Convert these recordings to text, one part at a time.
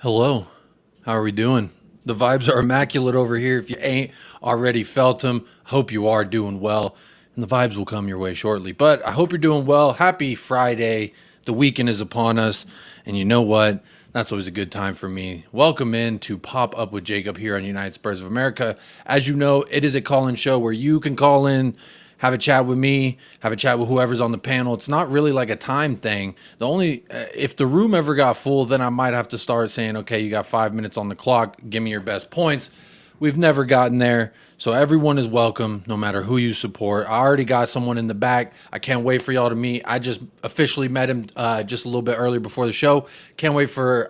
Hello, how are we doing? The vibes are immaculate over here. If you ain't already felt them, hope you are doing well, and the vibes will come your way shortly. But I hope you're doing well. Happy Friday. The weekend is upon us, and you know what? That's always a good time for me. Welcome in to Pop Up with Jacob here on United Spurs of America. As you know, it is a call-in show where you can call in, have a chat with me, have a chat with whoever's on the panel. It's not really like a time thing. The only if the room ever got full, then I might have to start saying, okay, you got 5 minutes on the clock. Give me your best points. We've never gotten there. So everyone is welcome, no matter who you support. I already got someone in the back. I can't wait for y'all to meet. I just officially met him just a little bit earlier before the show. Can't wait for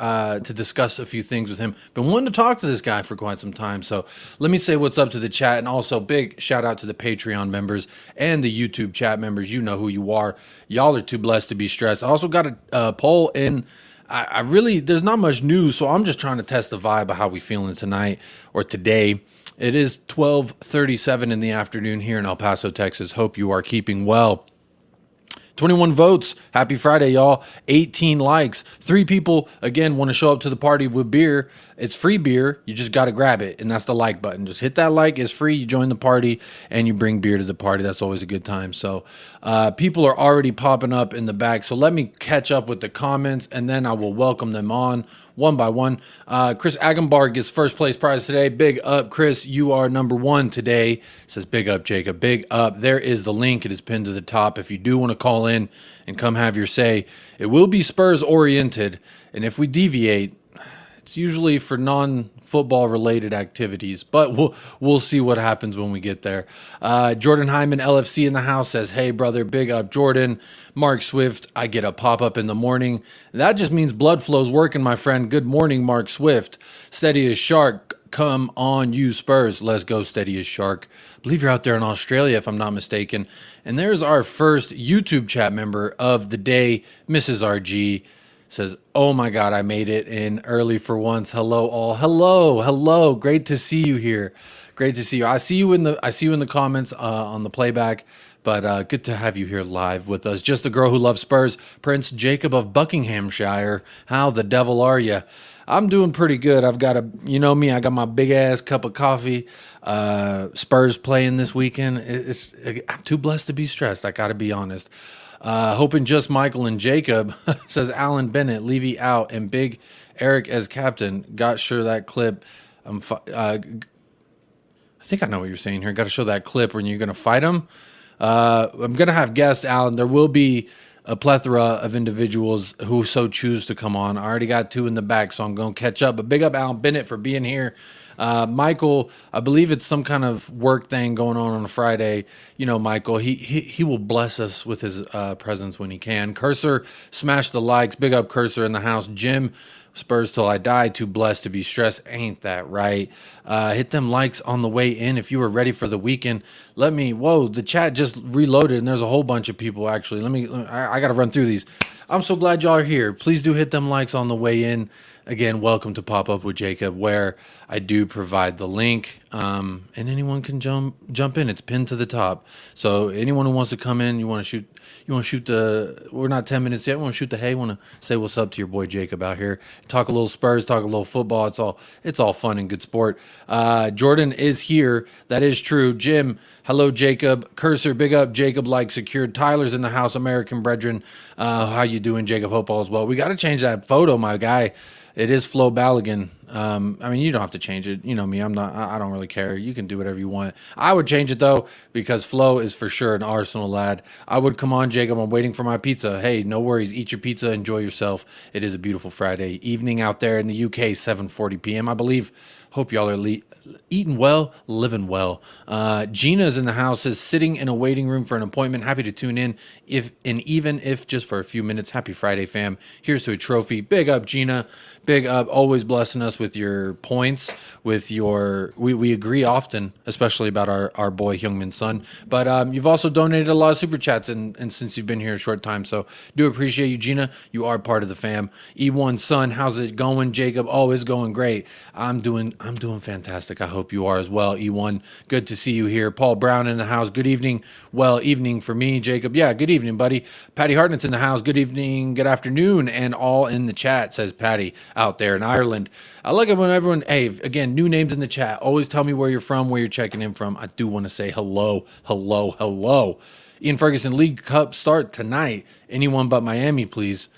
to discuss a few things with him. Been wanting to talk to this guy for quite some time. So let me say what's up to the chat, and also big shout out to the Patreon members and the YouTube chat members. You know who you are. Y'all are too blessed to be stressed. I also got a poll in. I really, there's not much news, so I'm just trying to test the vibe of how we feeling tonight or today. It is 12:37 in the afternoon here in El Paso, Texas. Hope you are keeping well. 21 votes. Happy Friday, y'all. 18 likes. 3 people, again, want to show up to the party with beer. It's free beer. You just got to grab it, and that's the like button. Just hit that like. It's free. You join the party, and you bring beer to the party. That's always a good time. So people are already popping up in the back. So let me catch up with the comments, and then I will welcome them on one by one. Chris Agenbar gets first place prize today. Big up, Chris. You are number 1 today. Says big up, Jacob. Big up. There is the link. It is pinned to the top. If you do want to call in and come have your say, it will be Spurs oriented. And if we deviate, it's usually for non-football related activities, but we'll see what happens when we get there. Jordan Hyman, LFC in the house, says, hey, brother, big up, Jordan. Mark Swift, I get a pop-up in the morning. That just means blood flow's working, my friend. Good morning, Mark Swift. Steady as shark. Come on, you Spurs. Let's go, steady as shark. I believe you're out there in Australia, if I'm not mistaken. And there's our first YouTube chat member of the day, Mrs. RG. Says, oh my God, I made it in early for once. Hello all. Hello. Great to see you here. Great to see you. I see you in the comments on the playback, but good to have you here live with us. Just a girl who loves Spurs, Prince Jacob of Buckinghamshire. How the devil are you? I'm doing pretty good. I've got you know me, I got my big ass cup of coffee. Spurs playing this weekend. I'm too blessed to be stressed. I got to be honest. Hoping just Michael and Jacob, says Alan Bennett, Levy out, and Big Eric as captain. Got sure that clip. I think I know what you're saying here. Got to show that clip when you're going to fight him. I'm going to have guests, Alan. There will be a plethora of individuals who so choose to come on. I already got 2 in the back, so I'm going to catch up. But big up Alan Bennett for being here. Michael, I believe it's some kind of work thing going on a Friday. You know, Michael, he will bless us with his presence when he can. Cursor, smash the likes. Big up Cursor in the house. Jim, Spurs till I die. Too blessed to be stressed. Ain't that right? Hit them likes on the way in if you were ready for the weekend. Whoa, the chat just reloaded and there's a whole bunch of people actually. I got to run through these. I'm so glad y'all are here. Please do hit them likes on the way in. Again, welcome to Pop Up with Jacob, where I do provide the link, and anyone can jump in. It's pinned to the top. So anyone who wants to come in, you want to shoot we're not 10 minutes yet. We want to shoot the hay. Want to say what's up to your boy Jacob out here. Talk a little Spurs, talk a little football. It's all fun and good sport. Jordan is here. That is true. Jim, hello Jacob. Cursor, big up Jacob. Like secured. Tyler's in the house. American brethren. How you doing, Jacob? Hope all is well. We got to change that photo, my guy. It is Flo Balogun. I mean, you don't have to change it. You know me. I don't really care. You can do whatever you want. I would change it though, because Flo is for sure an Arsenal lad. I would come on, Jacob. I'm waiting for my pizza. Hey, no worries. Eat your pizza. Enjoy yourself. It is a beautiful Friday evening out there in the UK, 7:40 p.m. I believe. Hope y'all are eating well, living well. Gina's in the house, is sitting in a waiting room for an appointment. Happy to tune in, even if just for a few minutes. Happy Friday, fam. Here's to a trophy. Big up, Gina. Big up, always blessing us us with your points, with your we agree often, especially about our boy Heung-min Son. But you've also donated a lot of super chats and since you've been here a short time. So do appreciate you, Gina. You are part of the fam. E1 Son, how's it going? Jacob, oh, it's going great. I'm doing fantastic. I hope you are as well. E1, good to see you here. Paul Brown in the house. Good evening. Well, evening for me, Jacob. Yeah, good evening, buddy. Patty Hartnett's in the house. Good evening, good afternoon, and all in the chat, says Patty out there in Ireland. I like it when everyone, hey, again, new names in the chat. Always tell me where you're from, where you're checking in from. I do want to say hello, hello, hello. Ian Ferguson, League Cup start tonight. Anyone but Miami, please.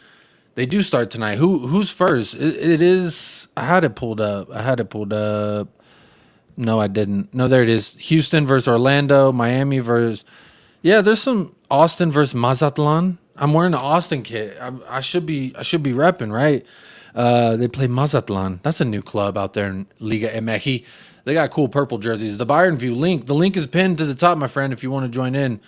They do start tonight. Who's first? It is. I had it pulled up. No, I didn't. No, there it is. Houston versus Orlando. Miami versus. Yeah, there's some Austin versus Mazatlan. I'm wearing an Austin kit. I should be repping, right? They play Mazatlan. That's a new club out there in Liga MX. They got cool purple jerseys. The Bayern View link. The link is pinned to the top, my friend. If you want to join in,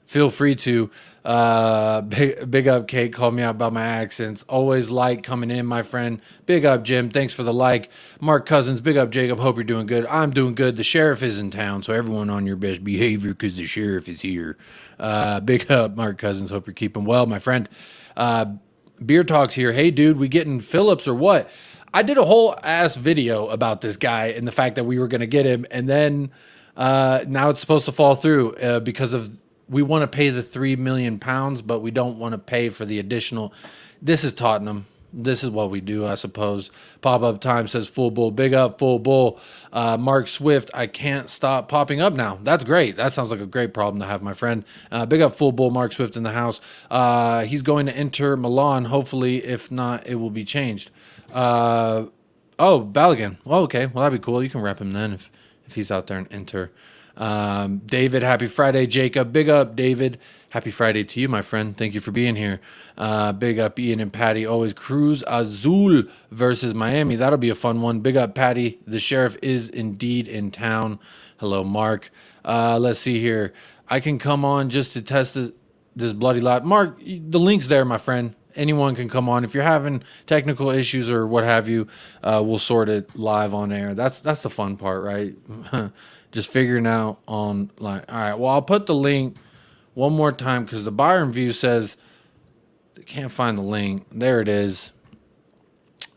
feel free to. Big up, Kate. Called me out about my accents. Always like coming in, my friend. Big up, Jim. Thanks for the like. Mark Cousins. Big up, Jacob. Hope you're doing good. I'm doing good. The sheriff is in town, so everyone on your best behavior because the sheriff is here. Big up, Mark Cousins. Hope you're keeping well, my friend. Beer Talks here. Hey, dude, we getting Phillips or what? I did a whole ass video about this guy and the fact that we were going to get him, and then now it's supposed to fall through because of we want to pay the £3 million, but we don't want to pay for the additional. This is Tottenham. This is what we do, I suppose. Pop-up time says full bull. Big up, full bull. Mark Swift, I can't stop popping up now. That's great. That sounds like a great problem to have, my friend. Big up, full bull. Mark Swift in the house. He's going to enter Milan. Hopefully, if not, it will be changed. Oh, Balogun. Well, okay. Well, that'd be cool. You can rep him then if he's out there and enter. David, happy Friday. Jacob, big up, David. Happy Friday to you, my friend. Thank you for being here. Big up, Ian and Patty. Always Cruz Azul versus Miami. That'll be a fun one. Big up, Patty. The sheriff is indeed in town. Hello, Mark. Let's see here. I can come on just to test this bloody lap. Mark, the link's there, my friend. Anyone can come on. If you're having technical issues or what have you, we'll sort it live on air. That's the fun part, right? Just figuring out online. All right. Well, I'll put the link one more time because the Bayern View says they can't find the link. There it is.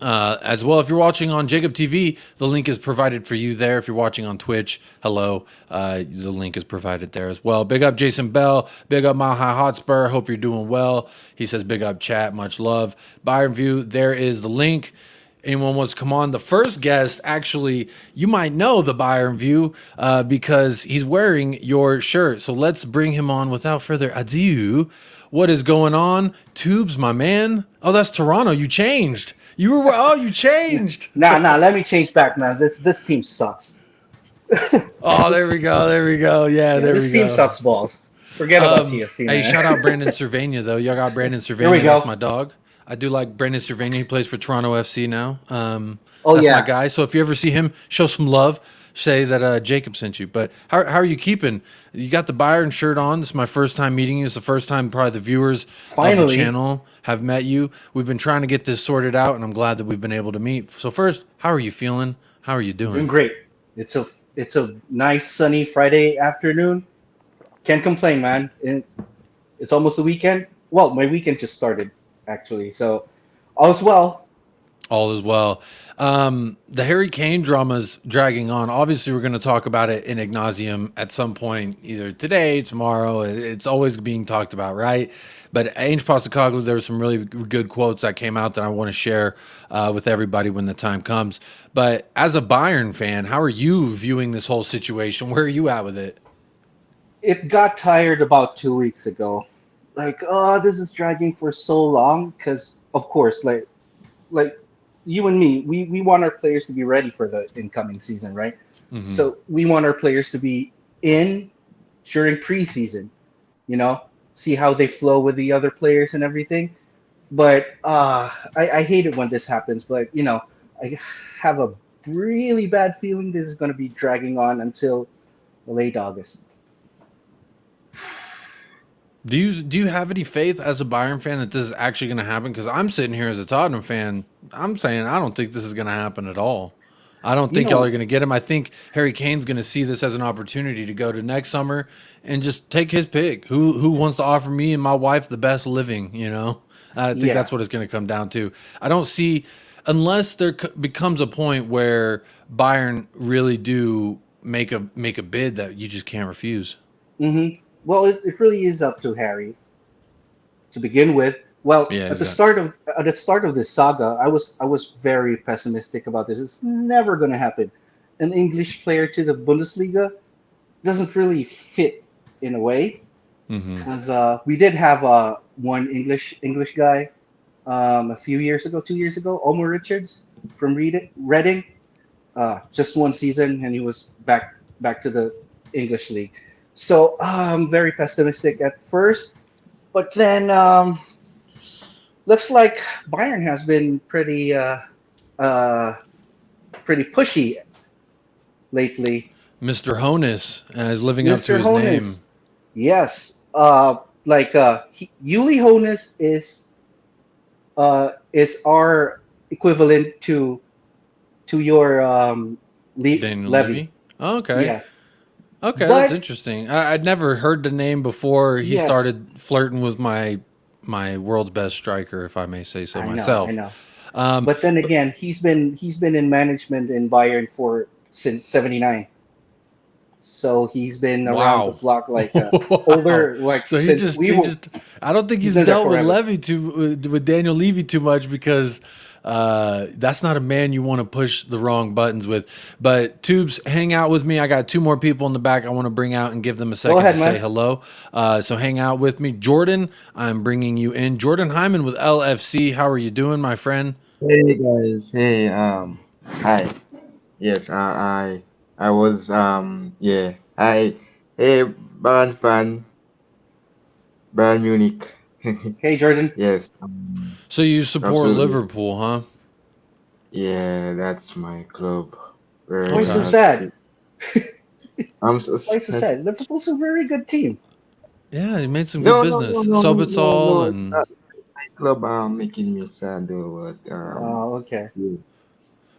As well, if you're watching on Jacob TV, the link is provided for you there. If you're watching on Twitch, hello, the link is provided there as well. Big up Jason Bell. Big up Mile High Hotspur. Hope you're doing well. He says big up chat. Much love. Bayern View, there is the link. Anyone wants to come on? The first guest, actually, you might know the Bayern View because he's wearing your shirt. So let's bring him on without further ado. What is going on? Tubes, my man. Oh, that's Toronto. You changed. You changed. Nah, let me change back, man. This team sucks. Oh, there we go. Yeah, there we go. This team sucks balls. Forget about TFC, man. Hey, shout out Brandon Cervania, though. Y'all got Brandon Cervania. Here we go. That's my dog. I do like Brandon Cervania. He plays for Toronto FC now. That's my guy. So if you ever see him, show some love. Say that Jacob sent you. But how are you keeping? You got the Bayern shirt on. This is my first time meeting you. It's the first time probably the viewers of the channel have met you. We've been trying to get this sorted out, and I'm glad that we've been able to meet. So first, how are you feeling? How are you doing? Doing great. It's a nice sunny Friday afternoon. Can't complain, man. It's almost the weekend. Well, my weekend just started, actually. So all is well. All is well. The Harry Kane drama's dragging on. Obviously, we're going to talk about it in Ignatium at some point, either today, tomorrow. It's always being talked about, right? But Ange Postecoglou, there were some really good quotes that came out that I want to share with everybody when the time comes. But as a Bayern fan, how are you viewing this whole situation? Where are you at with it? It got tired about 2 weeks ago. Like, oh, this is dragging for so long. Because, of course, like you and me, we want our players to be ready for the incoming season, right? Mm-hmm. So we want our players to be in during preseason, see how they flow with the other players and everything. But I hate it when this happens. But, I have a really bad feeling this is going to be dragging on until late August. Do you have any faith as a Bayern fan that this is actually going to happen? Because I'm sitting here as a Tottenham fan. I'm saying I don't think this is going to happen at all. I don't You think y'all are know, going to get him. I think Harry Kane's going to see this as an opportunity to go to next summer and just take his pick. Who wants to offer me and my wife the best living? You know, I think yeah. that's what it's going to come down to. I don't see unless there becomes a point where Bayern really do make a bid that you just can't refuse. Well, it really is up to Harry to begin with. Well, Yeah, at he's the got. start of this saga, I was very pessimistic about this. It's never going to happen. An English player to the Bundesliga doesn't really fit in a way Mm-hmm. because we did have one English guy a few years ago, 2 years ago, Omar Richards from Reading. Just one season, and he was back to the English league. So I'm very pessimistic at first, but then looks like Bayern has been uh, pretty pushy lately. Mr. Honus is living up to Mr. his name. Honus, yes, Uli Honus is our equivalent to your Daniel Levy. Levy. Oh, okay. Yeah, Okay, that's but interesting. I'd never heard the name before he yes, started flirting with my world's best striker, if I may say so I myself. know. Um, But then but again, he's been in management in Bayern for since '79. So he's been around the wow, block like wow. older, like So he since just we he were. just. I don't think He's he's been there dealt with forever. Levy with Daniel Levy too much because that's not a man you want to push the wrong buttons with. But Tubes, hang out with me. I got two more people in the back I want to bring out and give them a Go second to ahead, say man. hello. So hang out with me, Jordan. I'm bringing you in, Jordan Hyman with LFC. How are you doing, my friend? Hey guys, hey, hi. Yes, I was, yeah, hi. Hey, Bayern fan, Bayern Munich. Hey, Jordan. Yes, So you support absolutely. Liverpool, huh? Yeah, that's my club where Why so Okay. I sad? I'm so Why so sad. sad? Liverpool's a very good team. Yeah, he made some good No, no, no, business. no, no, no, Sobetzal no. It's and not my club making me sad though, but Oh, okay. yeah,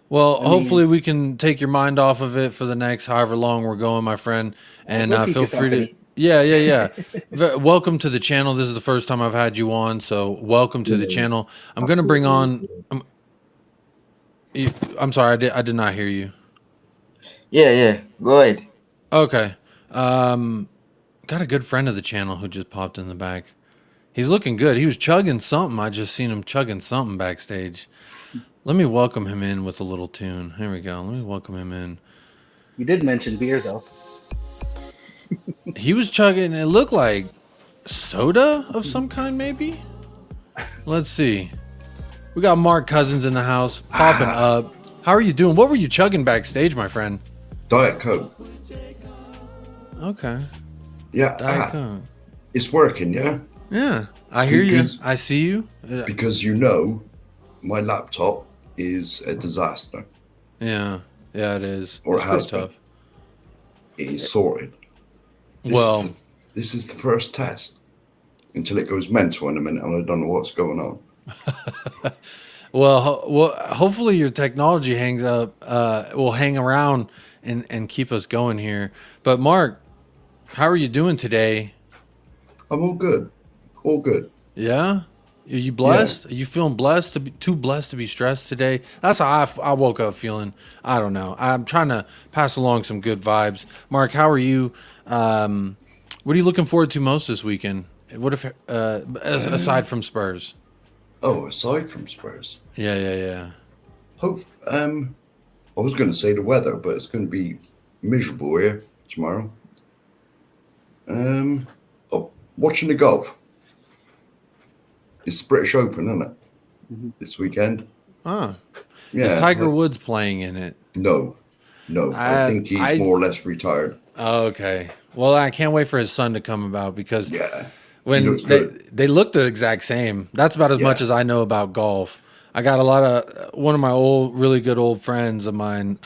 well, I hopefully mean, we can take your mind off of it for the next however long we're going, my friend. And we'll keep feel you free to, company. yeah, yeah, yeah. Welcome to the channel. This is the first time I've had you on, so welcome to the yeah, channel. I'm gonna bring absolutely. on. I'm sorry, I did not hear you. Yeah, yeah. Go ahead. Okay. Um, got a good friend of the channel who just popped in the back. He's looking good. He was chugging something. I just seen him chugging something backstage. Let me welcome him in with a little tune. Here we go. Let me welcome him in. You did mention beer, though. He was chugging. It looked like soda of some kind, maybe. Let's see. We got Mark Cousins in the house, popping up. How are you doing? What were you chugging backstage, my friend? Diet Coke. Okay, Yeah, Diet Coke. it's working, yeah? Yeah, I hear you. Because, I see you. because you know my laptop is a disaster, Yeah, yeah, it is. or it It's pretty has been. tough. It is sorted. This is Well, the, this is the first test until it goes mental in a minute and I don't know what's going on. well, hopefully your technology hangs up. Will hang around and keep us going here. But Mark, how are you doing today? I'm all good. All good. Yeah. Are you Yeah. blessed? Are you feeling blessed to be too blessed to be stressed today? That's how I woke up feeling. I don't know. I'm trying to pass along some good vibes. Mark, how are you? What are you looking forward to most this weekend? What if aside from Spurs? Aside from Spurs, Yeah, yeah, yeah. hope I was going to say the weather, but it's going to be miserable here tomorrow. Oh, watching the golf. It's the British Open, isn't it? Mhm. This weekend. Huh. Is Yeah. Tiger Woods playing in it? No, no. I I think he's I more or less retired. okay. Well, I can't wait for his son to come about because Yeah, he when looks good. they look the exact same. That's about as much Yeah, as I know about golf. I got a lot of one of my really good old friends of mine,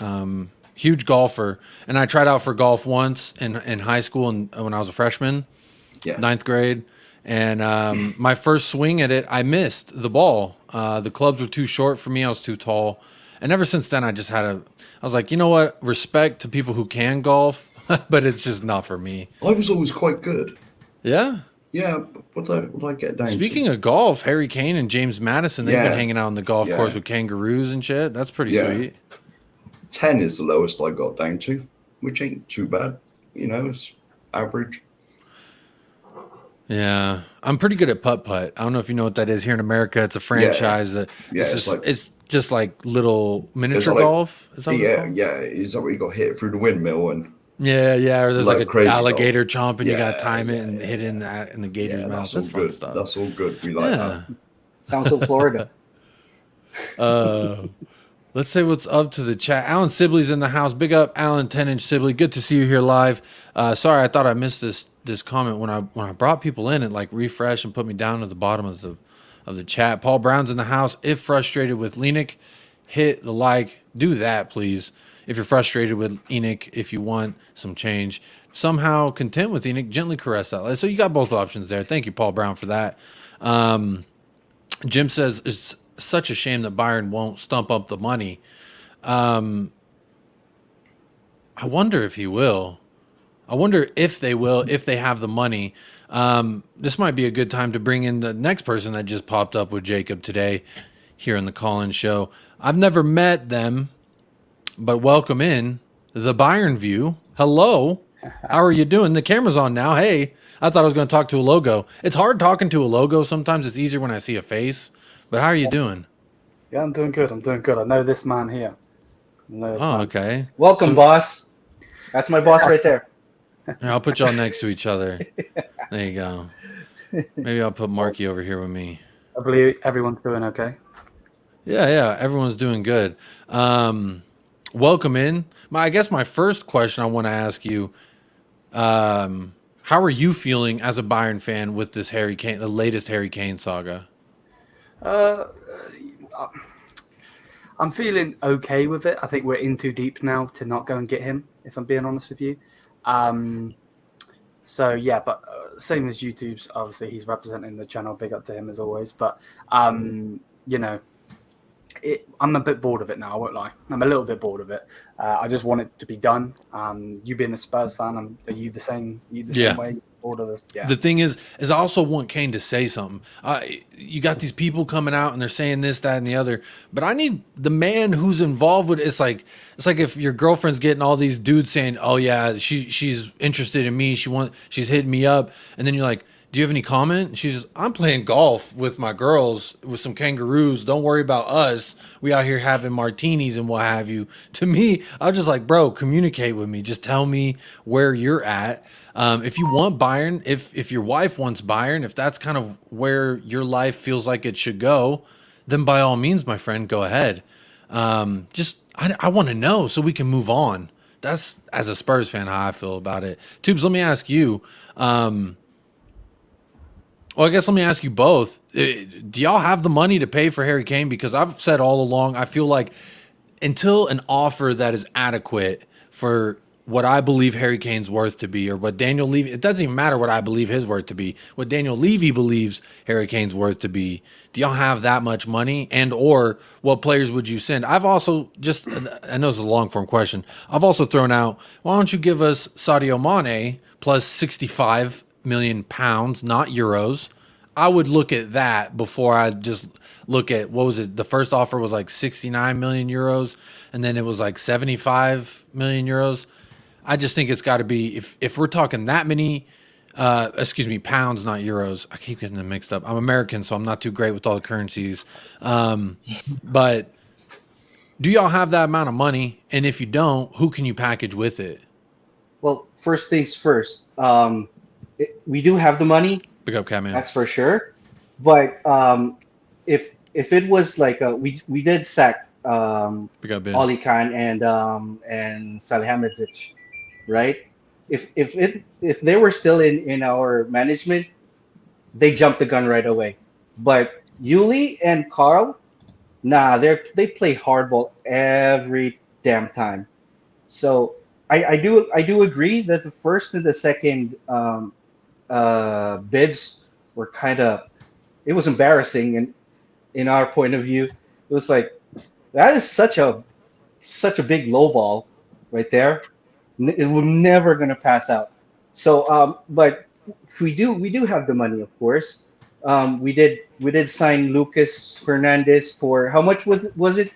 huge golfer, and I tried out for golf once in high school and when I was a freshman, yeah. ninth grade, And my first swing at it, I missed the ball. The clubs were too short for me. I was too tall. And ever since then, I was like, you know what? Respect to people who can golf, but it's just not for me. I was always quite good. Yeah. Yeah, what I get down Speaking to? of golf, Harry Kane and James Madison, they've been Yeah, hanging out on the golf yeah. course with kangaroos and shit. That's pretty Yeah. sweet. 10 is the lowest I got down to, which ain't too bad. You know, it's average. Yeah, I'm pretty good at putt-putt. I don't know if you know what that is. Here in America, it's a franchise that Yeah, it's just like little miniature like- golf. Is that what it's called? Yeah. Is that where you got hit through the windmill and Yeah. Or there's like Like a crazy alligator chomp, and you got to Yeah, time it yeah, and hit in the gator's mouth. that's all That's fun good. stuff. That's all good. We like Yeah. Sounds so Florida. Let's say what's up to the chat. Alan Sibley's in the house. Big up, Alan 10-inch Sibley. Good to see you here live. Sorry, I thought I missed this comment when I brought people in. It like refreshed and put me down to the bottom of the chat. Paul Brown's in the house. If frustrated with Lenik, hit the like. Do that, please. If you're frustrated with Enoch, if you want some change, somehow content with Enoch, gently caress that. So you got both options there. Thank you, Paul Brown, for that. Jim says it's such a shame that Byron won't stump up the money. I wonder if he will. I wonder if they will, if they have the money. This might be a good time to bring in the next person that just popped up with Jacob today here in the call-in show. I've never met them, but welcome in the Byron View. Hello. How are you doing? The camera's on now. Hey, I thought I was going to talk to a logo. It's hard talking to a logo. Sometimes it's easier when I see a face. But how are you doing? Yeah, I'm doing good. I know this man here. Okay. Welcome, boss. That's my boss right there. Here, I'll put y'all next to each other. There you go. Maybe I'll put Marky over here with me. I believe everyone's doing okay. Yeah. Everyone's doing good. Welcome in. I guess my first question I want to ask you, how are you feeling as a Bayern fan with this Harry Kane, the latest Harry Kane saga? I'm feeling okay with it. I think we're in too deep now to not go and get him, if I'm being honest with you. So yeah, but same as YouTube's, obviously he's representing the channel. Big up to him as always. But you know, I'm a bit bored of it now. I won't lie. I'm a little bit bored of it. I just want it to be done. You being a Spurs fan, are you the same? Same way? The thing is I also want Kane to say something. You got these people coming out and they're saying this, that, and the other, but I need the man who's involved with it. It's like if your girlfriend's getting all these dudes saying, "Oh yeah, she's interested in me. She's hitting me up," and then you're like, "Do you have any comment?" And she's just, "I'm playing golf with my girls with some kangaroos. Don't worry about us. We out here having martinis and what have you." To me, I was just like, bro, communicate with me. Just tell me where you're at. If you want Bayern, if your wife wants Bayern, if that's kind of where your life feels like it should go, then by all means, my friend, go ahead. I want to know so we can move on. That's, as a Spurs fan, how I feel about it. Tubes, let me ask you. Well, I guess let me ask you both. Do y'all have the money to pay for Harry Kane? Because I've said all along, I feel like until an offer that is adequate for what I believe Harry Kane's worth to be, or what Daniel Levy, it doesn't even matter what I believe his worth to be, what Daniel Levy believes Harry Kane's worth to be. Do y'all have that much money? And or what players would you send? I've also I know it's a long form question. I've also thrown out, why don't you give us Sadio Mane plus 65 million pounds, not euros? I would look at that before I just look at, what was it? The first offer was like 69 million euros, and then it was like 75 million euros. I just think it's got to be, if we're talking that many, pounds, not euros. I keep getting them mixed up. I'm American, so I'm not too great with all the currencies. But do y'all have that amount of money? And if you don't, who can you package with it? Well, first things first. We do have the money. Pick up, Catman. That's for sure. But if it was like we did sack Pick up, Ben. Oli Khan and Salihamidzic, right? If they were still in our management, they jumped the gun right away. But Yuli and Carl, nah, they play hardball every damn time. So I do agree that the first and the second bids were kind of, it was embarrassing, and in our point of view, it was like that is such a big low ball right there. It was never going to pass out. So, but we do have the money, of course. We did sign Lucas Fernandez for how much was it,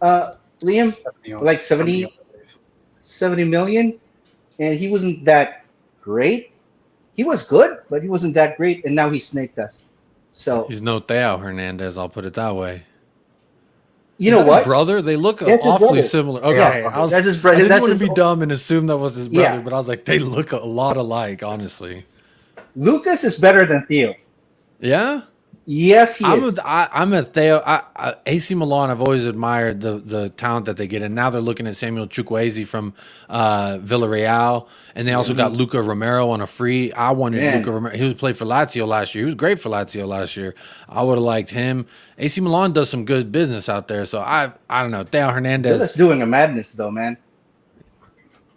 Liam? 70 Like something. 70 million, and he wasn't that great. He was good, but he wasn't that great, and now he snaked us. So He's no Theo Hernandez. I'll put it that way. you Is know that his what? brother? They look That's his awfully brother. similar. Yeah, Okay, That's his I brother. didn't That's want his to be dumb and assume that was his brother, Yeah. but I was like, they look a lot alike, honestly. Lucas is better than Theo. Yeah, Yes, he is. I'm a Theo. AC Milan. I've always admired the talent that they get, and now they're looking at Samuel Chukwueze from Villarreal, and they also got Luca Romero on a free. I wanted Man. Luca Romero. He was played for Lazio last year. He was great for Lazio last year. I would have liked him. AC Milan does some good business out there, so I don't know. Theo Hernandez. Villa's doing a madness though, man.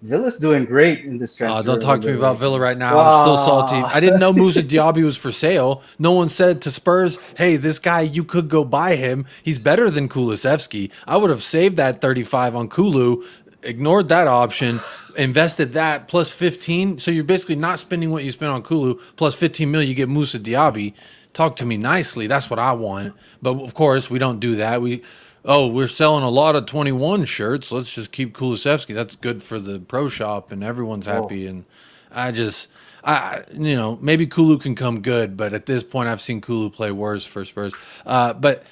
Villa's doing great in this transfer. Don't talk to me about Villa right now. Wow. I'm still salty. I didn't know Moussa Diaby was for sale. No one said to Spurs, hey, this guy, you could go buy him. He's better than Kulusevski. I would have saved that 35 on Kulu, ignored that option, invested that plus 15. So you're basically not spending what you spent on Kulu, plus 15 million, you get Moussa Diaby. Talk to me nicely. That's what I want. But of course, we don't do that. We're selling a lot of 21 shirts. Let's just keep Kulusevski. That's good for the pro shop, and everyone's happy. And maybe Kulu can come good, but at this point, I've seen Kulu play worse for Spurs. But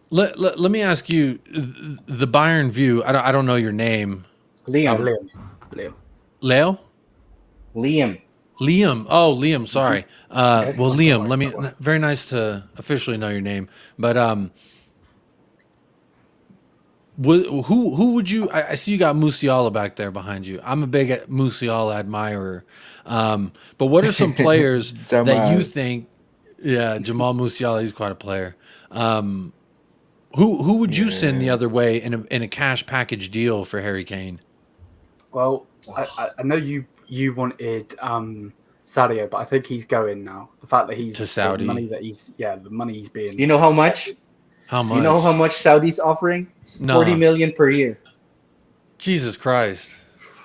let me ask you, the Bayern view. I don't know your name. Liam. Leo? Liam. Oh, Liam. Sorry. That's Well, fine. Liam, very nice to officially know your name. But who would you? I see you got Musiala back there behind you. I'm a big Musiala admirer. But what are some players that you Jamal. think? Yeah, Jamal Musiala, he's quite a player. Who would you send the other way in a cash package deal for Harry Kane? Well, I know you wanted Sadio, but I think he's going now. The fact that he's To Saudi. the money he's being. You know how much? How much? You know how much Saudi's offering? No. 40 million per year. Jesus Christ.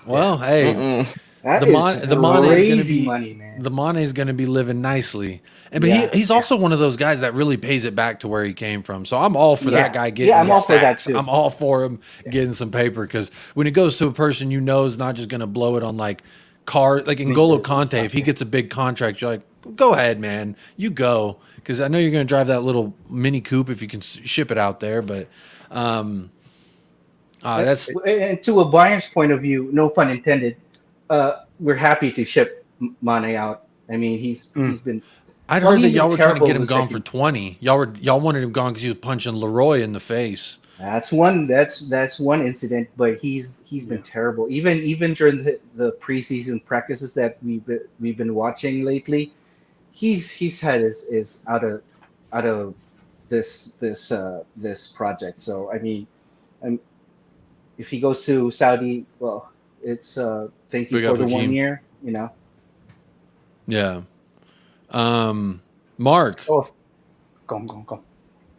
Well, hey. Mm-mm. That The is Mane is gonna crazy be money, man. the Mane is gonna be living nicely, but Yeah. he's also one of those guys that really pays it back to where he came from. So I'm all for that Yeah. guy getting. Yeah, I'm his all for that stacks. too. I'm all for him getting some paper, because when it goes to a person you know is not just gonna blow it on like car, like N'Golo business Conte. stuff, If he yeah. gets a big contract, you're like, go ahead, man, you go, because I know you're gonna drive that little mini coupe if you can ship it out there. But that's And to a Bayern's point of view, no pun intended, we're happy to ship Mane out. I mean, he's been. I'd Well, heard that he's y'all been were trying to terrible get him in the gone for second- 20. Y'all wanted him gone because he was punching Leroy in the face. That's one. That's one incident, but he's been terrible. Even during the preseason practices that we've been watching lately, he's had his out of this project. So I mean, if he goes to Saudi, well, it's thank you Big for up the Hakeem. 1 year. You know. Yeah. Mark, Oh, go on.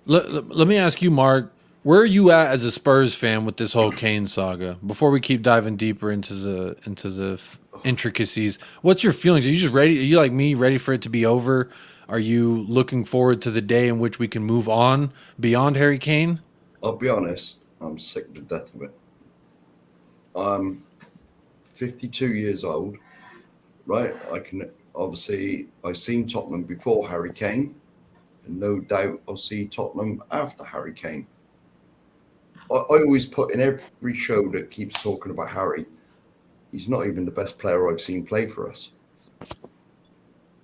let me ask you, Mark, where are you at as a Spurs fan with this whole Kane saga? Before we keep diving deeper into the intricacies, what's your feelings? Are you just ready? Are you like me, ready for it to be over? Are you looking forward to the day in which we can move on beyond Harry Kane? I'll be honest, I'm sick to death of it. I'm 52 years old, right? I've seen Tottenham before Harry Kane, and no doubt I'll see Tottenham after Harry Kane. I always put in every show that keeps talking about Harry, he's not even the best player I've seen play for us.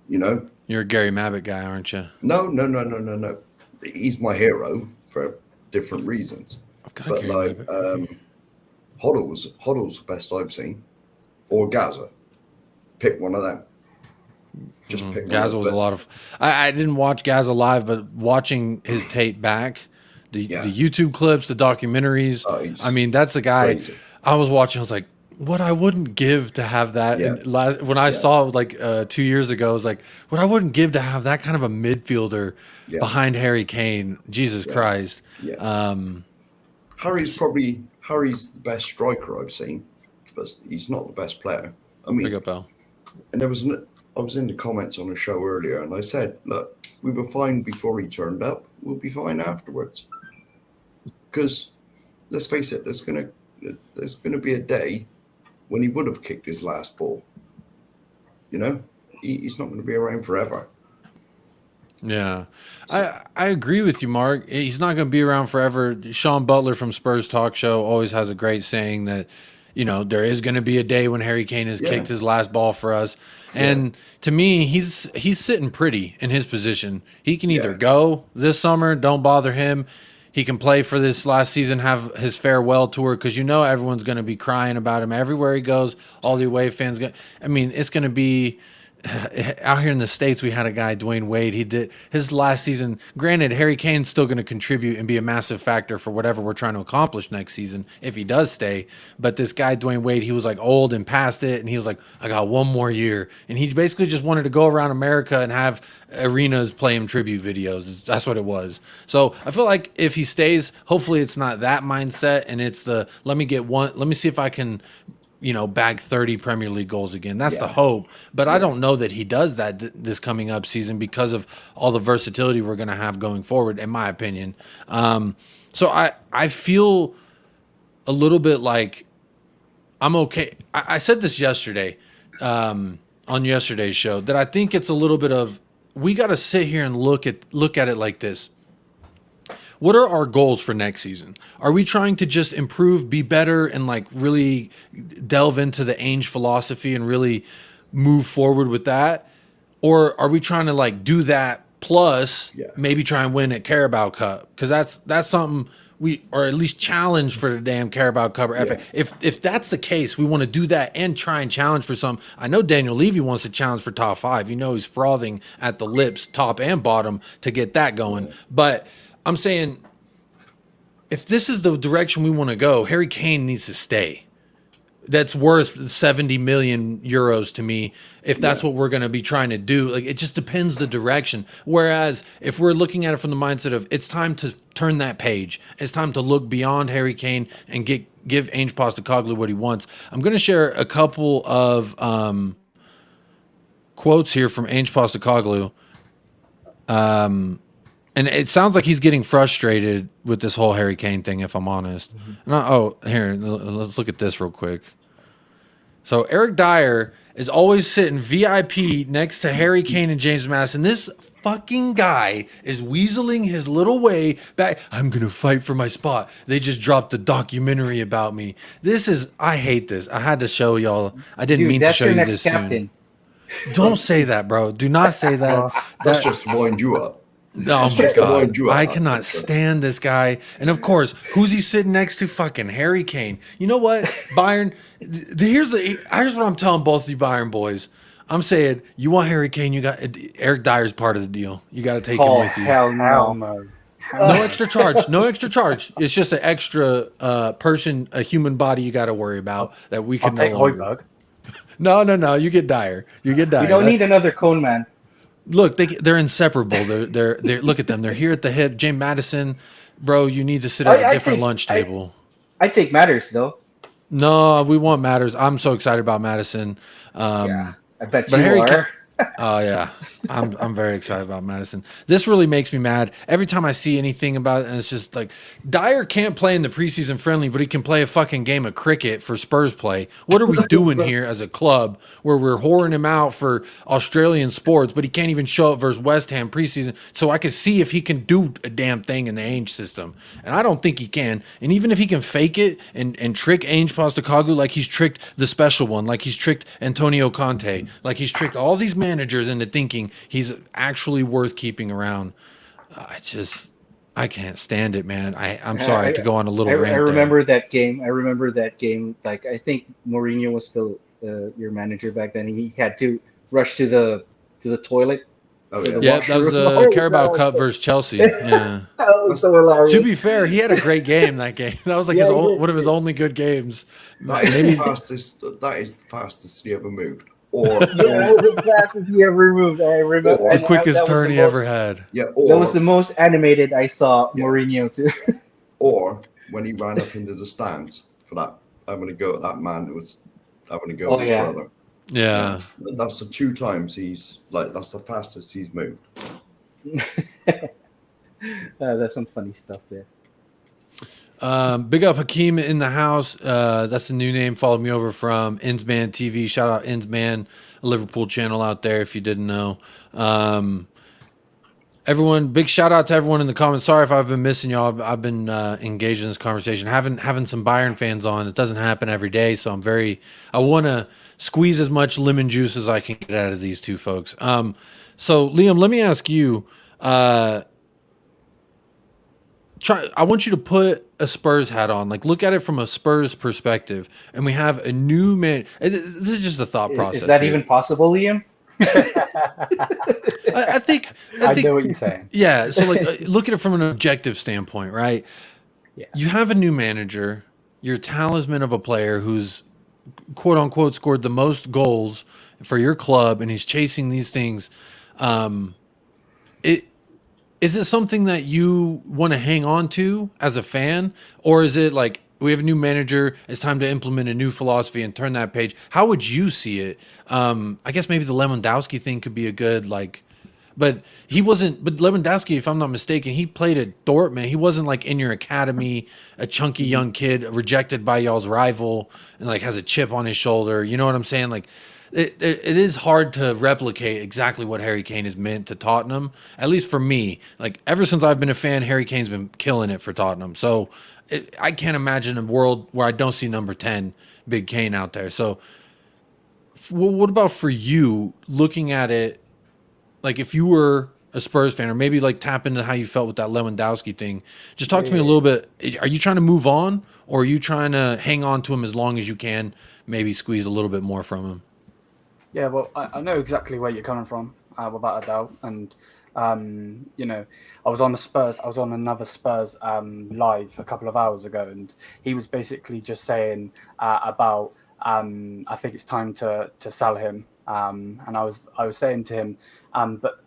You know? You're a Gary Mabbitt guy, aren't you? No. He's my hero for different reasons. I've got But Gary like, Mabbitt. Hoddle's the best I've seen, or Gaza. Pick one of them. Just pick one. Gaza was a lot of. I didn't watch Gaza live, but watching his tape back, the YouTube clips, the documentaries. Oh, he's I mean, that's the guy. crazy. I was watching. I was like, what I wouldn't give to have that. Yeah. And when I saw like 2 years ago, I was like, what I wouldn't give to have that kind of a midfielder Yeah. behind Harry Kane. Jesus Christ. Yeah. Harry's the best striker I've seen, but he's not the best player. I mean, Big up, Al. and I was in the comments on a show earlier, and I said, look, we were fine before he turned up. We'll be fine afterwards. Because let's face it, there's gonna be a day when he would have kicked his last ball. You know, he's not going to be around forever. Yeah, I agree with you, Mark. He's not going to be around forever. Sean Butler from Spurs Talk Show always has a great saying that, you know, there is going to be a day when Harry Kane has kicked his last ball for us. And to me, he's sitting pretty in his position. He can either go this summer, don't bother him. He can play for this last season, have his farewell tour, because you know everyone's going to be crying about him everywhere he goes. All the away fans it's going to be out here in the States. We had a guy, Dwayne Wade. He did his last season. Granted, Harry Kane's still going to contribute and be a massive factor for whatever we're trying to accomplish next season if he does stay. But this guy, Dwayne Wade, he was like old and past it, and he was like, I got one more year. And he basically just wanted to go around America and have arenas play him tribute videos. That's what it was. So I feel like if he stays, hopefully it's not that mindset, and it's let me see if I can, you know, bag 30 Premier League goals again. That's the hope. But I don't know that he does that this coming up season because of all the versatility we're going to have going forward, in my opinion. So I feel a little bit like I'm okay. I said this yesterday on yesterday's show that I think it's a little bit of, we got to sit here and look at it like this. What are our goals for next season? Are we trying to just improve, be better, and like really delve into the Ange philosophy and really move forward with that? Or are we trying to like do that plus maybe try and win at Carabao Cup? Because that's something or at least challenge for the damn Carabao Cup. If that's the case, we want to do that and try and challenge for some. I know Daniel Levy wants to challenge for top 5. You know, he's frothing at the lips, top and bottom, to get that going. But I'm saying, if this is the direction we want to go, Harry Kane needs to stay. That's worth 70 million euros to me if that's what we're going to be trying to do. Like, it just depends the direction. Whereas if we're looking at it from the mindset of it's time to turn that page, it's time to look beyond Harry Kane and give Ange Postecoglou what he wants. I'm going to share a couple of quotes here from Ange Postecoglou. And it sounds like he's getting frustrated with this whole Harry Kane thing, if I'm honest. Here, let's look at this real quick. So Eric Dyer is always sitting VIP next to Harry Kane and James Maddison. This fucking guy is weaseling his little way back. I'm going to fight for my spot. They just dropped a documentary about me. I hate this. I had to show y'all. I didn't mean to show you this soon. Don't say that, bro. Do not say that. That's just to wind you up. Oh my God. I cannot stand this guy. And of course, who's he sitting next to? Fucking Harry Kane. You know what? Bayern, here's what I'm telling both of you Bayern boys. I'm saying, you want Harry Kane, you got Eric Dyer's part of the deal. You got to take him with you. Hell no. No. No extra charge. No extra charge. It's just an extra person, a human body you got to worry about that we can I'll take Højbjerg. No. You get Dyer. You don't need another cone man. Look, they're inseparable. They're look at them. They're here at the hip. James Maddison, bro, you need to sit at a different lunch table. I take Matters though. No, we want Matters. I'm so excited about Maddison. I bet you are. Oh yeah, I'm very excited about Maddison. This really makes me mad every time I see anything about it, and it's just like, Dyer can't play in the preseason friendly, but he can play a fucking game of cricket for Spurs play. What are we doing here as a club where we're whoring him out for Australian sports, but he can't even show up versus West Ham preseason so I can see if he can do a damn thing in the Ange system? And I don't think he can. And even if he can fake it and trick Ange Postecoglou like he's tricked the special one, like he's tricked Antonio Conte, like he's tricked all these managers into thinking he's actually worth keeping around, I can't stand it, man. I'm sorry to go on a little rant. I remember that game. Like, I think Mourinho was still your manager back then. He had to rush to the toilet Oh For the yeah. Yeah, that was walkthrough. the Oh, Carabao that Cup was versus Chelsea. Yeah. that was so hilarious. To be fair, he had a great game that game. That was like Yeah, his he did, one of he his did. only good games. That is Maybe the fastest. That is the fastest he ever moved. Or Yeah, it was the fastest he ever moved. I remember, the or and quickest that was turn the he ever most. had. yeah, That was the or most animated I saw yeah, Mourinho too. or when he ran up into the stands for that. I'm gonna go at that man who was having a go Oh at his yeah. brother. Yeah. That's the 2 times he's like. That's the fastest he's moved. That's some funny stuff there. Big up Hakeem in the house. That's the new name. Followed me over from Insman TV. Shout out Insman, a Liverpool channel out there if you didn't know. Everyone, big shout out to everyone in the comments. Sorry if I've been missing y'all. I've been engaged in this conversation. Having some Bayern fans on. It doesn't happen every day, so I want to squeeze as much lemon juice as I can get out of these two folks. So Liam, let me ask you. I want you to put a Spurs hat on. Like, look at it from a Spurs perspective, and we have a new man. This is just a thought process. Is that here. even possible, Liam? I think. I know what you're saying. Yeah. So, like, look at it from an objective standpoint, right? Yeah. You have a new manager. You're a talisman of a player who's quote unquote scored the most goals for your club, and he's chasing these things. Is it something that you want to hang on to as a fan, or is it like we have a new manager, it's time to implement a new philosophy and turn that page? How would you see it? I guess maybe the Lewandowski thing could be a good but he wasn't. But Lewandowski, if I'm not mistaken, he played at Dortmund. He wasn't like in your academy, a chunky young kid rejected by y'all's rival and like has a chip on his shoulder. You know what I'm saying? Like. It is hard to replicate exactly what Harry Kane has meant to Tottenham, at least for me. Like, ever since I've been a fan, Harry Kane's been killing it for Tottenham. So I can't imagine a world where I don't see number 10, Big Kane, out there. So what about for you, looking at it, like if you were a Spurs fan, or maybe like tap into how you felt with that Lewandowski thing. Just talk to me a little bit. Are you trying to move on, or are you trying to hang on to him as long as you can, maybe squeeze a little bit more from him? Yeah, well, I know exactly where you're coming from, without a doubt. And you know, I was on another Spurs live a couple of hours ago, and he was basically just saying about I think it's time to sell him. And I was saying to him, but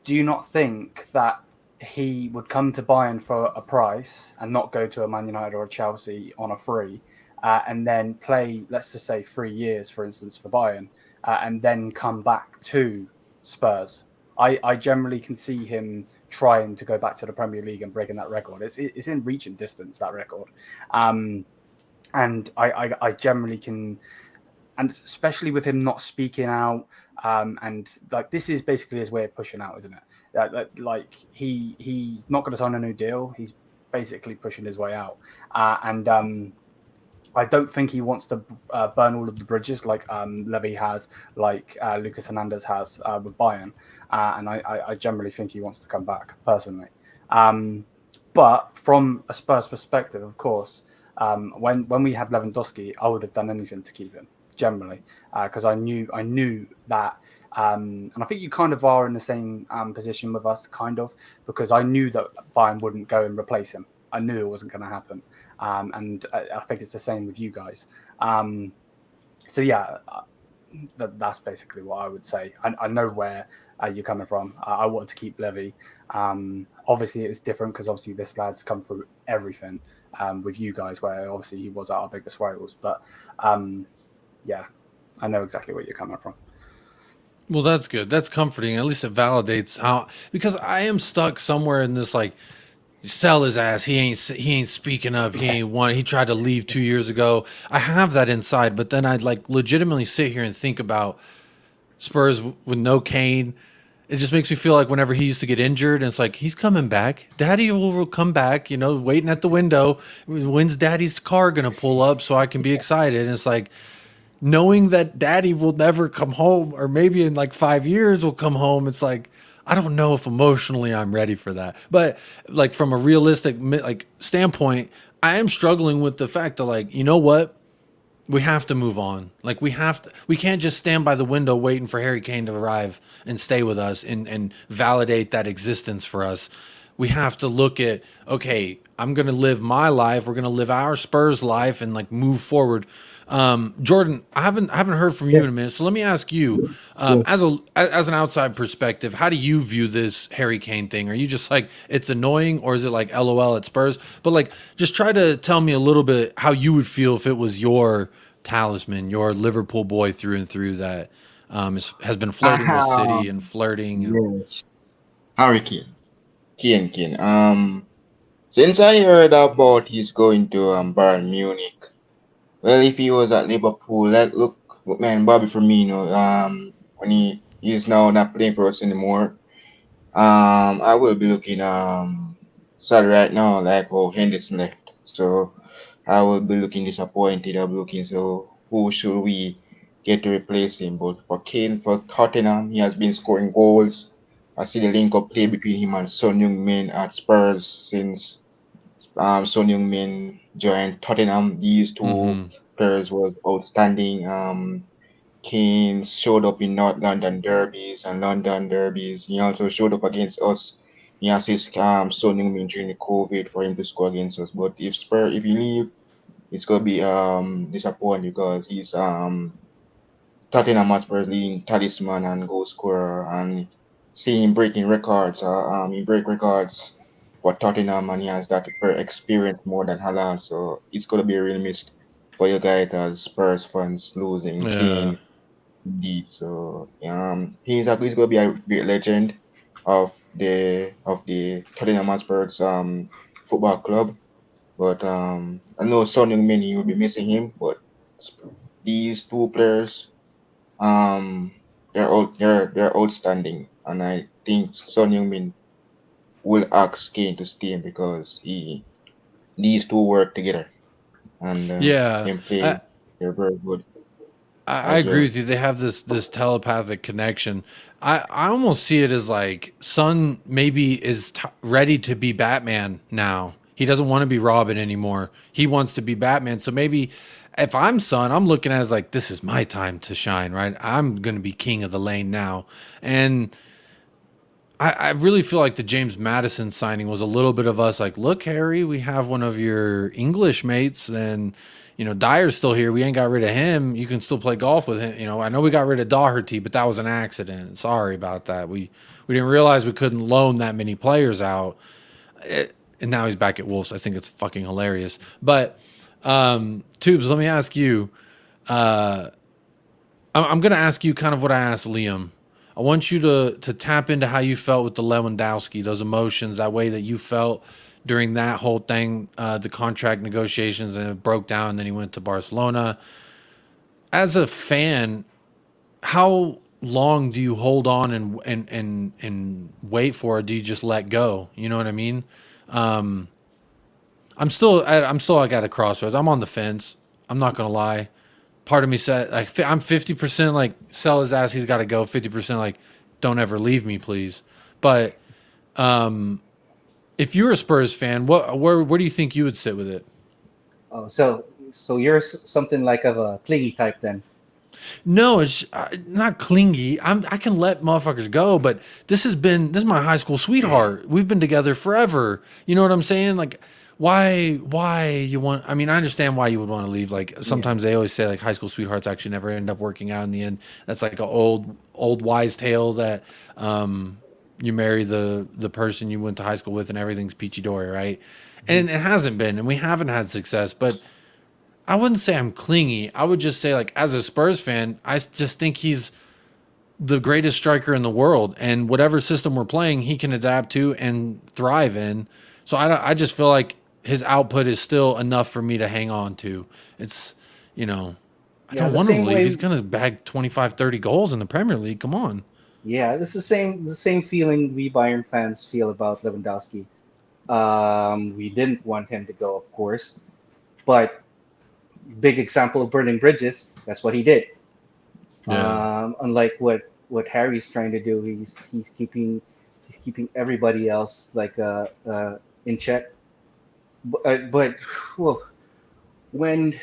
do you not think that he would come to Bayern for a price and not go to a Man United or a Chelsea on a free, and then play, let's just say 3 years, for instance, for Bayern? And then come back to Spurs. I generally can see him trying to go back to the Premier League and breaking that record. It's in reaching distance, that record. And I generally can, and especially with him not speaking out, and like this is basically his way of pushing out, isn't it? Like he's not going to sign a new deal. He's basically pushing his way out, and I don't think he wants to burn all of the bridges like Levy has, like Lucas Hernandez has with Bayern. And I generally think he wants to come back, personally. But from a Spurs perspective, of course, when we had Lewandowski, I would have done anything to keep him, generally, because I knew that. And I think you kind of are in the same position with us, kind of, because I knew that Bayern wouldn't go and replace him. I knew it wasn't going to happen. And I think it's the same with you guys. So yeah, that's basically what I would say. I know where you're coming from. I wanted to keep Levy. Obviously, it's different because obviously this lad's come through everything with you guys, where obviously he was our biggest rivals. But yeah, I know exactly where you're coming from. Well, that's good. That's comforting. At least it validates how, because I am stuck somewhere in this like, sell his ass. He ain't speaking up. He ain't one. He tried to leave 2 years ago. I have that inside, but then I'd like legitimately sit here and think about Spurs with no Kane. It just makes me feel like whenever he used to get injured, and it's like he's coming back. Daddy will come back. You know, waiting at the window. When's Daddy's car gonna pull up so I can be excited? And it's like knowing that Daddy will never come home, or maybe in like 5 years will come home. It's like, I don't know if emotionally I'm ready for that. But like from a realistic like standpoint, I am struggling with the fact that like, you know what? We have to move on. Like we can't just stand by the window waiting for Harry Kane to arrive and stay with us and validate that existence for us. We have to look at, okay, I'm going to live my life. We're going to live our Spurs life and like move forward. Jordan, I haven't heard from you in a minute. So let me ask you, as an outside perspective, how do you view this Harry Kane thing? Are you just like, it's annoying, or is it like LOL at Spurs? But like, just try to tell me a little bit how you would feel if it was your talisman, your Liverpool boy through and through that has been flirting with City and flirting. And, Yes. Harry Kane. Kane. Since I heard about he's going to Bayern Munich, well, if he was at Liverpool, like look, man, Bobby Firmino, when he's now not playing for us anymore, I will be looking sad right now, like how Henderson left. So I will be looking disappointed. I'll be looking, so who should we get to replace him? But for Kane, for Tottenham, he has been scoring goals. I see the link up play between him and Son Heung-min at Spurs since Son Heung-min joined Tottenham. These two mm-hmm. players was outstanding. Kane showed up in North London derbies and London derbies. He also showed up against us. He assisted Son Heung-min during the COVID for him to score against us. But if he leave, it's gonna be disappointing because he's Tottenham Hotspur's leading talisman and goal scorer, and seeing him breaking records. He break records for Tottenham, and he has that experience more than Haaland. So it's gonna be really missed for you guys as Spurs fans losing Yeah. Kane indeed. So he's gonna be a great legend of the Tottenham Hotspur's football club. But I know Son Heung-min, you will be missing him. But these two players, they're outstanding, and I think Son Heung-min will ask Kane to stay because these two work together, and Yeah. them I, play, they're very good I as agree well. with you. They have this telepathic connection. I almost see it as like Son maybe is ready to be Batman now. He doesn't want to be Robin anymore. He wants to be Batman. So maybe if I'm Son, I'm looking at it as like this is my time to shine, right? I'm going to be king of the lane now. And I really feel like the James Madison signing was a little bit of us like, look, Harry, we have one of your English mates, and Dyer's still here. We ain't got rid of him. You can still play golf with him. I know we got rid of Doherty, but that was an accident. Sorry about that. We didn't realize we couldn't loan that many players out. And now he's back at Wolves. I think it's fucking hilarious. But Tubes, let me ask you. I'm going to ask you kind of what I asked Liam. I want you to tap into how you felt with the Lewandowski, those emotions, that way that you felt during that whole thing, the contract negotiations, and it broke down, and then he went to Barcelona. As a fan, how long do you hold on and wait for it? Do you just let go? You know what I mean? I'm still like at a crossroads. I'm on the fence. I'm not gonna lie. Part of me said like I'm 50% like sell his ass. He's got to go. 50% like don't ever leave me, please. But if you're a Spurs fan, where do you think you would sit with it? Oh, so you're something like of a clingy type then. No, it's not clingy. I can let motherfuckers go, but this is my high school sweetheart. We've been together forever. You know what I'm saying? Like, why you want? I mean, I understand why you would want to leave. Like Yeah. sometimes they always say like high school sweethearts actually never end up working out in the end. That's like an old wise tale that you marry the person you went to high school with and everything's peachy dory, right? And it hasn't been, and we haven't had success, but. I wouldn't say I'm clingy. I would just say, like, as a Spurs fan, I just think he's the greatest striker in the world, and whatever system we're playing, he can adapt to and thrive in. So I just feel like his output is still enough for me to hang on to. It's, I Yeah, don't the want him to same leave. way. He's going to bag 25, 30 goals in the Premier League. Come on. Yeah, it's the same feeling we Bayern fans feel about Lewandowski. We didn't want him to go, of course, but big example of burning bridges. That's what he did. Yeah. Unlike what Harry's trying to do, he's keeping everybody else like in check. But whew, when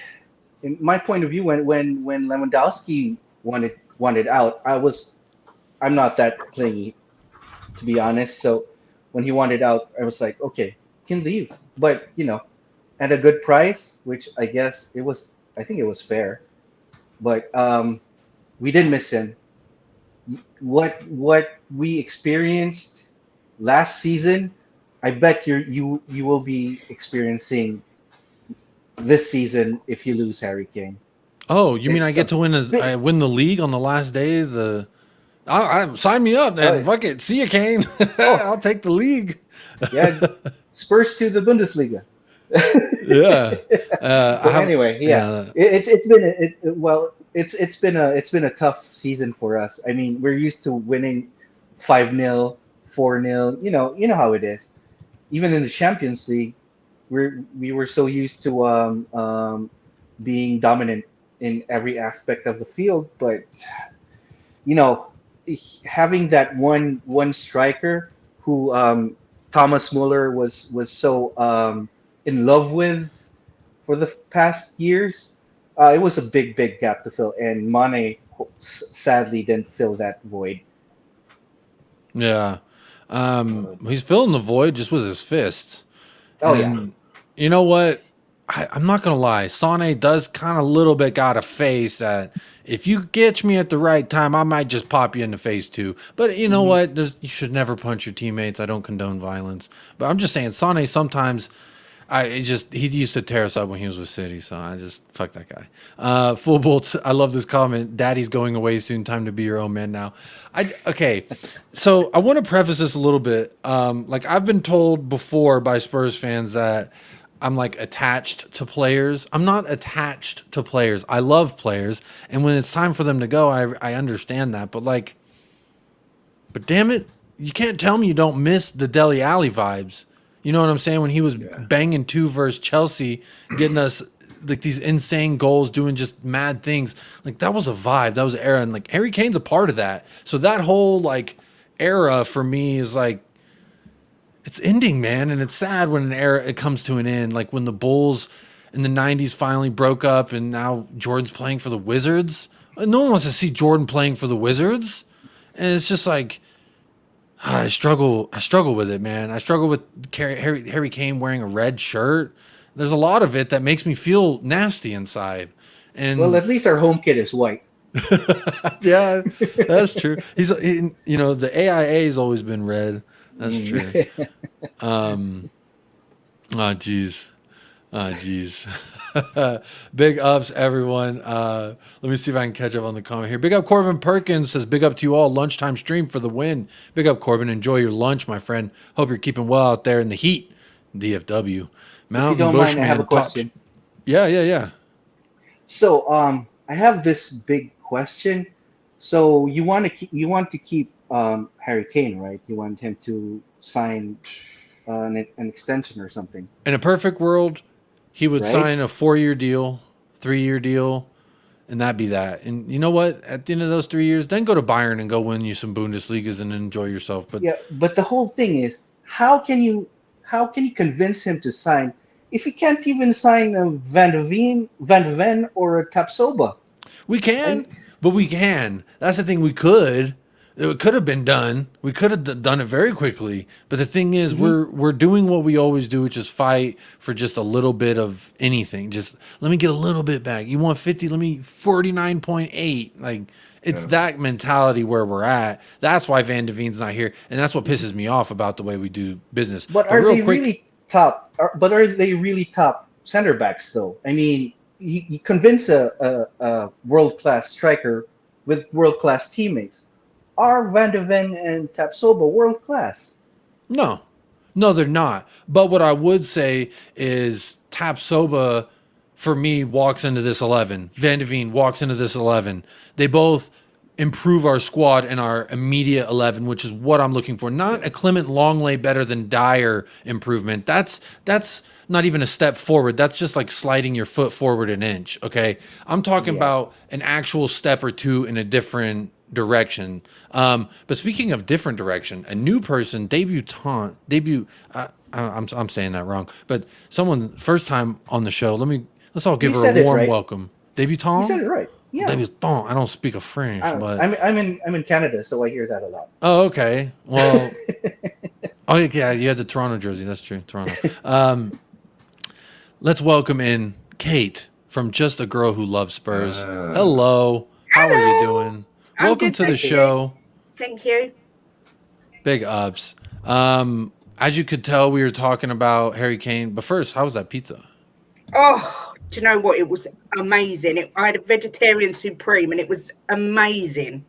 in my point of view, when Lewandowski wanted out, I'm not that clingy, to be honest. So when he wanted out, I was like, okay, he can leave, but at a good price, which I think it was fair. But we did miss him. What we experienced last season, I bet you will be experiencing this season if you lose Harry Kane. Oh, you mean I It's get a to I bit. win the league on the last day of the? Sign me up, then. Uh, Fuck it. See you, Kane. oh I'll take the league. yeah, Spurs to the Bundesliga. Yeah. I But have. anyway, yeah, Yeah. it's been well, it's been a tough season for us. I mean, we're used to winning 5-0, 4-0. You know how it is. Even in the Champions League, we were so used to being dominant in every aspect of the field. But you know, having that one striker who Thomas Muller was so in love with for the past years, it was a big gap to fill, and Mane sadly didn't fill that void. Yeah. He's filling the void just with his fists. Oh yeah, And you know what? I'm not gonna lie. Sane does kind of little bit got a face that if you catch me at the right time, I might just pop you in the face too. But you know hmm what? You should never punch your teammates. I don't condone violence. But I'm just saying, Sane sometimes. He used to tear us up when he was with City, so I just fuck that guy. Full bolts. I love this comment. Daddy's going away soon. Time to be your own man now. Okay, so I want to preface this a little bit. Like I've been told before by Spurs fans that I'm like attached to players. I'm not attached to players. I love players, and when it's time for them to go, I understand that. But damn it, you can't tell me you don't miss the Dele Alli vibes. You know what I'm saying? When he was Yeah. banging two versus Chelsea, getting us like these insane goals, doing just mad things. Like that was a vibe. That was an era. And like Harry Kane's a part of that. So that whole like era for me is like it's ending, man. And it's sad when an era it comes to an end. Like when the Bulls in the 90s finally broke up and now Jordan's playing for the Wizards. No one wants to see Jordan playing for the Wizards. And it's just like I struggle with it, man. I struggle with Harry Kane wearing a red shirt. There's a lot of it that makes me feel nasty inside. well, And at least our home kit is white. yeah, that's true. The AIA has always been red. That's true. Mm. Oh, geez. Oh, geez. Big ups, everyone. Let me see if I can catch up on the comment here. Big up Corbin Perkins says, big up to you all. Lunchtime stream for the win. Big up, Corbin. Enjoy your lunch, my friend. Hope you're keeping well out there in the heat. DFW. If you Mountain don't mind, I have a Bushman. Top. question. Yeah. So, I have this big question. So you want to keep Harry Kane, right? You want him to sign an extension or something, In a perfect world, he would right? sign a 4-year deal, 3-year deal, and that'd be that. And you know what? At the end of those 3 years, then go to Bayern and go win you some Bundesligas and enjoy yourself. But Yeah, but the whole thing is, how can you convince him to sign if he can't even sign a Van de Ven or a Tapsoba? we can, And but we can. That's the thing. We could. It could have been done. We could have done it very quickly. But the thing is, mhm. we're doing what we always do, which is fight for just a little bit of anything. Just let me get a little bit back. You want 50? Let me 49.8. Like it's Yeah. that mentality where we're at. That's why Van de Veen's not here, and that's what pisses me off about the way we do business. But But are real they quick, really top? Are they really top center backs though? I mean, you convince a world class striker with world class teammates. Are Van de Ven and Tapsoba world class? no, no, they're not. But what I would say is Tapsoba, for me, walks into this 11. Van de Veen walks into this 11. They both improve our squad and our immediate 11, which is what I'm looking for. Not a Clement Longley better than Dyer improvement. That's not even a step forward. That's just like sliding your foot forward an inch. Okay, I'm talking Yeah. about an actual step or two in a different direction. But speaking of different direction, a new person debut. I'm saying that wrong, but someone first time on the show. Let's all give You her said a it warm right. welcome. You Debutante? said it right. Yeah. Debutante. I don't speak a French, but I'm in Canada, so I hear that a lot. oh, okay. Well, oh yeah, you had the Toronto jersey. That's true, Toronto. Let's welcome in Kate from Just a Girl Who Loves Spurs. Hello. How are you doing? I'm Welcome good, to the thank you. show. Thank you. Big ups. As you could tell, we were talking about Harry Kane. But first, how was that pizza? Oh, do you know what? It was amazing. I had a vegetarian supreme, and it was amazing.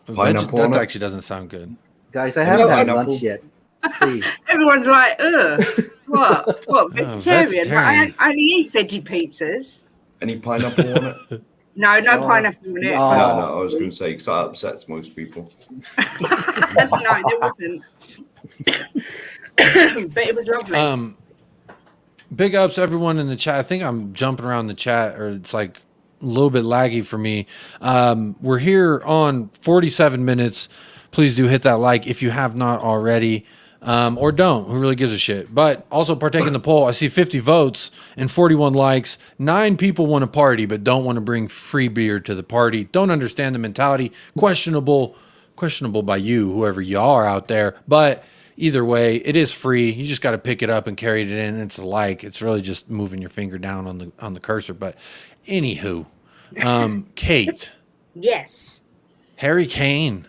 Pineapple on That it? actually doesn't sound good. Guys, I haven't had Pineapple? lunch yet. Please. Everyone's like, ugh, what? What, vegetarian? But vegetarian. I only eat veggie pizzas. Any pineapple on it? No Oh, pineapple in it. no. No, no, I was going to say, because that upsets most people. No, there wasn't. But it was lovely. Big ups everyone in the chat. I think I'm jumping around the chat, or it's like a little bit laggy for me. We're here on 47 minutes. Please do hit that like if you have not already, or don't. Who really gives a shit? But also partake in the poll. I see 50 votes and 41 likes. 9 people want to party but don't want to bring free beer to the party. Don't understand the mentality. Questionable by you, whoever you are out there. But either way, it is free. You just got to pick it up and carry it in. It's a like. It's really just moving your finger down on the cursor. But anywho, Kate, Yes. Harry Kane.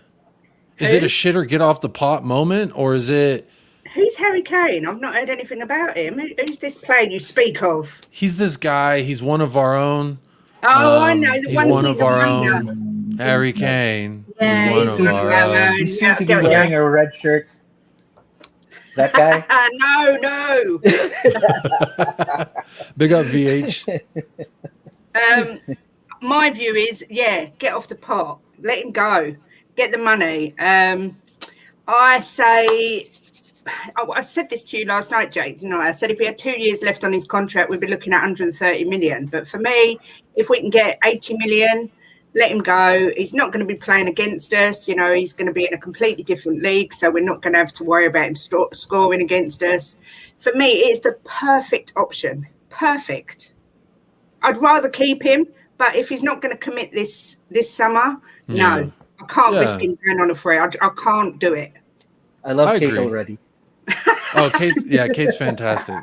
Is it a shit or get off the pot moment, or is it? Who's Harry Kane? I've not heard anything about him. Who's this player you speak of? He's this guy. He's one of our own. Oh, I know. The He's one one of season our wonder. own. Harry Kane. Yeah, He's one he's of one our of our own. own. You seem to be Yeah, yeah. wearing a red shirt. That guy? No. Big up VH. My view is, get off the pot. Let him go. Get the money. I say, I said this to you last night, Jake, didn't I? I said if he had 2 years left on his contract, we'd be looking at 130 million. But for me, if we can get 80 million, let him go. He's not going to be playing against us. You know, he's going to be in a completely different league. So we're not going to have to worry about him scoring against us. For me, it's the perfect option. Perfect. I'd rather keep him. But if he's not going to commit this summer, no. I can't risk him going on a free. I can't do it. I love Kate agree. already. Oh, Kate, yeah, Kate's fantastic.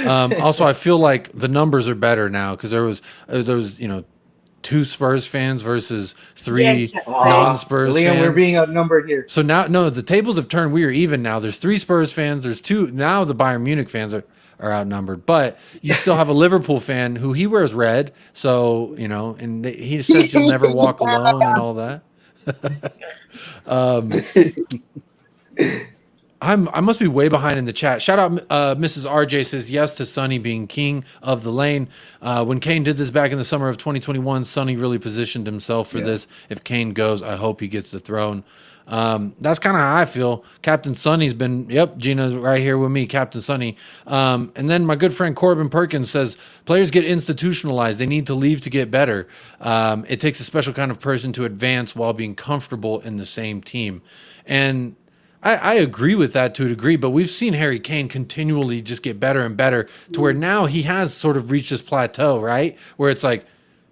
Also, I feel like the numbers are better now because there was 2 Spurs fans versus 3 non-Spurs Liam, fans. we're being outnumbered here. So now, no, the tables have turned. We are even now. There's 3 Spurs fans. There's 2 now. The Bayern Munich fans are outnumbered, but you still have a Liverpool fan who he wears red. So and he says you'll never walk alone and all that. I must be way behind in the chat. Shout out, Mrs. RJ says yes to Sonny being king of the lane. When Kane did this back in the summer of 2021, Sonny really positioned himself for this. If Kane goes, I hope he gets the throne. That's kind of how I feel. Captain Sonny's been, Gina's right here with me, Captain Sonny. And then my good friend Corbin Perkins says, players get institutionalized. They need to leave to get better. It takes a special kind of person to advance while being comfortable in the same team. And I agree with that to a degree, but we've seen Harry Kane continually just get better and better to where now he has sort of reached this plateau, right? Where it's like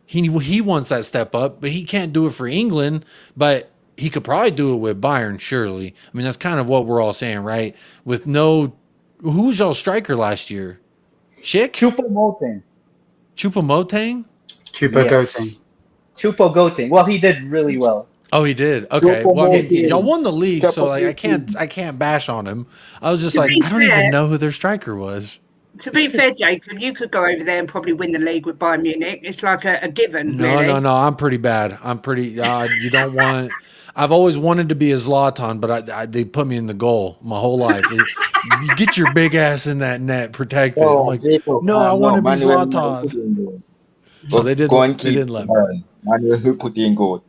he wants that step up, but he can't do it for England, but he could probably do it with Bayern, surely. I mean, that's kind of what we're all saying, right? With who was y'all's striker last year? Schick? Choupo-Moting. Choupo-Moting? Choupo-Moting. Choupo-Moting. Well, he did really well. Oh, he did. Okay. Well, I mean, Choupo-Moting. y'all won the league, so like I can't bash on him. I was just To like, be I don't fair- even know who their striker was. To be fair, Jacob, you could go over there and probably win the league with Bayern Munich. It's like a given. No, really. no. I'm pretty bad. I'm pretty. You don't want. I've always wanted to be a Zlatan, but they put me in the goal my whole life. You get your big ass in that net, protect it. I'm like, no, I want to be Zlatan. So they didn't let me. Manuel who put in goal.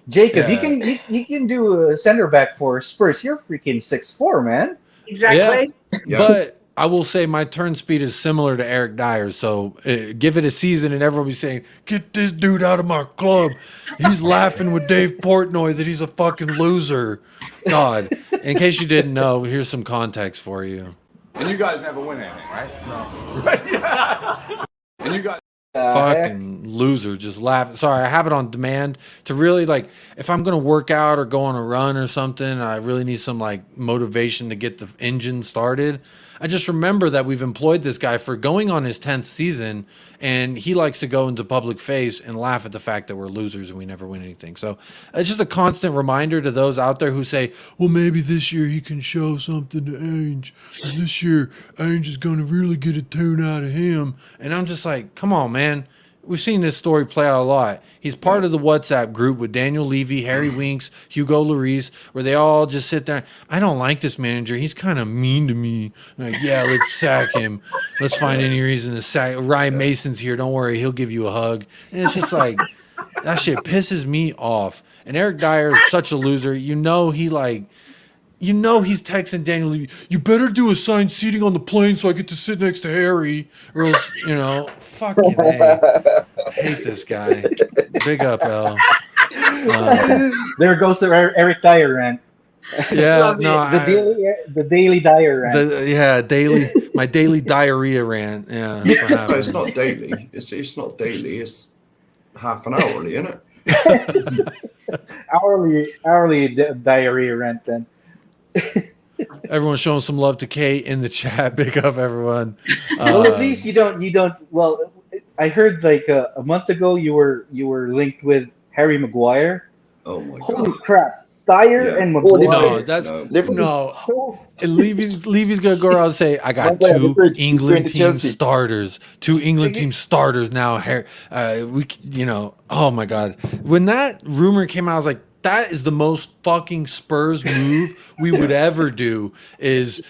Jacob, Yeah. you can do a center back for Spurs. You're freaking 6'4", man. Exactly. Yeah. But I will say my turn speed is similar to Eric Dyer's. So give it a season, and everyone will be saying, "Get this dude out of my club." He's laughing with Dave Portnoy that he's a fucking loser. God, in case you didn't know, here's some context for you. And you guys never win anything, right? No. Right? Yeah. And you guys. Fucking loser, just laugh. Sorry, I have it on demand to really like if I'm gonna work out or go on a run or something, I really need some like motivation to get the engine started. I just remember that we've employed this guy for going on his 10th season, and he likes to go into public face and laugh at the fact that we're losers and we never win anything. So it's just a constant reminder to those out there who say, well, maybe this year he can show something to Ange. And this year Ange is going to really get a tune out of him. And I'm just like, come on, man. We've seen this story play out a lot. He's part of the WhatsApp group with Daniel Levy, Harry Winks, Hugo Lloris, where they all just sit there. I don't like this manager. He's kind of mean to me. I'm like, yeah, let's sack him. Let's find any reason to sack. Ryan Mason's here. Don't worry. He'll give you a hug. And it's just like, that shit pisses me off. And Eric Dyer is such a loser. You know he's texting Daniel Levy, you better do assigned seating on the plane so I get to sit next to Harry. Or else, fucking hey. I hate this guy. Big up, L. There goes the Eric Dyer rant. Yeah, the daily Dyer rant. My daily diarrhea rant. Yeah, that's what No, happens. it's not daily. It's not daily. It's half an hourly, isn't it? hourly diarrhea rant then. Everyone's showing some love to Kate in the chat. Big up, everyone. Well, at least you don't. Well, I heard like a month ago you were linked with Harry Maguire. Oh my Holy god! crap! Dyer and Maguire. No, that's no. And Levy's gonna go around and say, "I got two England team starters, now." Oh my god! When that rumor came out, I was like, "That is the most fucking Spurs move we would ever do." Is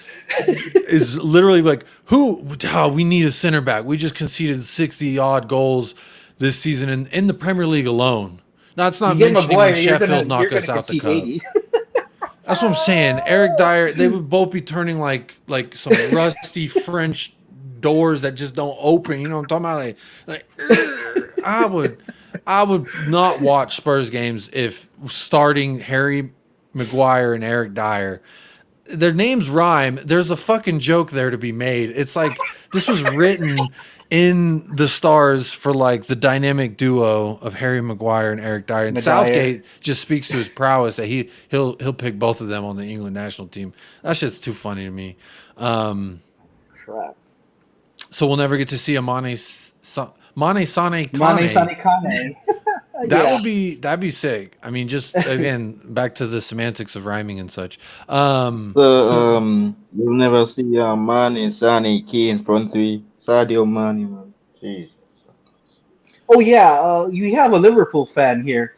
literally like, we need a center back. We just conceded 60 odd goals this season in the Premier League alone. That's not mentioning when Sheffield knocked us out the cup. That's what I'm saying. Eric Dyer, they would both be turning like some rusty French doors that just don't open. You know what I'm talking about? I would not watch Spurs games if starting Harry Maguire and Eric Dyer. Their names rhyme. There's a fucking joke there to be made. It's like this was written in the stars for like the dynamic duo of Harry Maguire and Eric Dyer. And Southgate just speaks to his prowess that he'll pick both of them on the England national team. That shit's too funny to me. Crap. So we'll never get to see a Mane Sane Kane. That'd be sick. I mean, just again back to the semantics of rhyming and such. You'll never see Mane, Sane, Kane front three. Sadio Mane, man. Jesus. Oh yeah, you have a Liverpool fan here.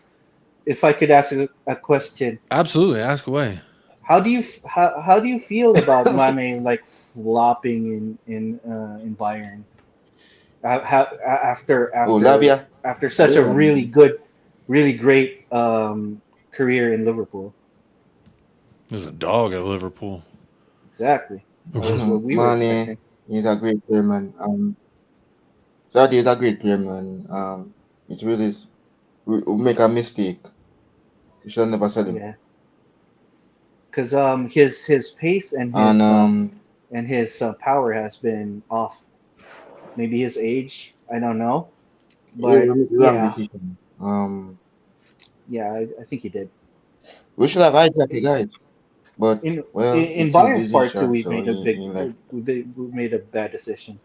If I could ask a question. Absolutely, ask away. How do you feel about Mane like flopping in Bayern? After such a really good, really great career in Liverpool. There's a dog at Liverpool. Exactly. That was what we were expecting. He's a great player, man. Sadio is a great player, man. It really will make a mistake. You should never sell him. Yeah. Because his pace and his power has been off. Maybe his age, I don't know. But I think he did. We should have hijacked the guys. But in Bayern's part too, we made a bad decision.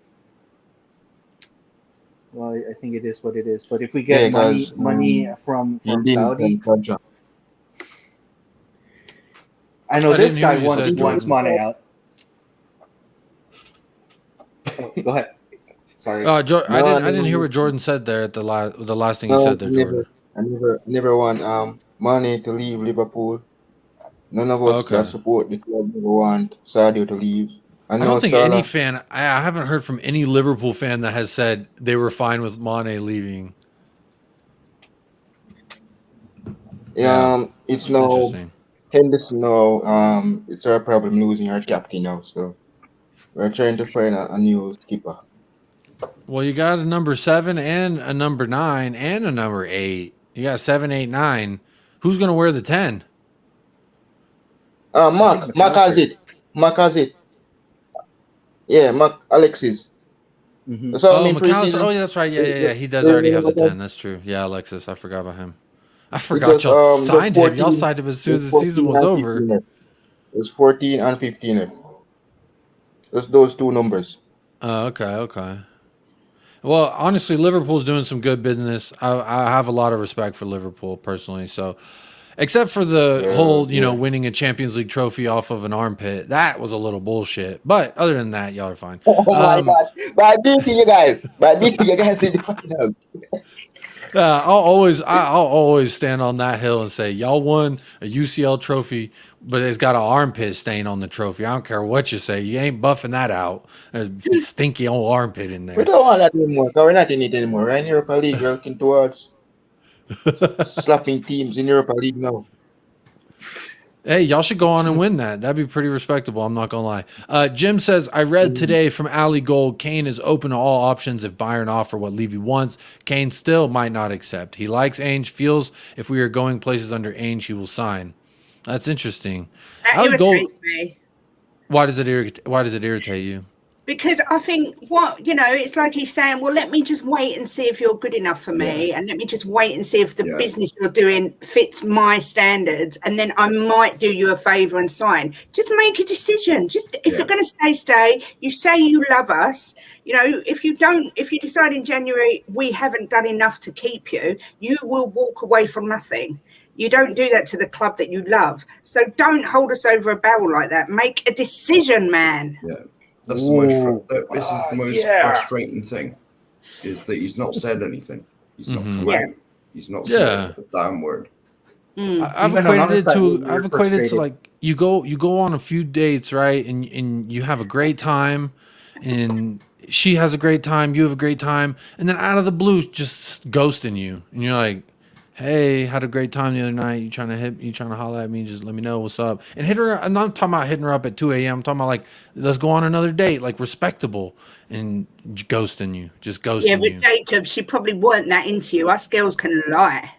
Well, I think it is what it is. But if we get money from Saudi, I know this guy wants Mane out. Oh, go ahead. Sorry. I didn't hear what Jordan said there at the last thing you said there, Jordan. I never want Mane to leave Liverpool. None of us that support the club never want Sadio to leave. I don't think any fan. I haven't heard from any Liverpool fan that has said they were fine with Mane leaving. It's no Henderson now. It's our problem losing our captain now. So we're trying to find a new skipper. Well, you got a number 7 and a number 9 and a number 8. You got 7, 8, 9. Who's gonna wear the 10? Mark has it. Yeah, Alexis. Hmm. That's what I Oh, mean McAllister. Oh, preseason. yeah, that's right. Yeah, The, yeah, the, yeah. He does the, already have the the, 10. That's true. Yeah, Alexis. I forgot about him. I it forgot was y'all the signed him. Y'all 14, signed him as it soon as was the season 14 was and over. 15. It was 14 and 15. Just those two numbers. Okay, okay. Well, honestly, Liverpool's doing some good business. I have a lot of respect for Liverpool personally. So, except for the Yeah, whole, yeah. winning a Champions League trophy off of an armpit, that was a little bullshit. But other than that, y'all are fine. Oh my God! By beating you guys, in the final. I'll always stand on that hill and say y'all won a UCL trophy, but it's got an armpit stain on the trophy. I don't care what you say, you ain't buffing that out. There's a stinky old armpit in We there. don't want that anymore. 'Cause we're not in it anymore. We're in Europa League. We're looking towards slapping teams in Europa League now. Hey, y'all should go on and win that. That'd be pretty respectable. I'm not gonna lie. Jim says, I read today from Ali Gold, Kane is open to all options if Bayern offer what Levy wants. Kane still might not accept. He likes Ange, feels if we are going places under Ange, he will sign. That's interesting. That Ali Gold, irritates me. why does it irritate you? Because I think it's like he's saying, well, let me just wait and see if you're good enough for me, and let me just wait and see if the Yeah. business you're doing fits my standards, and then I might do you a favor and sign. Just make a decision. Just if you're going to stay. You say you love us. If you decide in January we haven't done enough to keep you, you will walk away from nothing. You don't do that to the club that you love. So don't hold us over a barrel like that. Make a decision, man. Yeah. That's the most. Ooh. This is the most Yeah. frustrating thing, is that he's not said anything. He's not come Yeah. out. He's not Yeah. said a damn word. I've Even on equated our it side, to we're I've equated it to frustrated. like you go on a few dates, right? And you have a great time, and she has a great time, you have a great time, and then out of the blue just ghosting you. And you're like, hey, had a great time the other night. You trying to holler at me, just let me know what's up. And hit her. I'm not talking about hitting her up at 2 a.m. I'm talking about like, let's go on another date, like respectable, and ghosting you, just Yeah, ghosting but you. Jacob, she probably weren't that into you. Us girls can lie.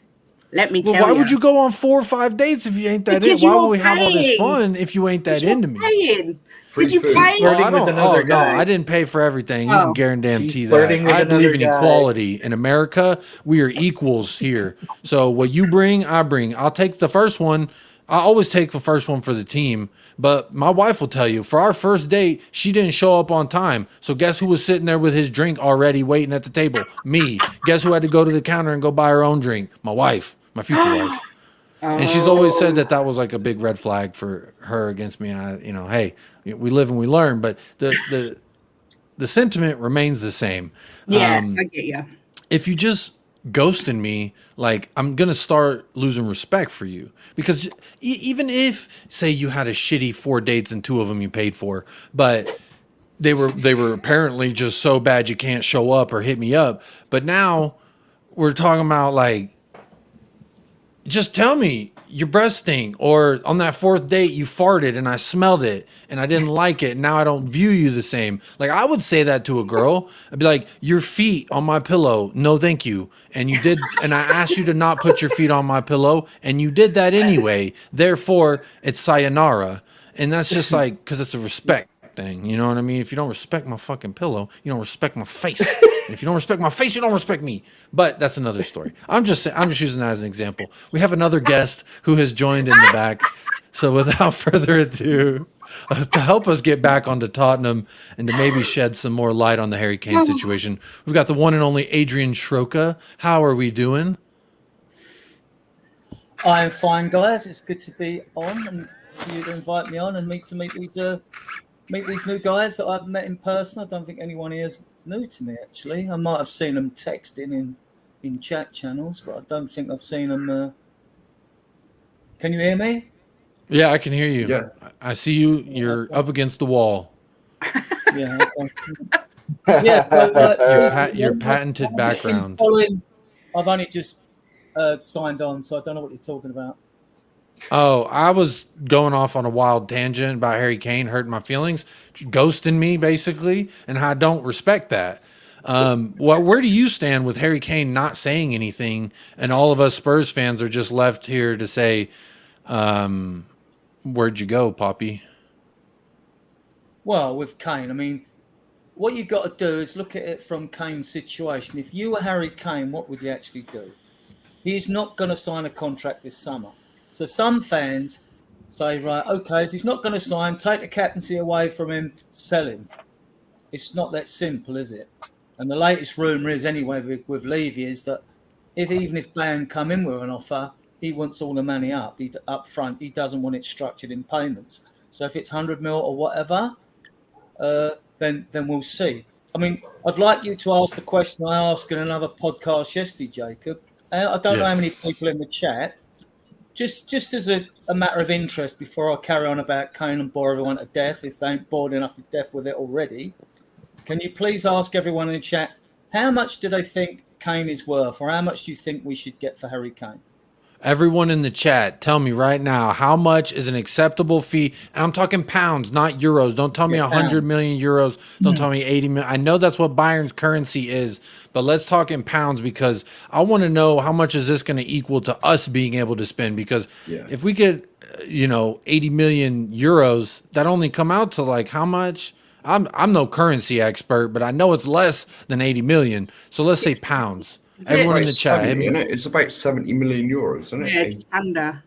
Let me Well, tell why you. would you go on 4 or 5 dates if you ain't that in? Because Why would you're we have all this paying. fun if you ain't that You're into me? paying. Free Did you food. pay? Oh, I Flirting with don't. another Oh no, guy. I didn't pay for everything. You can Oh. guarantee She's that. flirting with I believe in another guy. equality in America. We are equals here. So what you bring, I bring. I'll take the first one. I always take the first one for the team. But my wife will tell you, for our first date, she didn't show up on time. So guess who was sitting there with his drink already waiting at the table? Me. Guess who had to go to the counter and go buy her own drink? My wife, my future wife. And she's always said that was like a big red flag for her against me. Hey, we live and we learn, but the sentiment remains the same. Yeah, I get you. If you just ghosting me, like I'm gonna start losing respect for you because even if say you had a shitty 4 dates and 2 of them you paid for, but they were apparently just so bad you can't show up or hit me up. But now we're talking about like, just tell me your breath stink, or on that 4th date you farted and I smelled it and I didn't like it. And now I don't view you the same. Like I would say that to a girl. I'd be like, your feet on my pillow. No, thank you. And you did. And I asked you to not put your feet on my pillow and you did that anyway. Therefore it's sayonara. And that's just like, cause it's a respect thing. You know what I mean? If you don't respect my fucking pillow, you don't respect my face. And if you don't respect my face, you don't respect me. But that's another story. I'm just using that as an example. We have another guest who has joined in the back. So without further ado, to help us get back onto Tottenham and to maybe shed some more light on the Harry Kane situation, we've got the one and only Adrian Schroka. How are we doing? I'm fine, guys. It's good to be on and for you to invite me on and meet these new guys that I've met in person. I don't think anyone here is new to me, actually. I might have seen them texting in chat channels, but I don't think I've seen them. Can you hear me? Yeah, I can hear you. Yeah. I see you. You're up against the wall. Yeah. Okay. Yeah. So, Your patented background. I've only just signed on, so I don't know what you're talking about. Oh, I was going off on a wild tangent about Harry Kane hurting my feelings, ghosting me basically, and I don't respect that. Where do you stand with Harry Kane not saying anything, and all of us Spurs fans are just left here to say, where'd you go, Poppy? Well, with Kane, I mean, what you got to do is look at it from Kane's situation. If you were Harry Kane, what would you actually do? He's not going to sign a contract this summer. So some fans say, right, okay, if he's not going to sign, take the captaincy away from him, sell him. It's not that simple, is it? And the latest rumour is, anyway, with Levy, is that even if Bayern come in with an offer, he wants all the money up front. He doesn't want it structured in payments. So if it's 100 mil or whatever, then we'll see. I mean, I'd like you to ask the question I asked in another podcast yesterday, Jacob. I don't know how many people in the chat. Just as a matter of interest, before I carry on about Kane and bore everyone to death, if they ain't bored enough to death with it already, can you please ask everyone in the chat, how much do they think Kane is worth, or how much do you think we should get for Harry Kane? Everyone in the chat, tell me right now, how much is an acceptable fee? And I'm talking pounds, not euros. Don't tell me 100 million euros. Don't tell me 80 million. I know that's what Bayern's currency is, but let's talk in pounds, because I want to know how much is this going to equal to us being able to spend, because if we get, 80 million euros, that only come out to like how much? I'm no currency expert, but I know it's less than 80 million. So let's say pounds. Everyone in the chat, it's about 70 million euros, isn't it? Yeah, just under.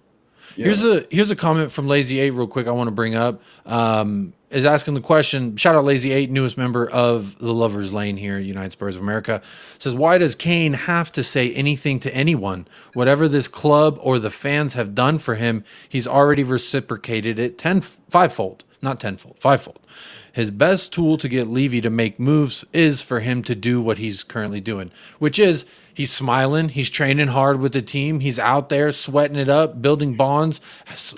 Yeah. Here's a comment from Lazy 8 real quick I want to bring up. Is asking the question, shout out Lazy 8, newest member of the Lovers Lane here, United Spurs of America. Says, why does Kane have to say anything to anyone? Whatever this club or the fans have done for him, he's already reciprocated it fivefold. Not tenfold, fivefold. His best tool to get Levy to make moves is for him to do what he's currently doing, which is he's smiling, he's training hard with the team, he's out there sweating it up, building bonds,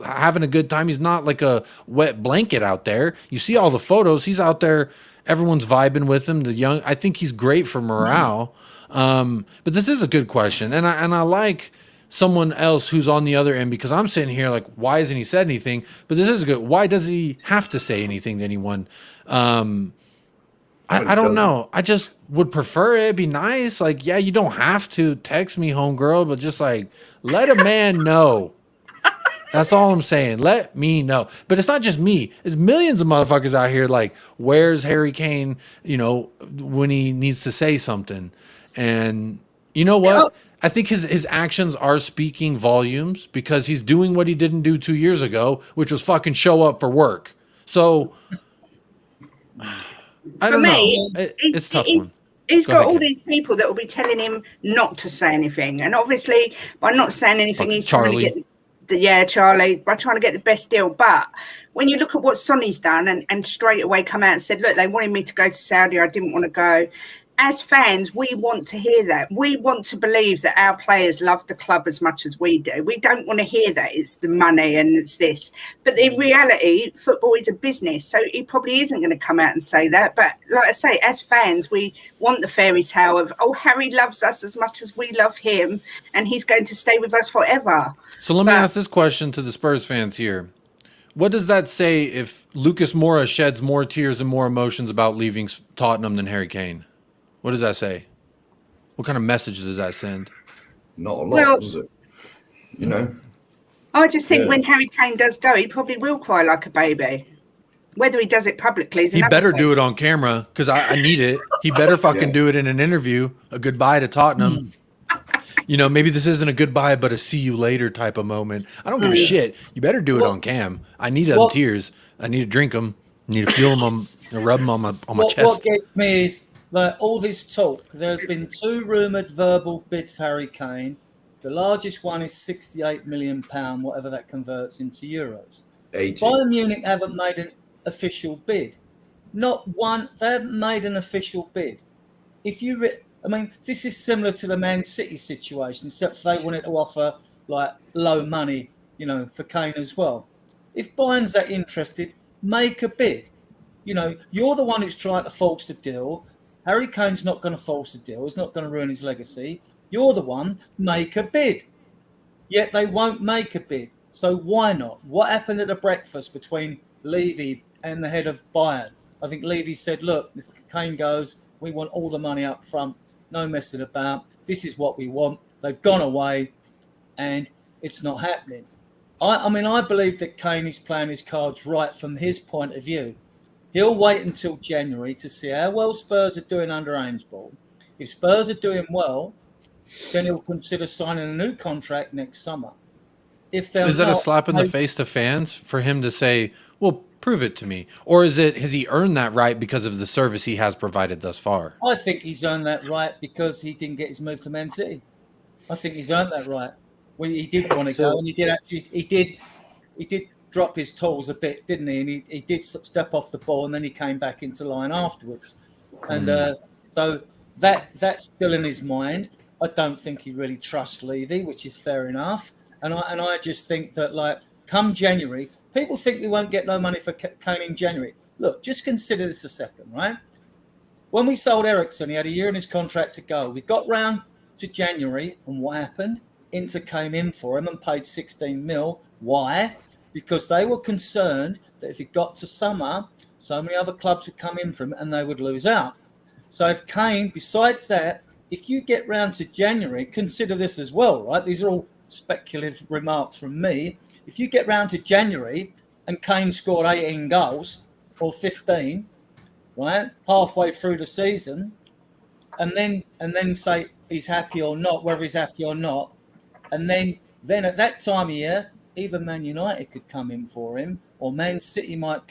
having a good time. He's not like a wet blanket out there. You see all the photos, he's out there, everyone's vibing with him. I think he's great for morale. But this is a good question, and I like someone else who's on the other end, because I'm sitting here like, why hasn't he said anything? But this is good. Why does he have to say anything to anyone? I don't know. I just would prefer it. It'd be nice. Like, yeah, you don't have to text me, homegirl, but just like let a man know. That's all I'm saying. Let me know. But it's not just me. It's millions of motherfuckers out here like, where's Harry Kane, when he needs to say something? And you know what? I think his actions are speaking volumes, because he's doing what he didn't do 2 years ago, which was fucking show up for work. So I don't know. It's a tough one. He's got all these people that will be telling him not to say anything. And obviously, by not saying anything, he's trying to get Charlie, by trying to get the best deal. But when you look at what Sonny's done and straight away come out and said, look, they wanted me to go to Saudi, I didn't want to go. As fans, we want to hear that. We want to believe that our players love the club as much as we do. We don't want to hear that it's the money and it's this. But in reality, football is a business. So he probably isn't going to come out and say that. But like I say, as fans, we want the fairy tale of, oh, Harry loves us as much as we love him, and he's going to stay with us forever. So let me ask this question to the Spurs fans here. What does that say if Lucas Moura sheds more tears and more emotions about leaving Tottenham than Harry Kane? What does that say? What kind of message does that send? Not a lot, does it? I just think when Harry Kane does go, he probably will cry like a baby. Whether he does it publicly is he better do it on camera, because I need it. He better fucking do it in an interview. A goodbye to Tottenham. Maybe this isn't a goodbye, but a see you later type of moment. I don't give a shit. You better do it on cam. I need them tears. I need to drink them. I need to feel them. Rub them on my chest. What gets me is, like, all this talk, there's been 2 rumoured verbal bids for Harry Kane. The largest one is £68 million, whatever that converts into euros. 80. Bayern Munich haven't made an official bid. Not one. They haven't made an official bid. This is similar to the Man City situation, except they wanted to offer like low money, for Kane as well. If Bayern's that interested, make a bid. You're the one who's trying to force the deal. Harry Kane's not going to force the deal. He's not going to ruin his legacy. You're the one, make a bid. Yet they won't make a bid. So why not? What happened at the breakfast between Levy and the head of Bayern? I think Levy said, look, if Kane goes, we want all the money up front. No messing about. This is what we want. They've gone away and it's not happening. I believe that Kane is playing his cards right from his point of view. He'll wait until January to see how well Spurs are doing under Ange ball. If Spurs are doing well, then he'll consider signing a new contract next summer. If they're Is that a not, slap in the face to fans for him to say, well, prove it to me? Or has he earned that right because of the service he has provided thus far? I think he's earned that right because he didn't get his move to Man City. I think he's earned that right. Well, he did want to go, and he did drop his tools a bit, didn't he? And he did step off the ball, and then he came back into line afterwards. And so that's still in his mind. I don't think he really trusts Levy, which is fair enough. And I just think that, like, come January, people think we won't get no money for Kane in January. Look, just consider this a second, right? When we sold Ericsson, he had a year in his contract to go. We got round to January, and what happened? Inter came in for him and paid 16 mil. Why? Because they were concerned that if it got to summer, so many other clubs would come in for him and they would lose out. So if Kane, besides that, if you get round to January, consider this as well, right? These are all speculative remarks from me. If you get round to January and Kane scored 18 goals or 15, right, halfway through the season, and then say he's happy or not, whether he's happy or not, and then at that time of year, either Man United could come in for him, or Man City might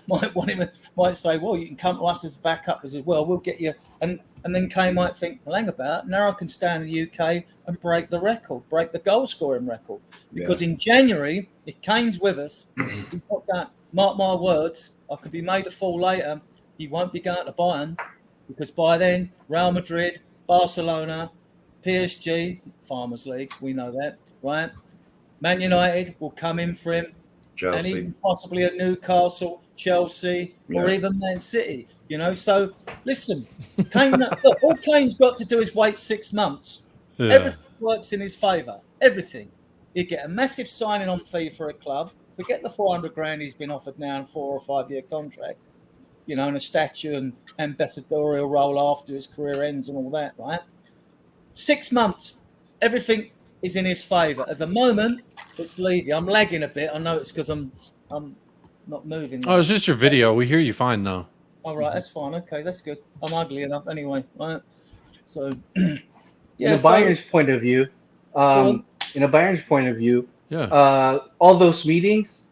want him, might say, well, you can come to us as backup as well. We'll get you. And then Kane might think, well, hang about, now I can stay in the UK and break the record, break the goal scoring record. Because in January, if Kane's with us, he's not going, mark my words, I could be made a fool later. He won't be going to Bayern, because by then, Real Madrid, Barcelona, PSG, Farmers League, we know that, right? Man United will come in for him, Chelsea. and even possibly at Newcastle, Chelsea, or even Man City. You know, so listen, Kane. Look, all Kane's got to do is wait 6 months. Yeah. Everything works in his favour. Everything. He'd get a massive signing-on fee for a club. Forget the 400 grand he's been offered now in 4 or 5 year contract. You know, and a statue and ambassadorial role after his career ends and all that, right? 6 months, everything is in his favour. At the moment, it's Levy. I'm lagging a bit. I know it's because I'm not moving. Oh, it's just your video. We hear you fine, though. All right, that's fine. Okay, that's good. I'm ugly enough anyway, right? So, in a Bayern's point of view, all those meetings,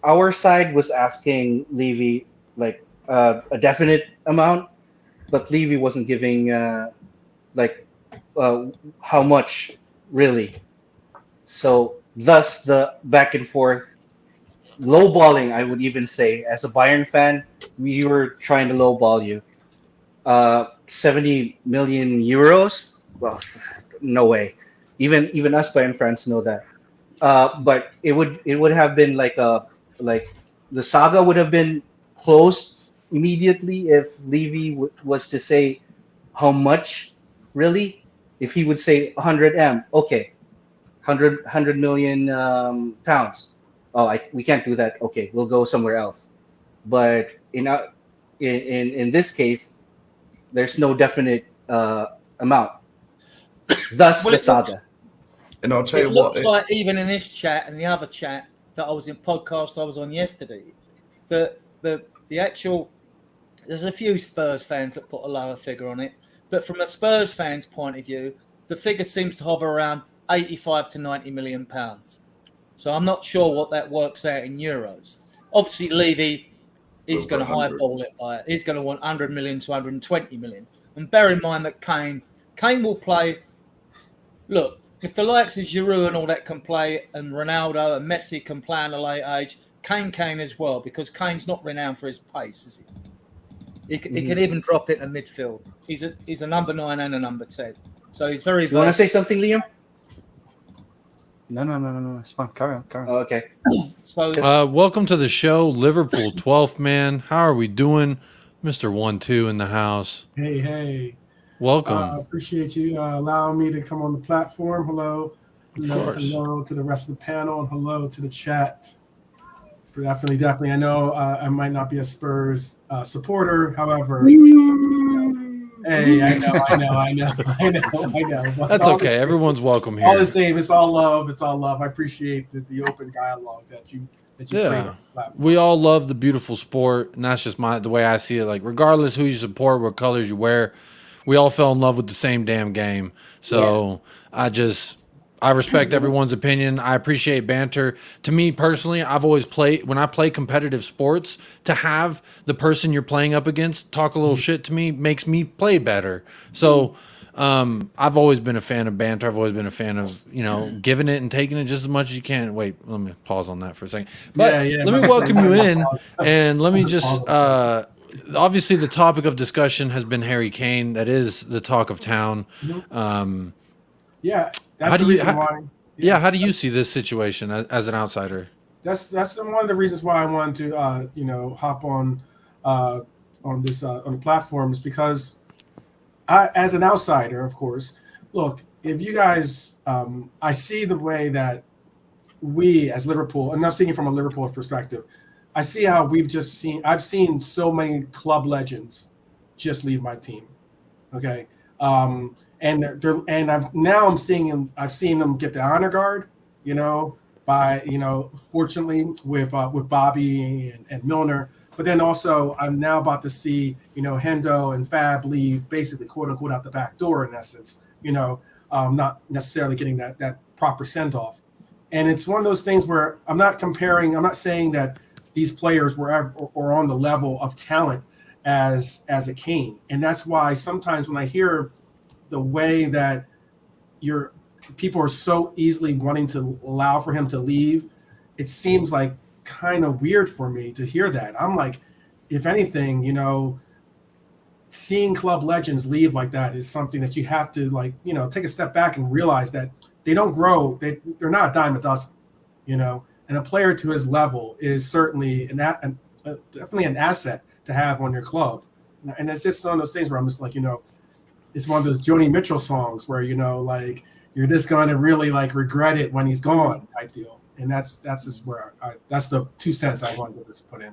our side was asking Levy like a definite amount, but Levy wasn't giving how much really. So thus the back and forth, lowballing, I would even say, as a Bayern fan, we were trying to lowball you. 70 million euros? Well, no way. Even us Bayern fans know that. But it would have been like the saga would have been closed immediately if Levy was to say how much really. If he would say 100 okay, 100 million pounds. Oh, we can't do that. Okay, we'll go somewhere else. But in this case, there's no definite amount. Thus, the saga. And I'll tell you what. It looks like even in this chat and the other chat that I was in podcast I was on yesterday, the actual, there's a few Spurs fans that put a lower figure on it. But from a Spurs fan's point of view, the figure seems to hover around 85 to 90 million pounds. So I'm not sure what that works out in euros. Obviously, Levy is going to highball it by it. He's going to want 100 million to 120 million. And bear in mind that Kane will play. Look, if the likes of Giroud and all that can play, and Ronaldo and Messi can play at a late age, Kane can as well, because Kane's not renowned for his pace, is he? He can even drop it in midfield. He's a number 9 and a number 10. So he's very. You want to say something, Liam? No. It's fine. Carry on. Oh, okay. So welcome to the show, Liverpool 12th man. How are we doing, Mr. 1-2 in the house? Hey. Welcome. Appreciate you allowing me to come on the platform. Hello to the rest of the panel, and hello to the chat. Definitely. I know I might not be a Spurs supporter, however. Hey, I know. But that's okay. Everyone's welcome here. All the same, it's all love. I appreciate the open dialogue that you that you create Yeah, on this platform. we all love the beautiful sport, and that's just the way I see it. Like, regardless who you support, what colors you wear, we all fell in love with the same damn game. So I respect everyone's opinion. I appreciate banter. To me personally, I've always when I play competitive sports, to have the person you're playing up against talk a little shit to me makes me play better. So I've always been a fan of banter. I've always been a fan of, giving it and taking it just as much as you can. Wait, let me pause on that for a second. But let me welcome you in, and let me just obviously the topic of discussion has been Harry Kane. That is the talk of town. Yeah, that's the reason why. How do you see this situation as an outsider? That's one of the reasons why I wanted to hop on this on the platform, is because as an outsider, of course, look, if you guys, I see the way that we as Liverpool, and I'm speaking from a Liverpool perspective, I see how I've seen so many club legends just leave my team. Okay. I've seen them get the honor guard, fortunately with Bobby and Milner. But then also I'm now about to see, Hendo and Fab leave basically quote unquote out the back door in essence, not necessarily getting that proper send off. And it's one of those things where I'm not saying that these players were on the level of talent as a Kane. And that's why sometimes when I hear the way that people are so easily wanting to allow for him to leave, it seems like kind of weird for me to hear that. I'm like, if anything, seeing club legends leave like that is something that you have to take a step back and realize that they don't grow. They're not a dime a dozen, and a player to his level is certainly definitely an asset to have on your club. And it's just one of those things where I'm just like, it's one of those Joni Mitchell songs where, you're just going to really regret it when he's gone type deal. And that's just where that's the 2 cents I wanted to just put in.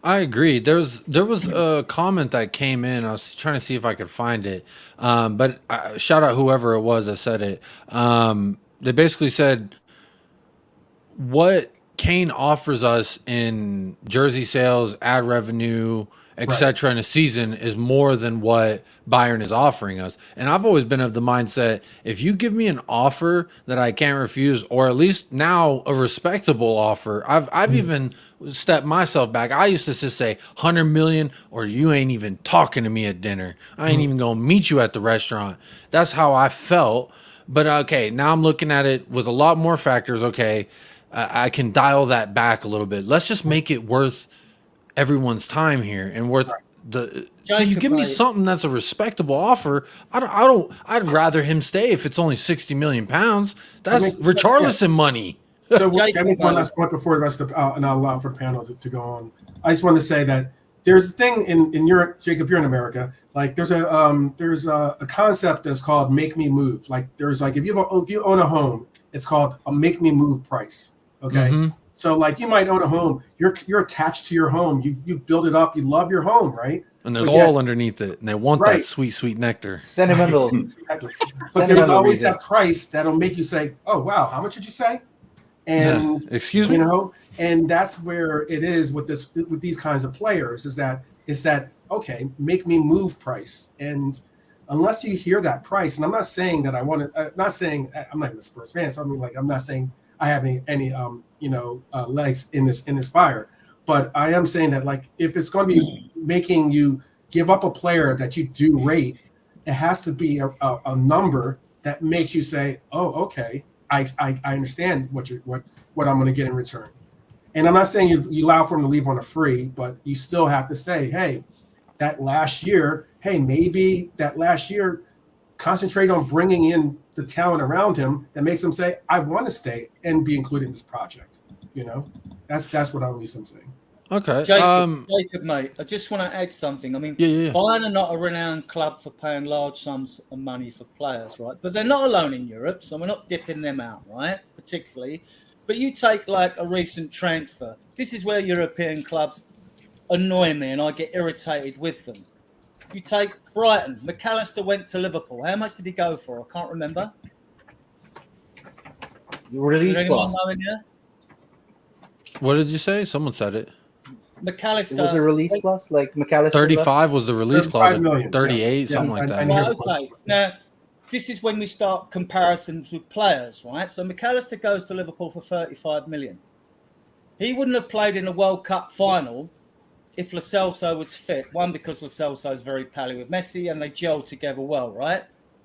I agree. There was a comment that came in. I was trying to see if I could find it. But shout out whoever it was that said it. They basically said, what Kane offers us in jersey sales, ad revenue, etc. in a season is more than what Bayern is offering us. And I've always been of the mindset, if you give me an offer that I can't refuse, or at least now a respectable offer, I've even stepped myself back. I used to just say 100 million, or you ain't even talking to me at dinner. I ain't even gonna meet you at the restaurant. That's how I felt. But okay, now I'm looking at it with a lot more factors. Okay, I can dial that back a little bit. Let's just make it worth everyone's time here and worth so you give me something that's a respectable offer. I'd rather him stay if it's only 60 million pounds. That's Richarlison money. So I make one last point before the rest of and I'll allow for the panel to go on. I just want to say that there's a thing in Europe, Jacob, you're in America. There's a concept that's called make me move. There's if you own a home, it's called a make me move price. Okay. Mm-hmm. So you might own a home, you're attached to your home. You build it up, you love your home, right? And there's oil underneath it, and they want that sweet, sweet nectar. Sentimental. But there's always that price that'll make you say, oh wow, how much did you say? And excuse me. And that's where it is with these kinds of players, is that okay, make me move price. And unless you hear that price, and I'm not saying that I'm not saying I'm not even a Spurs fan, so I'm not saying I have any legs in this fire, but I am saying that if it's going to be making you give up a player that you do rate, it has to be a number that makes you say, oh, okay, I understand what I'm going to get in return. And I'm not saying you allow for him to leave on a free, but you still have to say, hey, maybe that last year, concentrate on bringing in the talent around him that makes him say, I want to stay and be included in this project. That's what at least I'm saying. Okay. Jacob, mate, I just want to add something. I mean, Bayern are not a renowned club for paying large sums of money for players, right? But they're not alone in Europe, so we're not dipping them out, right? Particularly. But you take a recent transfer. This is where European clubs annoy me and I get irritated with them. You take Brighton. McAllister went to Liverpool. How much did he go for? I can't remember. Release anyone know in here? What did you say? Someone said it. McAllister. It was a release clause, like McAllister. 35 was the release clause. 35 million, 38, yes. something like Yes, that. I Right, hear- okay. Now, this is when we start comparisons with players, right? So McAllister goes to Liverpool for 35 million. He wouldn't have played in the World Cup final if Lo Celso was fit. One, because Lo Celso is very pally with Messi and they gel together well, right?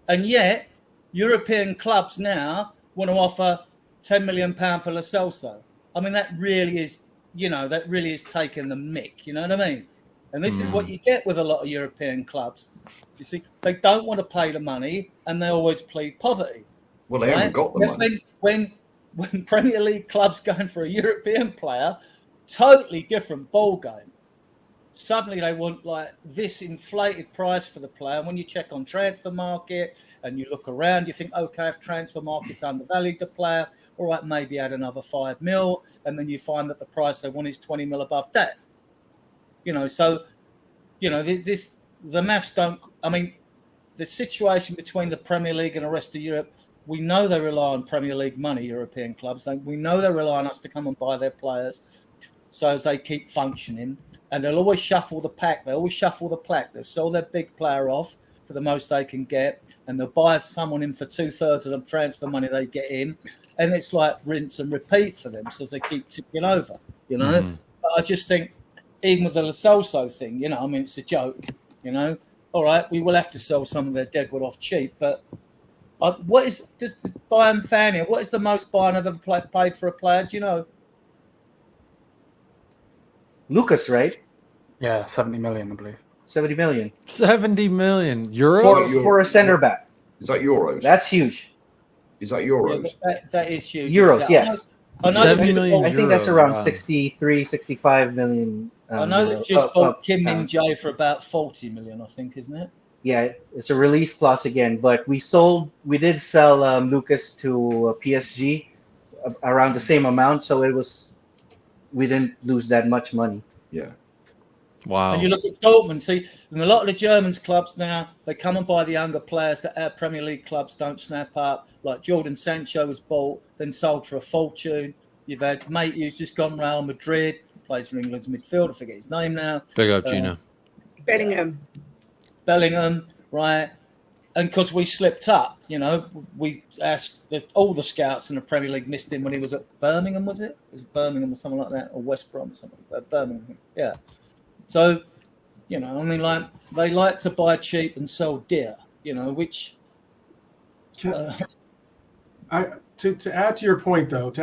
And yet, European clubs now want to offer £10 million for Lo Celso. I mean, that really is, that really is taking the mick, you know what I mean? And this is what you get with a lot of European clubs. You see, they don't want to pay the money and they always plead poverty. Well, they haven't got the money. When Premier League clubs going for a European player, totally different ball game. Suddenly they want like this inflated price for the player. When you check on transfer market and you look around, you think, okay, if transfer market's undervalued the player, all right, maybe add another 5 mil, and then you find that the price they want is 20 mil above that. So the maths don't. I mean, the situation between the Premier League and the rest of Europe, we know they rely on Premier League money, European clubs. We know they rely on us to come and buy their players so as they keep functioning. And they'll always shuffle the pack. They always shuffle the pack. They'll sell their big player off for the most they can get. And they'll buy someone in for 2/3 of the transfer money they get in. And it's like rinse and repeat for them. So they keep ticking over, But I just think, even with the Lo Celso thing, it's a joke, All right, we will have to sell some of their deadwood off cheap. But what is, just Bayern fan here, what is the most Bayern have ever paid for a player? Do you know? Lucas, right? Yeah, 70 million, I believe. 70 million 70 million euros for a center back. Is that euros? That's huge. Is that euros? Yeah, that is huge. Euros, yes. I know 70 million I think that's euros, around wow. 63, 65 million. I know they've just bought Kim Min-jae for about 40 million, I think, isn't it? Yeah, it's a release clause again, but we did sell Lucas to PSG around the same amount, so we didn't lose that much money. Yeah. Wow. And you look at Dortmund, see, in a lot of the Germans clubs now, they come and buy the younger players that our Premier League clubs don't snap up. Like Jordan Sancho was bought, then sold for a fortune. You've had mate who's just gone Real Madrid, plays for England's midfield, I forget his name now. Big up, Gina. Bellingham, right? And because we slipped up, we asked all the scouts in the Premier League missed him when he was at Birmingham, was it? It was Birmingham or something like that, or West Brom or something like that. Birmingham, yeah. So, they like to buy cheap and sell dear, which... to add to your point, though,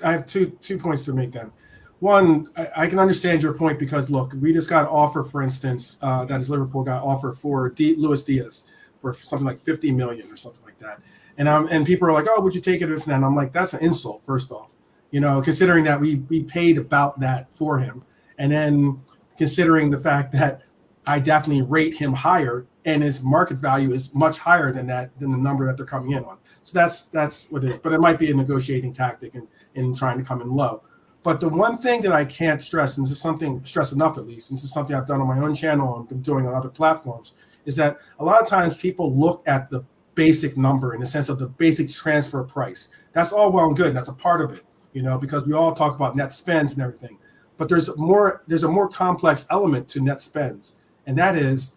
I have two points to make then. One, I can understand your point because, look, we just got an offer, for instance, that is Liverpool got an offer for Luis Diaz for something like 50 million or something like that. And people are like, oh, would you take it this and that? And I'm like, that's an insult, first off, considering that we paid about that for him. And then considering the fact that I definitely rate him higher and his market value is much higher than the number that they're coming in on. So that's what it is. But it might be a negotiating tactic in trying to come in low. But the one thing that I can't stress, and this is something stress enough at least, and this is something I've done on my own channel and been doing on other platforms, is that a lot of times people look at the basic number in the sense of the basic transfer price. That's all well and good, and that's a part of it, because we all talk about net spends and everything. But there's a more complex element to net spends, and that is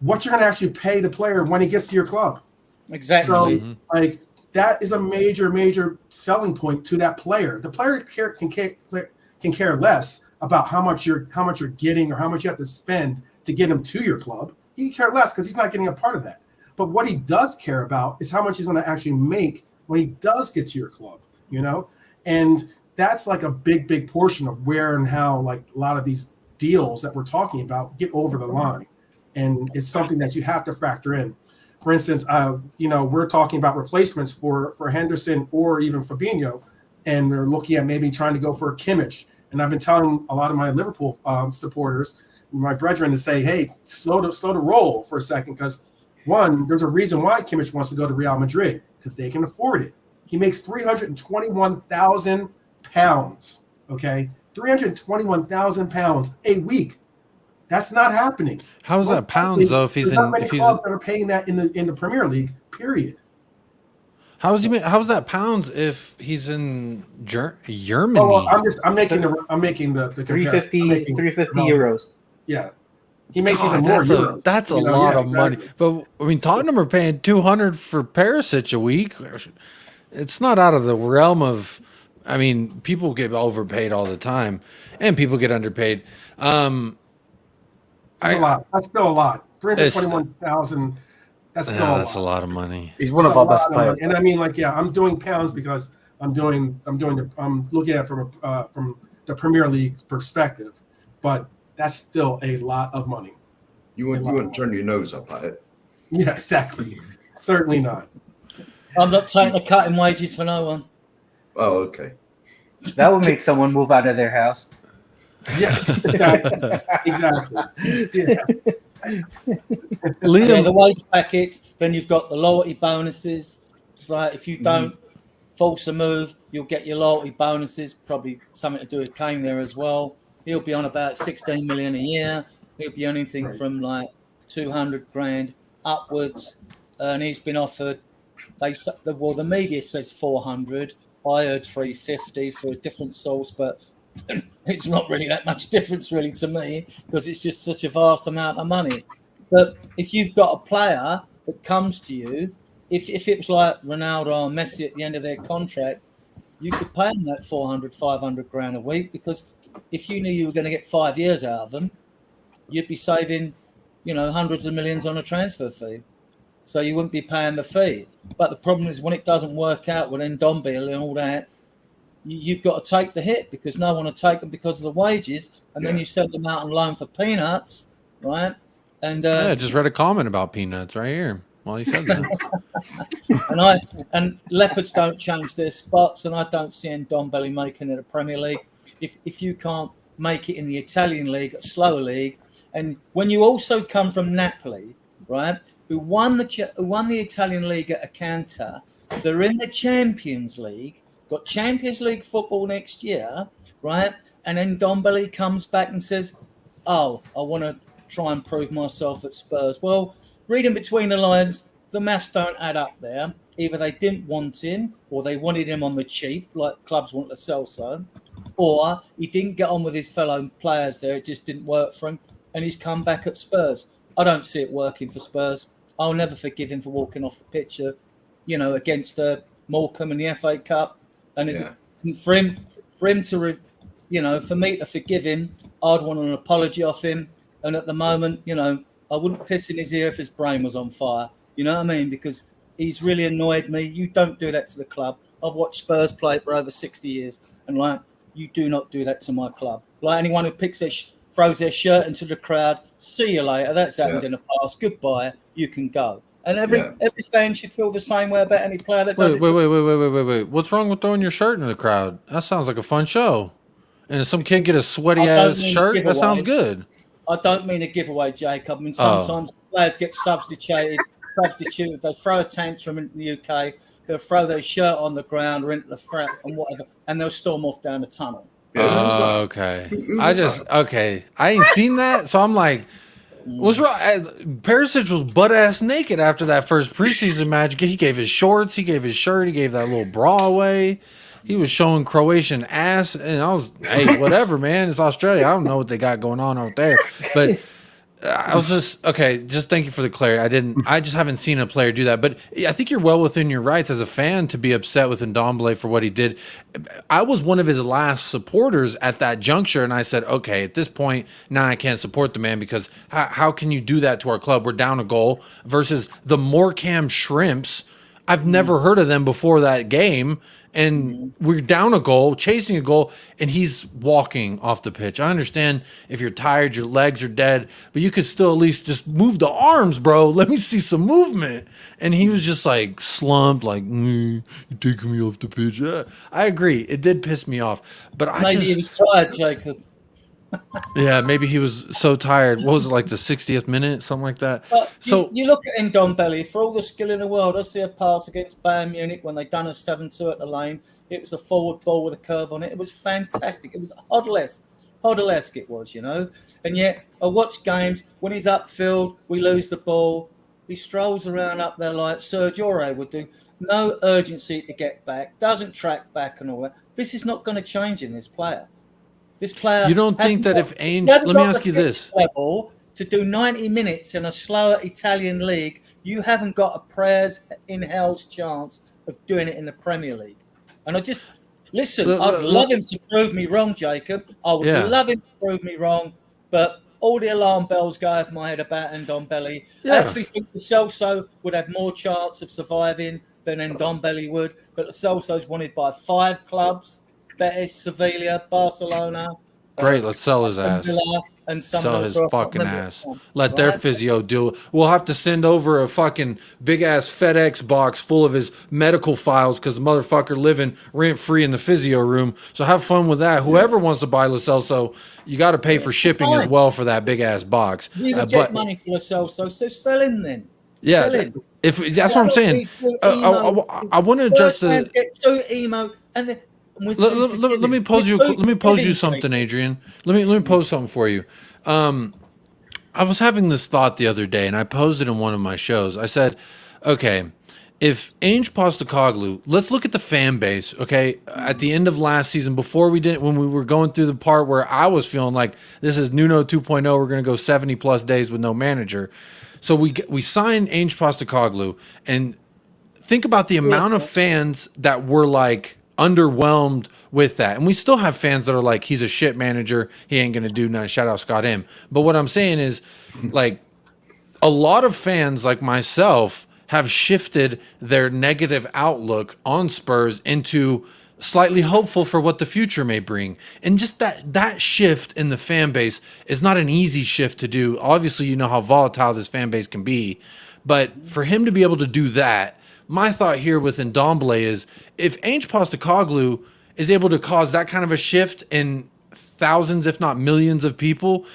what you're going to actually pay the player when he gets to your club. Exactly. So, that is a major selling point to that player. The player can care less about how much you're getting or how much you have to spend to get him to your club. He can care less because he's not getting a part of that. But what he does care about is how much he's going to actually make when he does get to your club, And that's like a big portion of where and how like a lot of these deals that we're talking about get over the line. And it's something that you have to factor in. For instance, we're talking about replacements for Henderson or even Fabinho, and we're looking at maybe trying to go for a Kimmich. And I've been telling a lot of my Liverpool supporters, my brethren, to say, hey, slow to roll for a second, because one, there's a reason why Kimmich wants to go to Real Madrid, because they can afford it. He makes £321,000, okay? £321,000 a week. That's not happening. How is that pounds though? If he's that are paying that in the Premier League, period. How's that pounds if he's in Germany? Oh, well, I'm making the comparison. 350 euros. Yeah, he makes God, even more euros. that's a You know, lot yeah, of money. exactly. But I mean, Tottenham are paying 200 for Perisic a week. It's not out of the realm of. I mean, people get overpaid all the time, and people get underpaid. That's a lot. That's still a lot. 321,000. That's still that's a lot of money. He's one That's of a our best lot of players. money. And I mean, like, yeah, I'm doing pounds because I'm looking at it from the Premier League perspective, but that's still a lot of money. You wouldn't turn your nose up at it. Yeah, exactly. Certainly not. I'm not taking a cut in wages for no one. Oh, okay. That would make someone move out of their house. Yeah, exactly. Yeah. Liam, The wage packet, then you've got the loyalty bonuses. It's like if you don't force a move, you'll get your loyalty bonuses. Probably something to do with Kane there as well. He'll be on about 16 million a year. He'll be on anything from like 200 grand upwards, and he's been offered. The media says 400. I heard 350 for a different source, but it's not really that much difference really to me because it's just such a vast amount of money. But if you've got a player that comes to you, if it was like Ronaldo or Messi at the end of their contract, you could pay them that 400, 500 grand a week because if you knew you were going to get 5 years out of them, you'd be saving, hundreds of millions on a transfer fee. So you wouldn't be paying the fee. But the problem is when it doesn't work out with Ndombele and all that, you've got to take the hit because no one will take them because of the wages, and then you send them out on loan for peanuts, right? And I just read a comment about peanuts right here while you said that. and Leopards don't change their spots, and I don't see Ndombele making it a Premier League. If you can't make it in the Italian league, a slower league, and when you also come from Napoli, right, who won the Italian league at a canter, they're in the Champions League. Got Champions League football next year, right? And then Ndombele comes back and says, "Oh, I want to try and prove myself at Spurs." Well, reading between the lines, the maths don't add up there. Either they didn't want him, or they wanted him on the cheap, like clubs want to sell so, or he didn't get on with his fellow players there. It just didn't work for him, and he's come back at Spurs. I don't see it working for Spurs. I'll never forgive him for walking off the pitch, against Morecambe in the FA Cup. And for him to, for me to forgive him, I'd want an apology off him. And at the moment, I wouldn't piss in his ear if his brain was on fire. You know what I mean? Because he's really annoyed me. You don't do that to the club. I've watched Spurs play for over 60 years. And, you do not do that to my club. Like anyone who throws their shirt into the crowd, see you later. That's happened in the past. Goodbye. You can go. And every fan should feel the same way about any player that does it. Wait. What's wrong with throwing your shirt into the crowd? That sounds like a fun show. And if some kid get a sweaty ass shirt, that sounds good. I don't mean a giveaway, Jacob. I mean, sometimes players get substituted. They throw a tantrum in the UK. They'll throw their shirt on the ground or into the front and whatever, and they'll storm off down the tunnel. Okay. I ain't seen that, so I'm like, what's wrong? Perisic was butt ass naked after that first preseason match. He gave his shorts, he gave his shirt, he gave that little bra away. He was showing Croatian ass, and I was, hey, whatever, man. It's Australia. I don't know what they got going on out there, but I was just just thank you for the clarity. I just haven't seen a player do that, but I think you're well within your rights as a fan to be upset with Ndombele for what he did. I was one of his last supporters at that juncture, and I said, okay, at this point, now I can't support the man because how can you do that to our club? We're down a goal versus the Morecambe Shrimps. I've never heard of them before that game, and we're down a goal, chasing a goal, and he's walking off the pitch. I understand if you're tired, your legs are dead, but you could still at least just move the arms, bro. Let me see some movement. And he was just like slumped, like, you're taking me off the pitch. I agree. It did piss me off, but Maybe he was tired, Jacob. Yeah, maybe he was so tired. What was it, like the 60th minute, something like that? But you look at Ndombele, for all the skill in the world. I see a pass against Bayern Munich when they done a 7-2 at the lane. It was a forward ball with a curve on it. It was fantastic. It was Hoddlesque it was, And yet I watch games when he's upfield, we lose the ball. He strolls around up there like Sergio Aurier would do. No urgency to get back. Doesn't track back and all that. This is not going to change in this player. This player. You don't think that if Ange? Let me ask you this: level to do 90 minutes in a slower Italian league, you haven't got a prayers in hell's chance of doing it in the Premier League. And I just listen. I'd love him to prove me wrong, Jacob. I would love him to prove me wrong, but all the alarm bells go over my head about Ndombele. I actually think the Celso would have more chance of surviving than Ndombele would, but the Celso's wanted by 5 clubs: Betis, Sevilla, Barcelona. Great, let's sell his ass. And some sell of his those fucking ass. Let their physio do it. We'll have to send over a fucking big ass FedEx box full of his medical files because the motherfucker living rent free in the physio room. So have fun with that. Whoever wants to buy Lo Celso, you got to pay for shipping as well for that big ass box. We would get money for Lo Celso, so sell him then. Yeah, if that's what I'm saying. I want to adjust the. Get so emo and then. Let me pose you something, Adrian. Let me pose something for you. I was having this thought the other day, and I posed it in one of my shows. I said, okay, if Ange Postecoglou, let's look at the fan base, okay? At the end of last season, when we were going through the part where I was feeling like this is Nuno 2.0, we're going to go 70+ days with no manager. So we signed Ange Postecoglou, and think about the amount of fans that were like underwhelmed with that. And we still have fans that are like, he's a shit manager, he ain't gonna do nothing. Shout out Scott M. But what I'm saying is, like, a lot of fans like myself have shifted their negative outlook on Spurs into slightly hopeful for what the future may bring. And just that shift in the fan base is not an easy shift to do. Obviously, you know how volatile this fan base can be, but for him to be able to do that, my thought here with Ndombele is, if Ange Postecoglou is able to cause that kind of a shift in thousands, if not millions of people,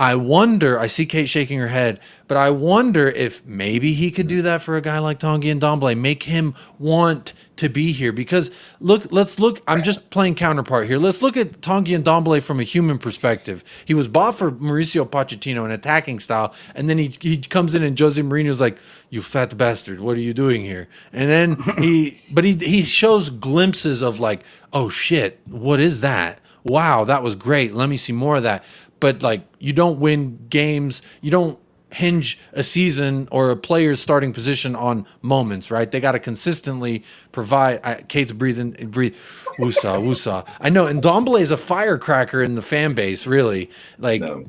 I wonder, I see Kate shaking her head, but I wonder if maybe he could do that for a guy like Tanguy Ndombele, make him want to be here. Because let's look, I'm just playing counterpart here. Let's look at Tanguy Ndombele from a human perspective. He was bought for Mauricio Pochettino, an attacking style, and then he comes in and Jose Mourinho's like, you fat bastard, what are you doing here? And then he shows glimpses of like, oh shit, what is that? Wow, that was great. Let me see more of that. But like, you don't win games, you don't hinge a season or a player's starting position on moments, right? They got to consistently provide. Kate's breathing, woosah. I know, and Ndombele is a firecracker in the fan base, really. Like, no.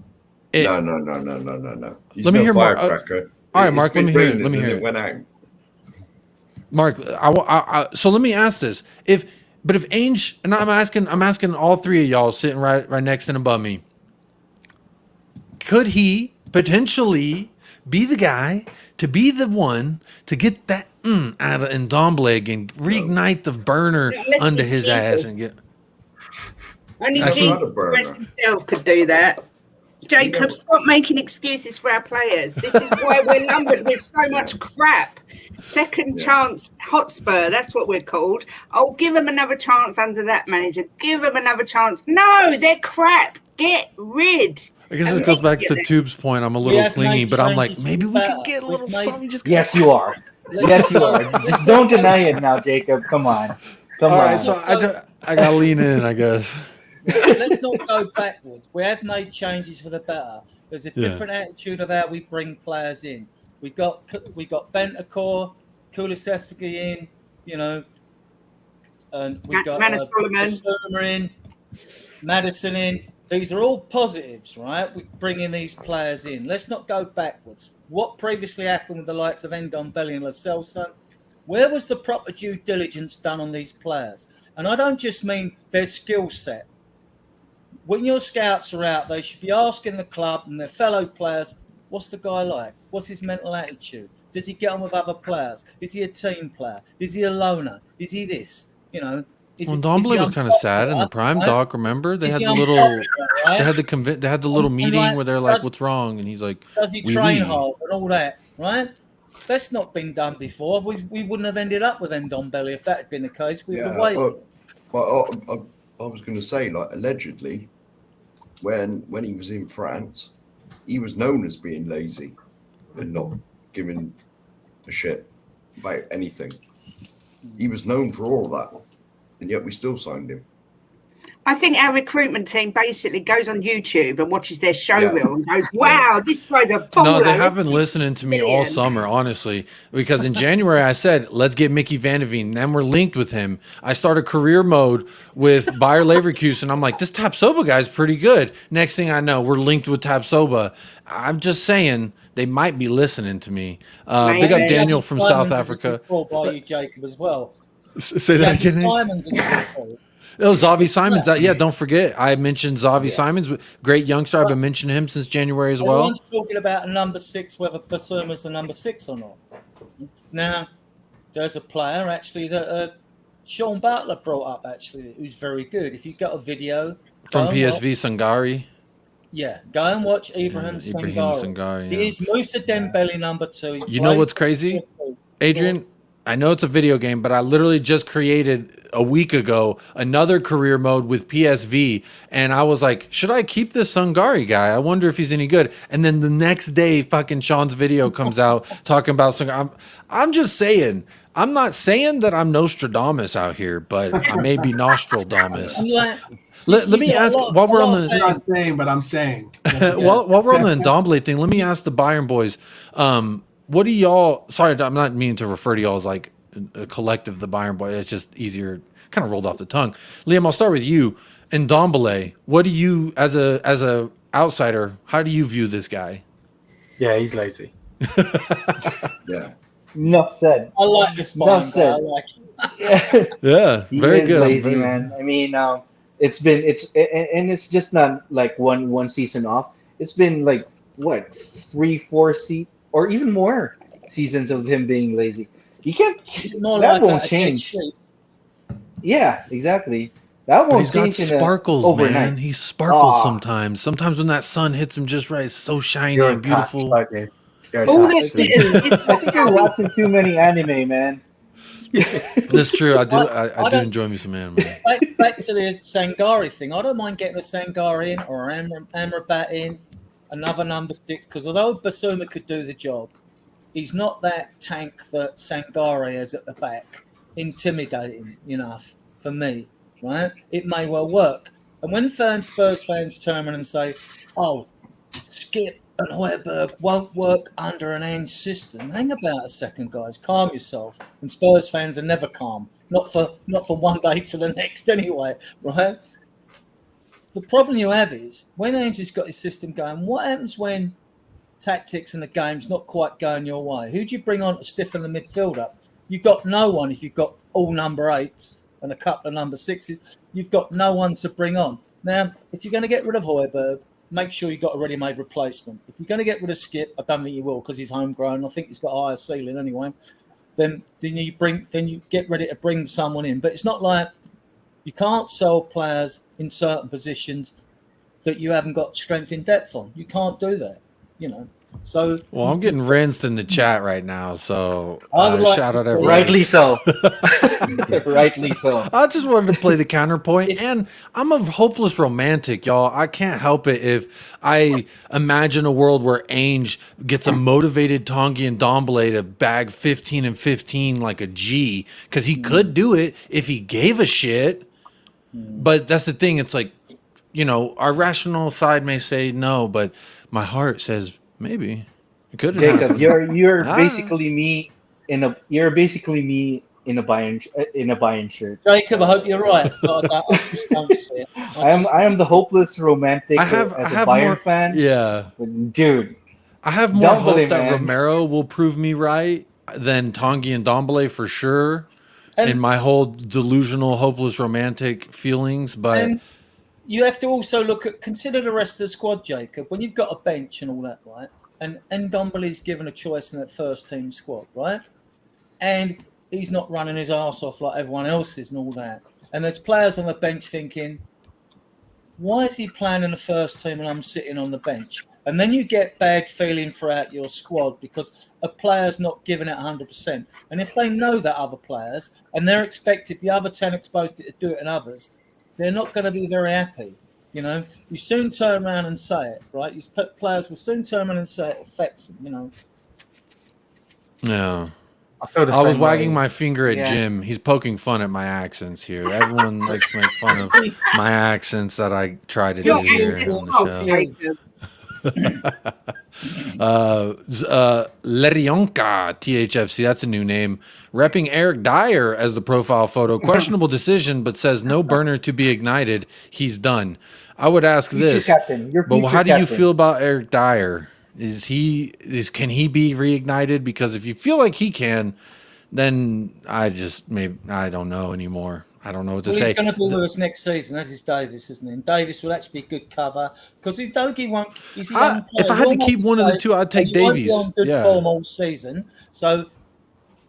He's let me hear firecracker. All right, Mark. Let me hear it. It went out. Mark, so let me ask this: if Ange, and I'm asking all three of y'all sitting right next and above me, could he potentially be the guy to be the one to get that out of Ndombele again, reignite the burner under his ass and get? Only Jesus Christ himself could do that. Jacob, stop making excuses for our players. This is why we're numbered with so much crap. Second chance Hotspur, that's what we're called. Oh, give them another chance under that manager. Give them another chance. No, they're crap. Get rid. I guess this goes back to Tube's point. I'm a little clingy, but I'm like, maybe we could get a little something. Yes, you are. Yes, you are. Just don't deny it now, Jacob. Come on. All right, so I got to lean in, I guess. Let's not go backwards. We have made changes for the better. There's a different attitude of how we bring players in. We got Bentancur, Kulusevski in, and we got Solomon in, Maddison in. These are all positives, right? We're bringing these players in. Let's not go backwards. What previously happened with the likes of Ndombele and Lo Celso? Where was the proper due diligence done on these players? And I don't just mean their skill set. When your scouts are out, they should be asking the club and their fellow players, what's the guy like? What's his mental attitude? Does he get on with other players? Is he a team player? Is he a loner? Is he this? Ndombele was kind of sad in the prime doc. Remember, they had the little, they had the little meeting where they're like, "What's wrong?" And he's like, "Does he train hard and all that?" Right? That's not been done before. We wouldn't have ended up with Ndombele if that had been the case. We would have waited. I was going to say, like, allegedly, when he was in France, he was known as being lazy and not giving a shit about anything. He was known for all of that, and yet we still signed him. I think our recruitment team basically goes on YouTube and watches their show Yeah. reel and goes, wow, this guy's a baller. No, they have Let's been give listening to me all brilliant." summer, honestly, because in January I said, let's get Mickey Van de Veen. Then we're linked with him. I started career mode with Bayer Leverkusen. I'm like, this Tapsoba guy's pretty good. Next thing I know, we're linked with Tapsoba. I'm just saying they might be listening to me. Big up Maybe. Daniel from South Simons is a Africa. good call by you, Jacob, as well. Say that Jackie again. Nate? Simons is a good call. Oh, Zavi Simons. Yeah, don't forget. I mentioned Zavi Simons. Great youngster. I've been mentioning him since January as well. Everyone's talking about a number 6, whether Basuma's the number 6 or not. Now, there's a player actually that Sean Butler brought up, actually, who's very good. If you've got a video From go and PSV Sangari. go and watch Ibrahim Ibrahim Sangari. Sangari, He is Musa Dembele number 2. He You know what's plays crazy? PSV. Adrian, I know it's a video game, but I literally just created a week ago another career mode with PSV, and I was like, should I keep this Sangari guy? I wonder if he's any good. And then the next day, fucking Sean's video comes out talking about Sangari. I'm just saying. I'm not saying that I'm Nostradamus out here, but I may be Nostradamus. I'm like, Let me ask while we're on I'm the not saying, but I'm saying. while we're on the Ndombele thing, let me ask the Bayern boys. What do y'all? Sorry, I'm not meaning to refer to y'all as like a collective, the Bayern boys. It's just easier, kind of rolled off the tongue. Liam, I'll start with you. Ndombele, what do you, as a outsider, how do you view this guy? Yeah, he's lazy. Yeah. Enough said. I like this man. Enough said. I like him. Yeah. Yeah, He very is good. lazy, man. I mean, it's just not like one season off. It's been like what 3-4 or even more seasons of him being lazy. He can't. More That like won't a change. dead sheep. Yeah, exactly. That But won't he's got change sparkles, overnight. man. He sparkles Aw. sometimes. Sometimes when that sun hits him just right, it's so shiny You're and beautiful. attached, aren't you? You're All attached this to him. is I think you're watching too many anime, man. That's true. I do. I I do don't- enjoy me some anime. Back to the Sangari thing. I don't mind getting a Sangari in or Amrabat in, another number 6, because although Basuma could do the job, he's not that tank that Sangari is at the back, intimidating enough for me, right? It may well work. And when Spurs fans turn around and say, oh, Skip and Højbjerg won't work under an Ange system, hang about a second, guys. Calm yourself. And Spurs fans are never calm. Not for one day to the next anyway, right? The problem you have is when Ange has got his system going, what happens when tactics and the game's not quite going your way? Who do you bring on to stiffen the midfield up? You've got no one. If you've got all number 8s and a couple of number 6s, you've got no one to bring on. Now, if you're going to get rid of Højbjerg, make sure you've got a ready-made replacement. If you're going to get rid of Skip, I don't think you will because he's homegrown. I think he's got a higher ceiling anyway. Then you get ready to bring someone in. But it's not like you can't sell players in certain positions that you haven't got strength in depth on. You can't do that, So Well, I'm getting rinsed in the chat right now, so I would like shout to out see- everyone. Rightly so. Rightly so. I just wanted to play the counterpoint, and I'm a hopeless romantic, y'all. I can't help it if I imagine a world where Ange gets a motivated Tanguy and Ndombele to bag 15 and 15 like a G, because he could do it if he gave a shit. But that's the thing. It's like, our rational side may say no, but my heart says maybe it could have Jacob, happened. you're Ah. basically me in a Bayern shirt. Jacob, I hope you're right. But I just don't see it. I am the hopeless romantic I have as a Bayern more, fan. Yeah. Dude, I have more Ndombele, hope that man. Romero will prove me right than Tanguy and Ndombele for sure. And- in my whole delusional, hopeless romantic feelings, but And you have to also consider the rest of the squad, Jacob. When you've got a bench and all that, right? And Ndombele's given a choice in that first team squad, right? And he's not running his arse off like everyone else is and all that. And there's players on the bench thinking, why is he playing in the first team and I'm sitting on the bench? And then you get bad feeling throughout your squad because a player's not giving it 100%. And if they know that other players and they're expected, the other 10 exposed to do it in others, they're not going to be very happy. You soon turn around and say it, right? Players will soon turn around and say it affects them, Yeah. I I was wagging my finger at Yeah. Jim. He's poking fun at my accents here. Everyone likes to make fun of my accents that I try to do Your here accent's on the off, show. Jacob. Lerionka THFC, that's a new name. Repping Eric Dyer as the profile photo. Questionable decision, but says no burner to be ignited. He's done. I would ask Future this, captain. Your but future how do you captain. feel about Eric Dyer? Can he be reignited? Because if you feel like he can, then I don't know anymore. I don't know what to Well, say. he's going to be with us next season, as is Davis, isn't he? And Davis will actually be good cover because Udogie won't. He's a young player. If I had to keep one of the two, I'd take He won't be Davies. on good Yeah. form all season. So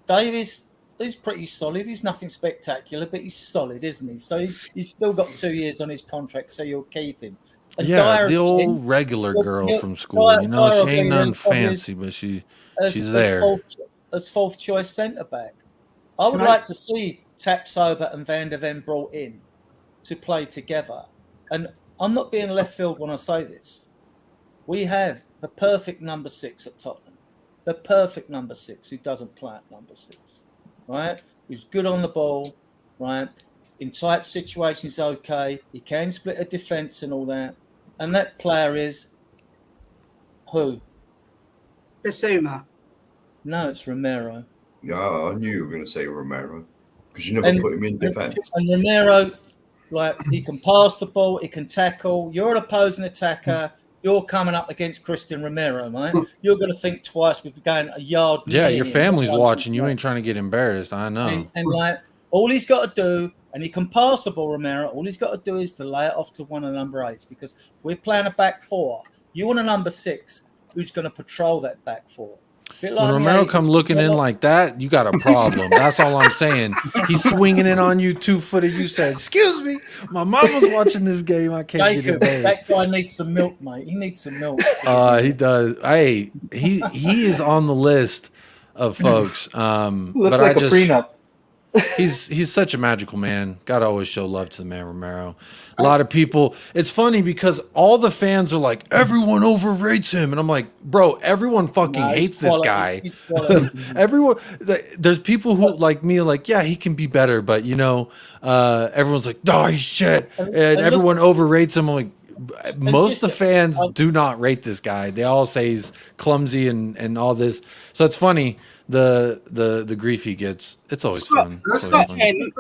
Davis is pretty solid. He's nothing spectacular, but he's solid, isn't he? So he's still got 2 years on his contract, so you'll keep him. And Yeah, Dyer the again, old regular girl he'll- from school. You know, Dyer she ain't will be nothing as probably fancy, but she's as there. as fourth choice centre back. I would Can I- like to see Tapsoba and Van der Ven brought in to play together. And I'm not being left field when I say this. We have the perfect number 6 at Tottenham. The perfect number 6 who doesn't play at number 6, right? Who's good on the ball, right? In tight situations, okay. He can split a defence and all that. And that player is who? Basuma. No, it's Romero. Yeah, I knew you were going to say Romero because you never put him in defence. And Romero, like, he can pass the ball, he can tackle. You're an opposing attacker. You're coming up against Christian Romero, mate. You're going to think twice with going a yard. Yeah, near your him. watching. watching. You ain't trying to get embarrassed. I know. And like, all he's got to do, and he can pass the ball, Romero. All he's got to do is to lay it off to one of the number 8s. Because if we're playing a back 4, you want a number 6 who's going to patrol that back 4. When Romero come looking in like that, you got a problem. That's all I'm saying. He's swinging in on you 2-footed. You said, "Excuse me, my mama's watching this game. I can't get Jacob, embarrassed." that guy needs some milk, mate. He needs some milk. He does. Hey, he is on the list of folks. Looks but like a prenup. He's such a magical man. Gotta always show love to the man Romero. A lot of people. It's funny because all the fans are like, everyone overrates him, and I'm like, bro, everyone fucking hates this guy. Everyone. There's people who like me, like, yeah, he can be better, but you know, everyone's like, no, he's shit, and everyone overrates him. I'm like, most of the fans do not rate this guy. They all say he's clumsy and all this. So it's funny the grief he gets. It's always fun. Let's got him in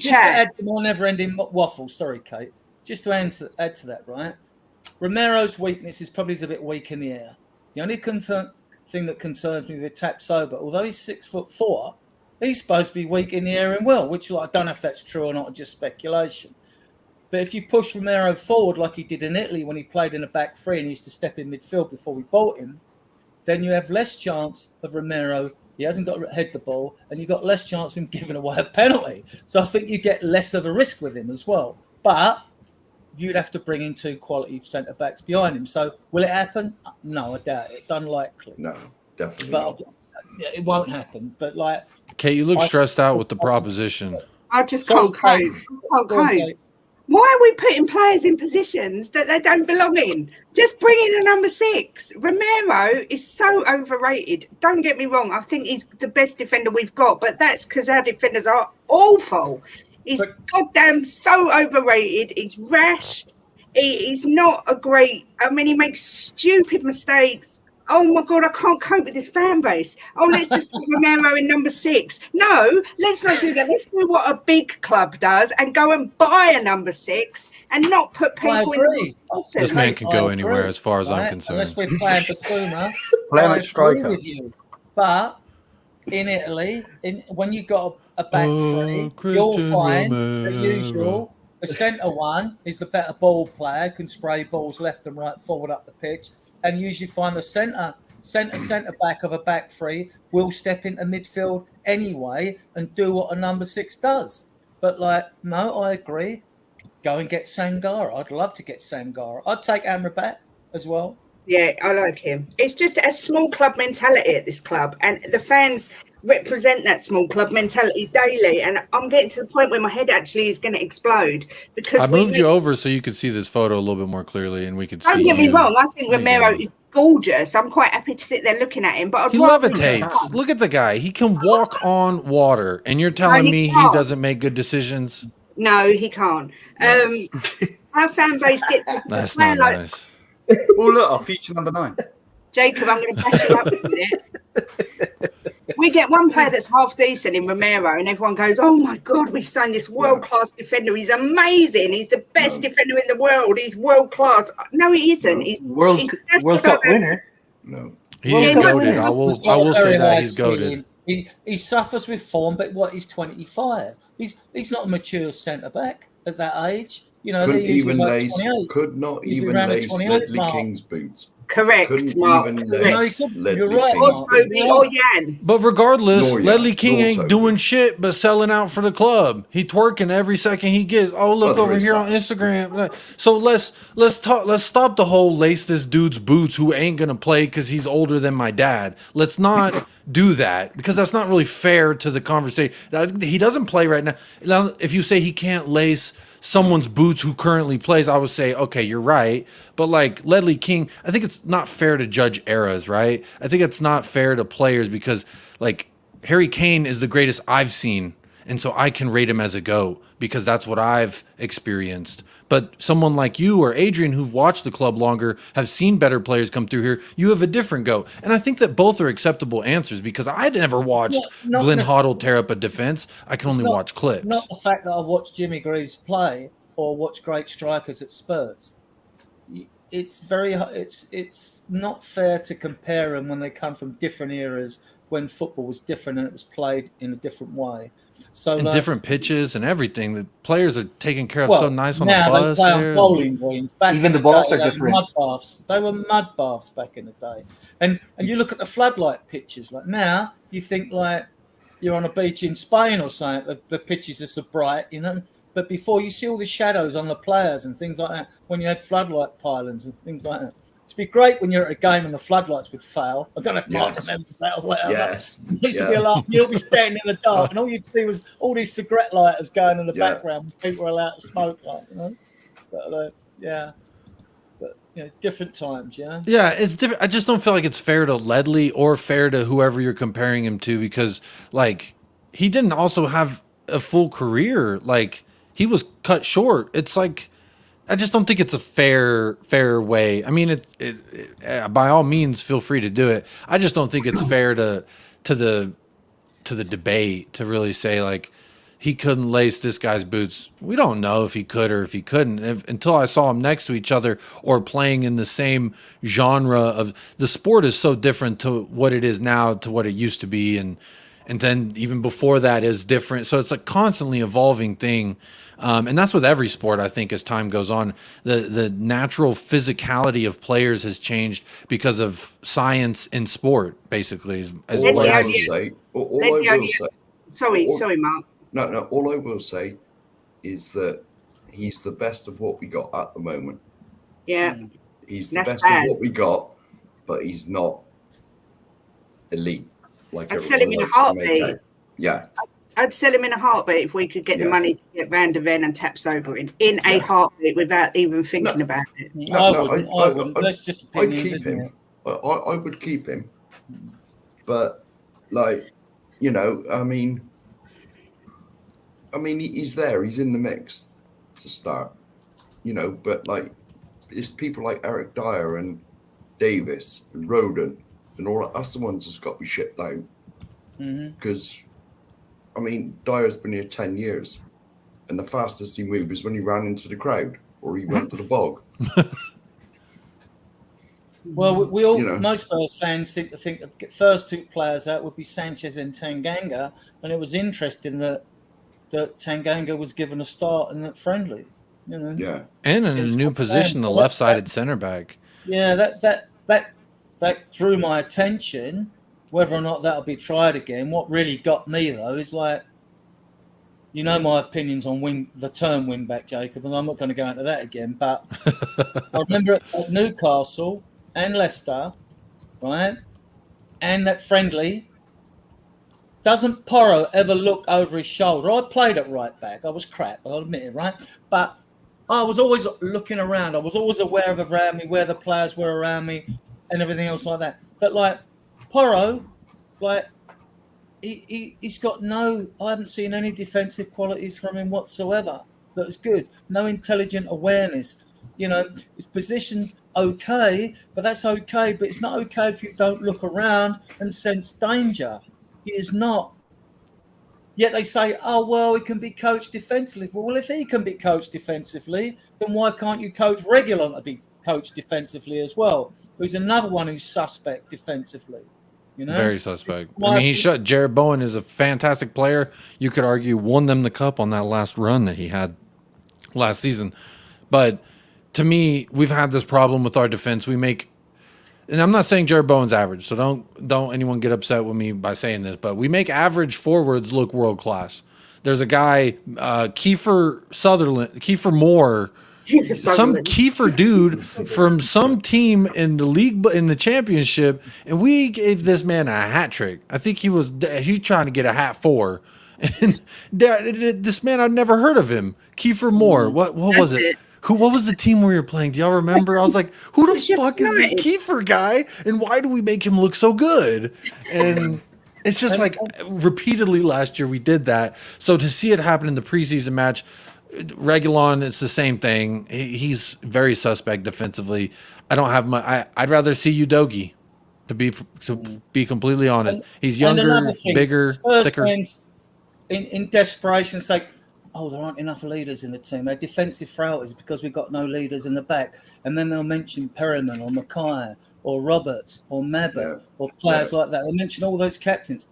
Just to chat. add to my never-ending waffle, sorry, Kate. Just to add to that, right? Romero's weakness is probably he's a bit weak in the air. The only thing that concerns me with Tapsoba, although he's 6'4", he's supposed to be weak in the air and well, which I don't know if that's true or not, just speculation. But if you push Romero forward like he did in Italy when he played in a back 3 and he used to step in midfield before we bought him, then you have less chance of Romero. He hasn't got to head the ball, and you've got less chance of him giving away a penalty. So I think you get less of a risk with him as well. But you'd have to bring in 2 quality centre-backs behind him. So will it happen? No, I doubt it. It's unlikely. No, definitely But not. it won't happen. But like, Kate, you look stressed out with the proposition. I just Sorry, can't cope. Kate. Can't cope. Why are we putting players in positions that they don't belong in? Just bring in a number 6. Romero is so overrated. Don't get me wrong. I think he's the best defender we've got, but that's because our defenders are awful. He's goddamn so overrated. He's rash. He's not a great... I mean, he makes stupid mistakes. Oh, my God, I can't cope with this fan base. Oh, let's just put Romero in number 6. No, let's not do that. Let's do what a big club does and go and buy a number 6, and not put people in... This man can go anywhere as far as I'm concerned. Unless we're playing Basuma. Play him I at striker. agree with you. But in Italy, when you got a back 3, you'll find the usual. The centre one is the better ball player, can spray balls left and right, forward up the pitch, and usually find the centre back of a back 3 will step into midfield anyway and do what a number 6 does. But like, no, I agree. Go and get Sangara. I'd love to get Sangara. I'd take Amrabat as well. Yeah, I like him. It's just a small club mentality at this club, and the fans represent that small club mentality daily, and I'm getting to the point where my head actually is going to explode because I moved you over so you could see this photo a little bit more clearly, and we could see. Don't get me wrong. I think There you Romero go. is gorgeous. I'm quite happy to sit there looking at him, but I'd He rather levitates. Look at the guy. He can walk on water, and you're telling he me he can't. doesn't make good decisions? No, he can't. Our fan base gets That's not nice. Oh, look, our future number 9. Jacob, I'm going to bash you up a minute. We get one player that's half decent in Romero, and everyone goes, "Oh my God, we've signed this world-class defender. He's amazing. He's the best defender in the world. He's world-class." No, he isn't. He's World Cup winner. No. He is goated. I will say that he's goated. He suffers with form, but he's 25. He's not a mature centre back at that age. You know, Could not He's even around the lace 28 Ledley mark. King's boots. Correct, Couldn't Mark. even Correct. lace Ledley You're right, King's Mark. boots. Or Yan. But regardless, Nor Ledley Yan, King nor ain't Toby. doing shit but selling out for the club. He twerking every second he gets. Oh, look Oh, over here on Instagram. So let's stop the whole lace this dude's boots who ain't gonna play because he's older than my dad. Let's not do that because that's not really fair to the conversation. He doesn't play right now. Now, if you say he can't lace someone's boots who currently plays, I would say, okay, you're right. But like Ledley King, I think it's not fair to judge eras, right? I think it's not fair to players because like Harry Kane is the greatest I've seen. And so I can rate him as a GOAT because that's what I've experienced. But someone like you or Adrian, who've watched the club longer, have seen better players come through here, you have a different GOAT. And I think that both are acceptable answers because I never watched Glenn Hoddle tear up a defense. I can only watch clips. Not the fact that I've watched Jimmy Greaves play or watch great strikers at Spurs. It's not fair to compare them when they come from different eras when football was different and it was played in a different way. So and different pitches and everything. The players are taken care of so nice on now the bus. They play there. on bowling greens. Back Even in the balls day, are they were different. Mud baths. They were mud baths back in the day. And you look at the floodlight pitches. Like now, you think like you're on a beach in Spain or something. The pitches are so bright, you know. But before you see all the shadows on the players and things like that, when you had floodlight pylons and things like that. It'd be great when you're at a game and the floodlights would fail. I don't know if Mark remembers that or whatever. Yes. It used to be a lot. You'll be standing in the dark, and all you'd see was all these cigarette lighters going in the background. People were allowed to smoke, like you know. But but you know, different times, yeah. Yeah, it's different. I just don't feel like it's fair to Ledley or fair to whoever you're comparing him to because, like, he didn't also have a full career. Like, he was cut short. It's like. I just don't think it's a fair way. I mean, it by all means, feel free to do it. I just don't think it's fair to the debate to really say like he couldn't lace this guy's boots. We don't know if he could or if he couldn't until I saw them next to each other or playing in the same genre of the sport is so different to what it is now to what it used to be and then even before that is different. So it's a constantly evolving thing. And that's with every sport, I think, as time goes on. The natural physicality of players has changed because of science in sport, basically. Is All what I I will see. say, Sorry, Mark. No, all I will say is that he's the best of what we got at the moment. Yeah. He's the best of what we got, but he's not elite. Like I'd sell him in a heartbeat. Yeah. I'd sell him in a heartbeat if we could get the money to get Van der Ven and Tapsover in a heartbeat without even thinking about it. I wouldn't. That's just opinions, isn't it? I would keep him. But, like, you know, I mean, he's there. He's in the mix to start. You know, but, like, it's people like Eric Dyer and Davis and Roden and all that. That's the ones that's got to be shipped out. Because... I mean, Dyer's been here 10 years, and the fastest he moved is when he ran into the crowd or he went to the bog. Well, we all, most Spurs fans think the first two players out would be Sanchez and Tanganga, and it was interesting that Tanganga was given a start in that friendly. You know, and in a new position, the left-sided center back. Yeah, that drew my attention. Whether or not that'll be tried again, what really got me though is like, you know, my opinions on the term wing back, Jacob, and I'm not going to go into that again. But I remember at Newcastle and Leicester, right, and that friendly, Doesn't Porro ever look over his shoulder? I played at right back. I was crap, I'll admit it, right? But I was always looking around. I was always aware of around me, where the players were around me and everything else like that. But, like, Porro, like, he's got no... I haven't seen any defensive qualities from him whatsoever. That was good. No intelligent awareness. You know, his position's okay, but that's okay. But it's not okay if you don't look around and sense danger. He is not. Yet they say, oh, well, he can be coached defensively. Well, if he can be coached defensively, then why can't you coach Reguilon to be coached defensively as well? Who's another one who's suspect defensively. You know? Very suspect. I mean, Jared Bowen is a fantastic player. You could argue won them the cup on that last run that he had last season. But to me, we've had this problem with our defense. We make, and I'm not saying Jared Bowen's average, so don't anyone get upset with me by saying this, but we make average forwards look world class. There's a guy, Kiefer Moore, some Kiefer dude from some team in the league, in the championship, and we gave this man a hat trick. I think he's trying to get a hat 4. And this man, I'd never heard of him. Kiefer Moore. What was it? What was the team we were playing? Do y'all remember? I was like, who the fuck is this Kiefer guy? And why do we make him look so good? And it's just like repeatedly last year we did that. So to see it happen in the preseason match, Reguilon, it's the same thing. He's very suspect defensively. I don't have my. I'd rather see Udogie, to be completely honest. He's younger, bigger, thicker. In desperation, say, oh, there aren't enough leaders in the team. Our defensive frailties because we've got no leaders in the back. And then they'll mention Perryman or Mackay or Roberts or Mabba or players like that. They mention all those captains.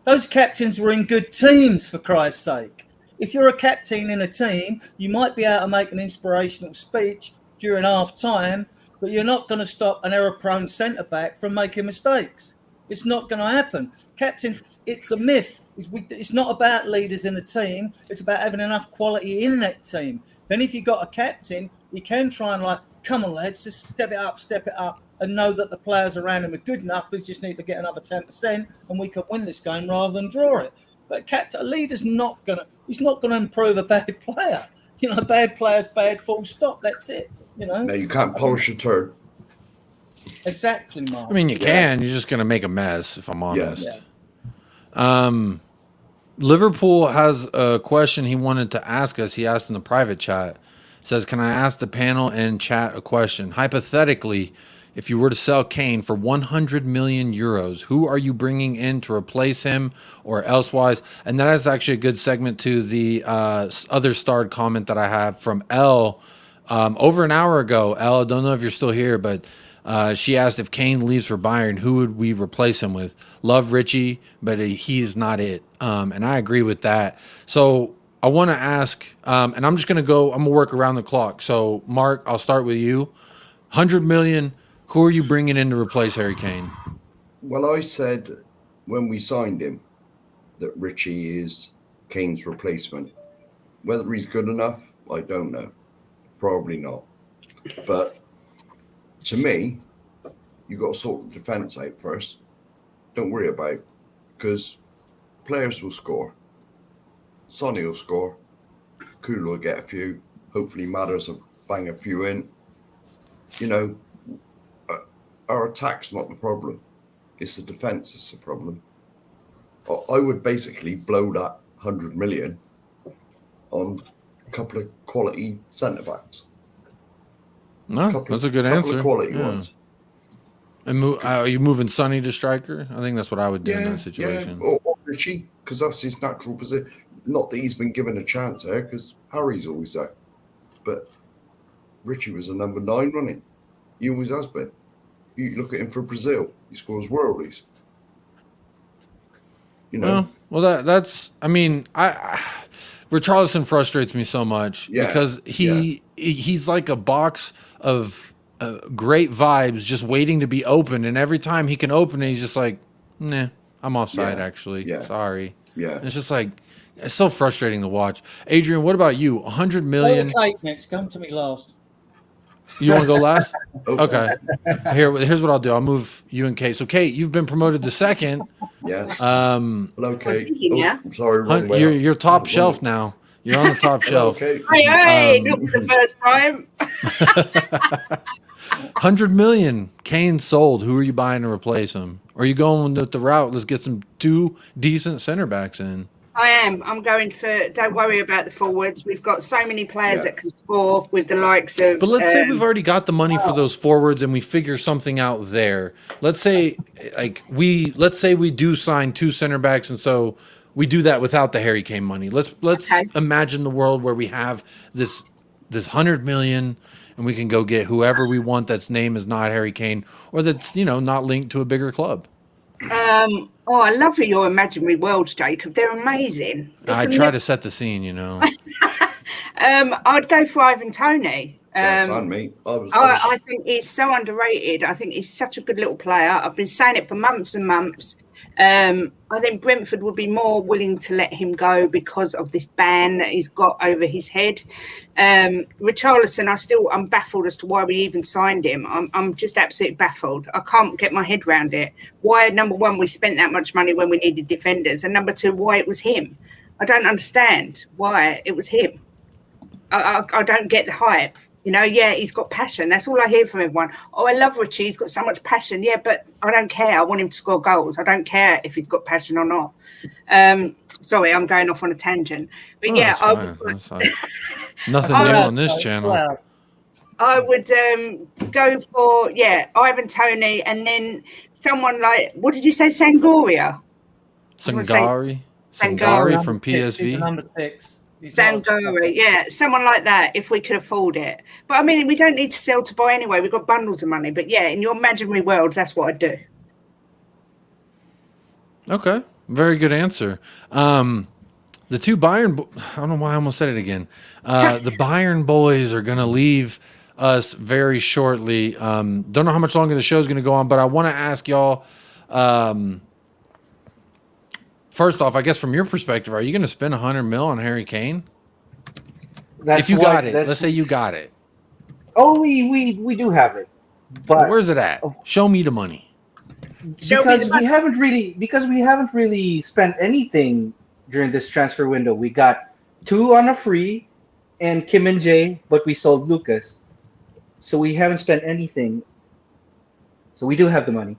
Those captains were in good teams, for Christ's sake. If you're a captain in a team, you might be able to make an inspirational speech during half time, but you're not going to stop an error-prone centre-back from making mistakes. It's not going to happen. Captains, it's a myth. It's not about leaders in a team. It's about having enough quality in that team. Then if you've got a captain, you can try and come on, lads, just step it up, and know that the players around him are good enough. We just need to get another 10%, and we can win this game rather than draw it. But a leader's not going to... He's not going to improve a bad player. You know, bad player's bad, full stop. That's it. You know? No, you can't polish a turd. Exactly, Mark. I mean, you can. You're just going to make a mess, if I'm honest. Yeah. Liverpool has a question he wanted to ask us. He asked in the private chat. Says, can I ask the panel and chat a question? Hypothetically, if you were to sell Kane for 100 million euros, who are you bringing in to replace him or elsewise? And that is actually a good segment to the other starred comment that I have from Elle over an hour ago. Elle, I don't know if you're still here, but she asked if Kane leaves for Bayern, who would we replace him with? Love Richie, but he's not it. And I agree with that. So I want to ask, and I'm going to work around the clock. So Mark, I'll start with you. 100 million. Who are you bringing in to replace Harry Kane? Well, I said when we signed him that Richie is Kane's replacement. Whether he's good enough, I don't know. Probably not. But to me, you got to sort the defence out first. Don't worry about it, because players will score. Sonny will score. Kulu will get a few. Hopefully Matters will bang a few in. You know, our attack's not the problem. It's the defence that's the problem. I would basically blow that 100 million on a couple of quality centre-backs. No, that's a good answer. Of quality ones. And are you moving Sonny to striker? I think that's what I would do in that situation. Yeah. Or Richie, because that's his natural position. Not that he's been given a chance there, because Harry's always there. But Richie was a number 9 running. He always has been. You look at him for Brazil, he scores worldies. You know. Well, that's. I mean, Richarlison frustrates me so much because he's like a box of great vibes just waiting to be opened, and every time he can open it, he's just like, nah, I'm offside. Actually, sorry. Yeah, and it's just like it's so frustrating to watch. Adrian, what about you? 100 million. Kate next. Come to me last. You want to go last? Okay. Okay. Here's what I'll do. I'll move you and Kate. So Kate, you've been promoted to second. Yes. Um, Hello, Kate. busy now. Sorry, wrong way up. you're top Wrong shelf way. now. You're on the top Hello, shelf. Kate. Hey, Um, not for the first time. 100 million. Kane sold. Who are you buying to replace him? Or are you going with the route? Let's get some 2 decent center backs in. I am. I'm going for. Don't worry about the forwards. We've got so many players Yeah. that can score with the likes of. But let's say we've already got the money for those forwards and we figure something out there. Let's say we do sign 2 center backs, and so we do that without the Harry Kane money. Let's Okay. imagine the world where we have this 100 million and we can go get whoever we want that's name is not Harry Kane or that's not linked to a bigger club. Oh, I love your imaginary worlds, Jacob. They're amazing. I try to set the scene, I'd go for Ivan Toney. Yes, on me. I think he's so underrated. I think he's such a good little player. I've been saying it for months and months. I think Brentford would be more willing to let him go because of this ban that he's got over his head. Richarlison, I'm baffled as to why we even signed him. I'm just absolutely baffled. I can't get my head around it. Why, number one, we spent that much money when we needed defenders, and number two, why it was him. I don't understand why it was him. I don't get the hype. Yeah, he's got passion. That's all I hear from everyone. Oh, I love Richie. He's got so much passion. Yeah, but I don't care. I want him to score goals. I don't care if he's got passion or not. Sorry, I'm going off on a tangent. But That's fine. Nothing new on this channel. I would go for, Ivan Toney, and then someone like, what did you say, Sangoria? Sangari from PSV. Number 6. Sangari, someone like that, if we could afford it. But I mean, we don't need to sell to buy anyway. We've got bundles of money. But in your imaginary world, that's what I'd do. Okay, very good answer. The 2 Bayern, I don't know why I almost said it again. The Bayern boys are going to leave us very shortly. Don't know how much longer the show is going to go on, but I want to ask y'all, first off, I guess from your perspective, are you going to spend 100 mil on Harry Kane? If you got it, let's say you got it. Oh, we do have it, but where's it at? Show me the money. Because we haven't really spent anything during this transfer window. We got 2 on a free, and Kim and Jay, but we sold Lucas, so we haven't spent anything. So we do have the money.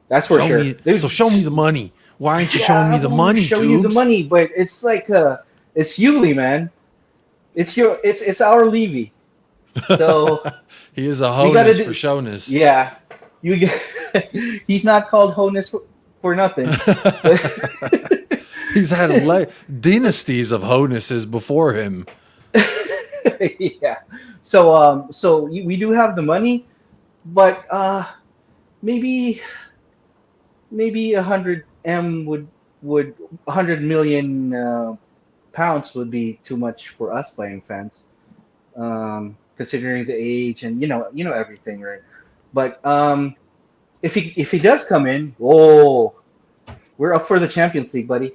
That's for sure. So show me the money. Why aren't you showing me the money? Show you the money, but it's like it's Yuli, man. It's our Levy. So he is a honus for showness. Yeah, he's not called honus for nothing. He's had dynasties of honuses before him. Yeah. So we do have the money, but maybe 100 million pounds would be too much for us Bayern fans, considering the age and everything, right? But if he does come in, we're up for the Champions League, buddy.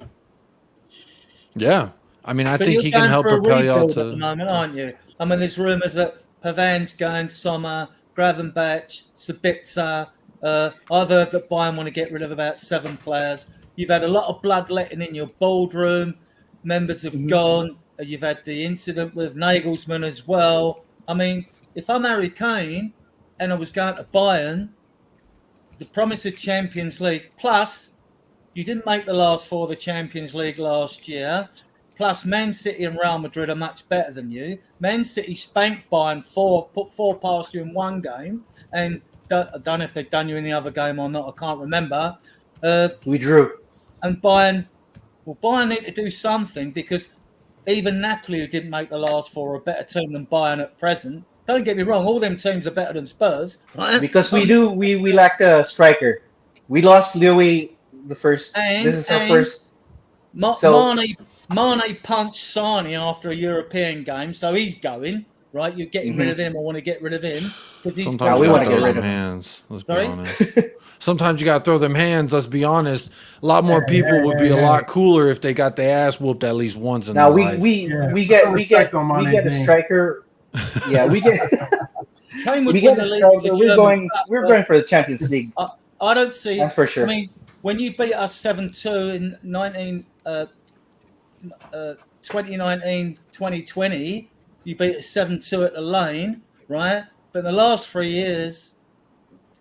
Yeah, I mean, I think he can help propel y'all to. At the moment, aren't you? I mean, there's rumours that Pavan's going, Sommer, Gravenberch, Sabitzer. Either that Bayern want to get rid of about 7 players. You've had a lot of bloodletting in your boardroom. Members have gone. You've had the incident with Nagelsmann as well. I mean, if I'm Harry Kane and I was going to Bayern, the promise of Champions League, plus you didn't make the last 4 of the Champions League last year, plus Man City and Real Madrid are much better than you. Man City spanked Bayern put 4 past you in one game, and I don't know if they've done you in the other game or not. I can't remember. We drew. And Bayern need to do something, because even Napoli, who didn't make the last 4, are a better team than Bayern at present. Don't get me wrong, all them teams are better than Spurs. Right? Because we lack a striker. We lost Louis the first. This is our first. Mane punched Sane after a European game, so he's going. Right, you're getting rid of him. I want to get rid of him because he's. Sometimes we want to get rid of hands. Let's be honest. Sometimes you got to throw them hands. Let's be honest. A lot more people would be a lot cooler if they got their ass whooped at least once in their life. We get a striker Yeah, we get Kane would we win get the a league. striker. The We're German going Cup, we're but going for the Champions League. I don't see. That's for sure. I mean, when you beat us 7-2 in 2019, 2020, you beat us 7-2 at the Lane, right? But in the last 3 years,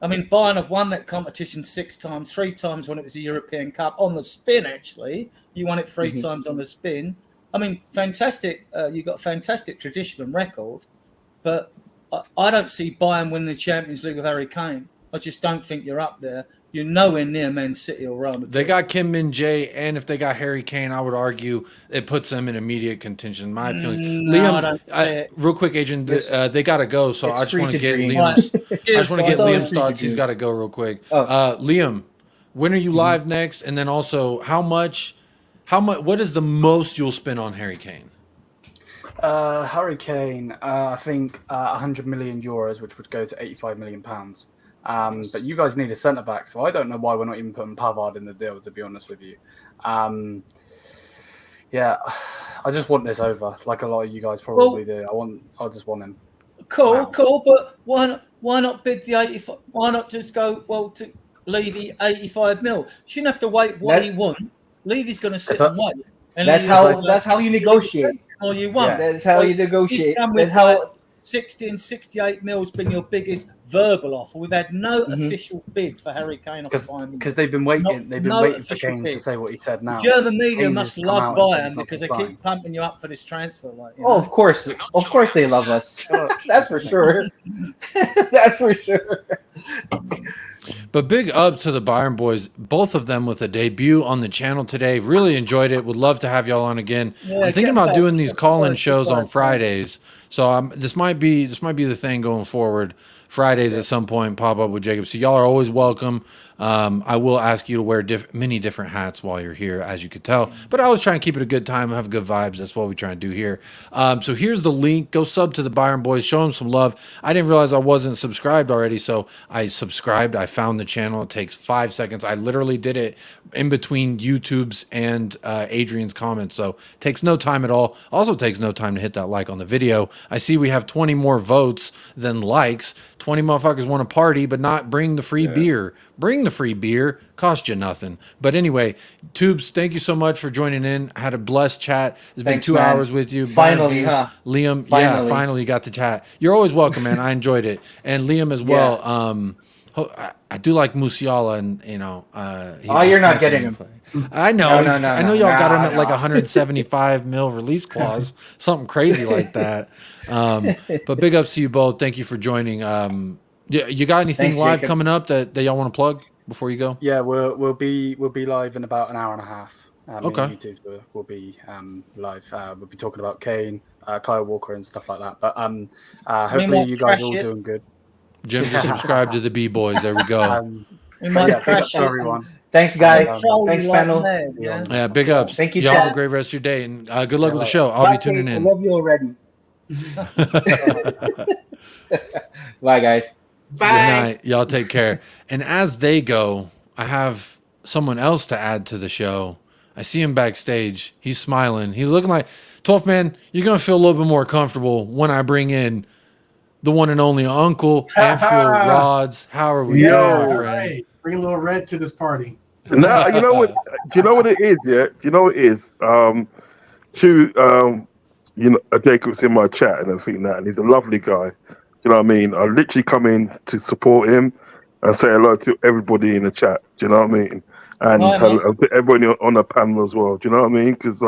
I mean, Bayern have won that competition 6 times, 3 times when it was a European Cup on the spin. Actually, you won it 3 times on the spin. I mean, fantastic. You've got a fantastic tradition and record, but I don't see Bayern win the Champions League with Harry Kane. I just don't think you're up there. You're nowhere near Man City or Real Madrid. They got Kim Min-jae, and if they got Harry Kane, I would argue it puts them in immediate contention. In my feelings, No, I don't see it. real quick, agent, they got to go. So I just want to get dream. Liam's. I just want to get It's always Liam's free to thoughts. He's dream. got to go real quick. Oh. Liam, when are you live next? And then also, how much? What is the most you'll spend on Harry Kane? Harry Kane, I think 100 million euros, which would go to 85 million pounds. But you guys need a centre back, so I don't know why we're not even putting Pavard in the deal, to be honest with you. Yeah, I just want this over, like a lot of you guys probably do. I just want him. Cool, but why not bid the 85? Why not just go to Levy 85 mil? Shouldn't have to wait what he wants. Levy's going to sit and wait. And That's how you negotiate. Or you want. Yeah, that's how you negotiate. That's how 60 and 68 mil has been your biggest verbal offer. We've had no official bid for Harry Kane because they've been waiting. They've been waiting for Kane to say what he said now. German media Kane must has come love out and said Bayern he's not because they been keep pumping you up for this transfer. Oh, of course they love us. That's for sure. That's for sure. But big up to the Bayern boys, both of them with a debut on the channel today. Really enjoyed it. Would love to have y'all on again. Yeah, I'm thinking about doing these call-in shows on back. Fridays. So this might be the thing going forward. Fridays at some point pop up with Jacob. So y'all are always welcome. I will ask you to wear many different hats while you're here, as you could tell. But I always try and keep it a good time and have good vibes. That's what we try to do here. So here's the link. Go sub to the Bayern boys. Show them some love. I didn't realize I wasn't subscribed already, so I subscribed. I found the channel. It takes 5 seconds. I literally did it in between YouTube's and Adrian's comments, so it takes no time at all. Also takes no time to hit that like on the video. I see we have 20 more votes than likes. 20 motherfuckers want to party, but not bring the free beer. Bring the free beer. Cost you nothing. But anyway, Tubes, thank you so much for joining in. I had a blessed chat. It's been 2 hours with you. Finally, huh? Liam, Finally. finally got to chat. You're always welcome, man. I enjoyed it. And Liam as well. I do like Musiala, and you're not getting him. I know. I know y'all got him at like 175 mil release clause, something crazy like that. But big ups to you both. Thank you for joining. You got anything live coming up that y'all want to plug before you go? Yeah, we'll be live in about an hour and a half. Okay. YouTube will be live. We'll be talking about Kane, Kyle Walker, and stuff like that. But hopefully you guys are all doing good. Jim just subscribed to the B Boys. There we go. Big ups to everyone. Thanks, guys. Thanks, panel. Yeah, big ups. Thank you, y'all. chat. Have a great rest of your day, and good luck with the show. I'll be tuning in. I love you already. Bye, guys. Bye. Good night. Y'all take care. And as they go, I have someone else to add to the show. I see him backstage. He's smiling. He's looking like 12th man. You're gonna feel a little bit more comfortable when I bring in the one and only Uncle Anfield Rods. How are we doing, my friend? Hey, bring a little red to this party. Now, you know what? Do you know what it is? Yeah, do you know what it is? Jacob's in my chat and everything that, and he's a lovely guy. You know what I mean? I literally come in to support him and say hello to everybody in the chat. Do you know what I mean? And hello to everybody on the panel as well. Do you know what I mean? Because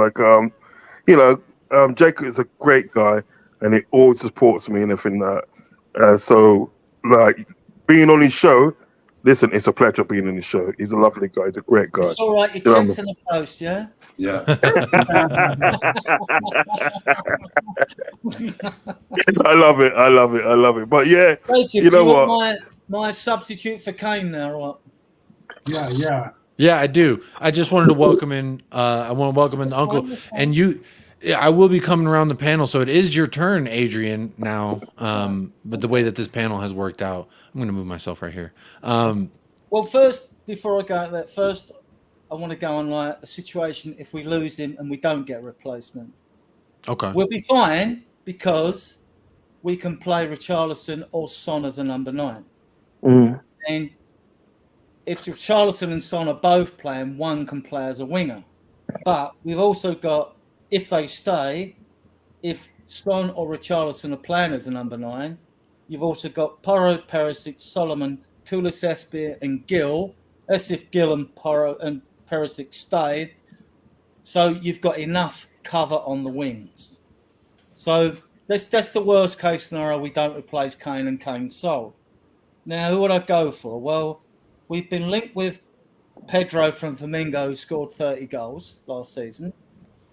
Jacob is a great guy, and he always supports me and everything that. So, like, being on his show, listen, it's a pleasure being on his show. He's a lovely guy. He's a great guy. It's all right. Your check's in the post, yeah? Yeah. I love it. But yeah, Jacob, you know what? Want my substitute for Kane now, or what? Yeah. Yeah, I do. I just wanted to welcome in. I want to welcome in the Uncle, and you. I will be coming around the panel, so it is your turn, Adrian. Now, but the way that this panel has worked out, I'm going to move myself right here. Well, first, before I go into that, first I want to go on like a situation if we lose him and we don't get a replacement. Okay. We'll be fine because we can play Richarlison or Son as a number 9. And if Richarlison and Son are both playing, one can play as a winger. But we've also got, if they stay, if Son or Richarlison are playing as a number 9, you've also got Porro, Perisic, Solomon, Kulusevski and Gill. That's if Gill and Porro and Perisic stay. So you've got enough cover on the wings. So that's the worst case scenario. We don't replace Kane and Kane's sold. Now, who would I go for? Well, we've been linked with Pedro from Flamengo, who scored 30 goals last season.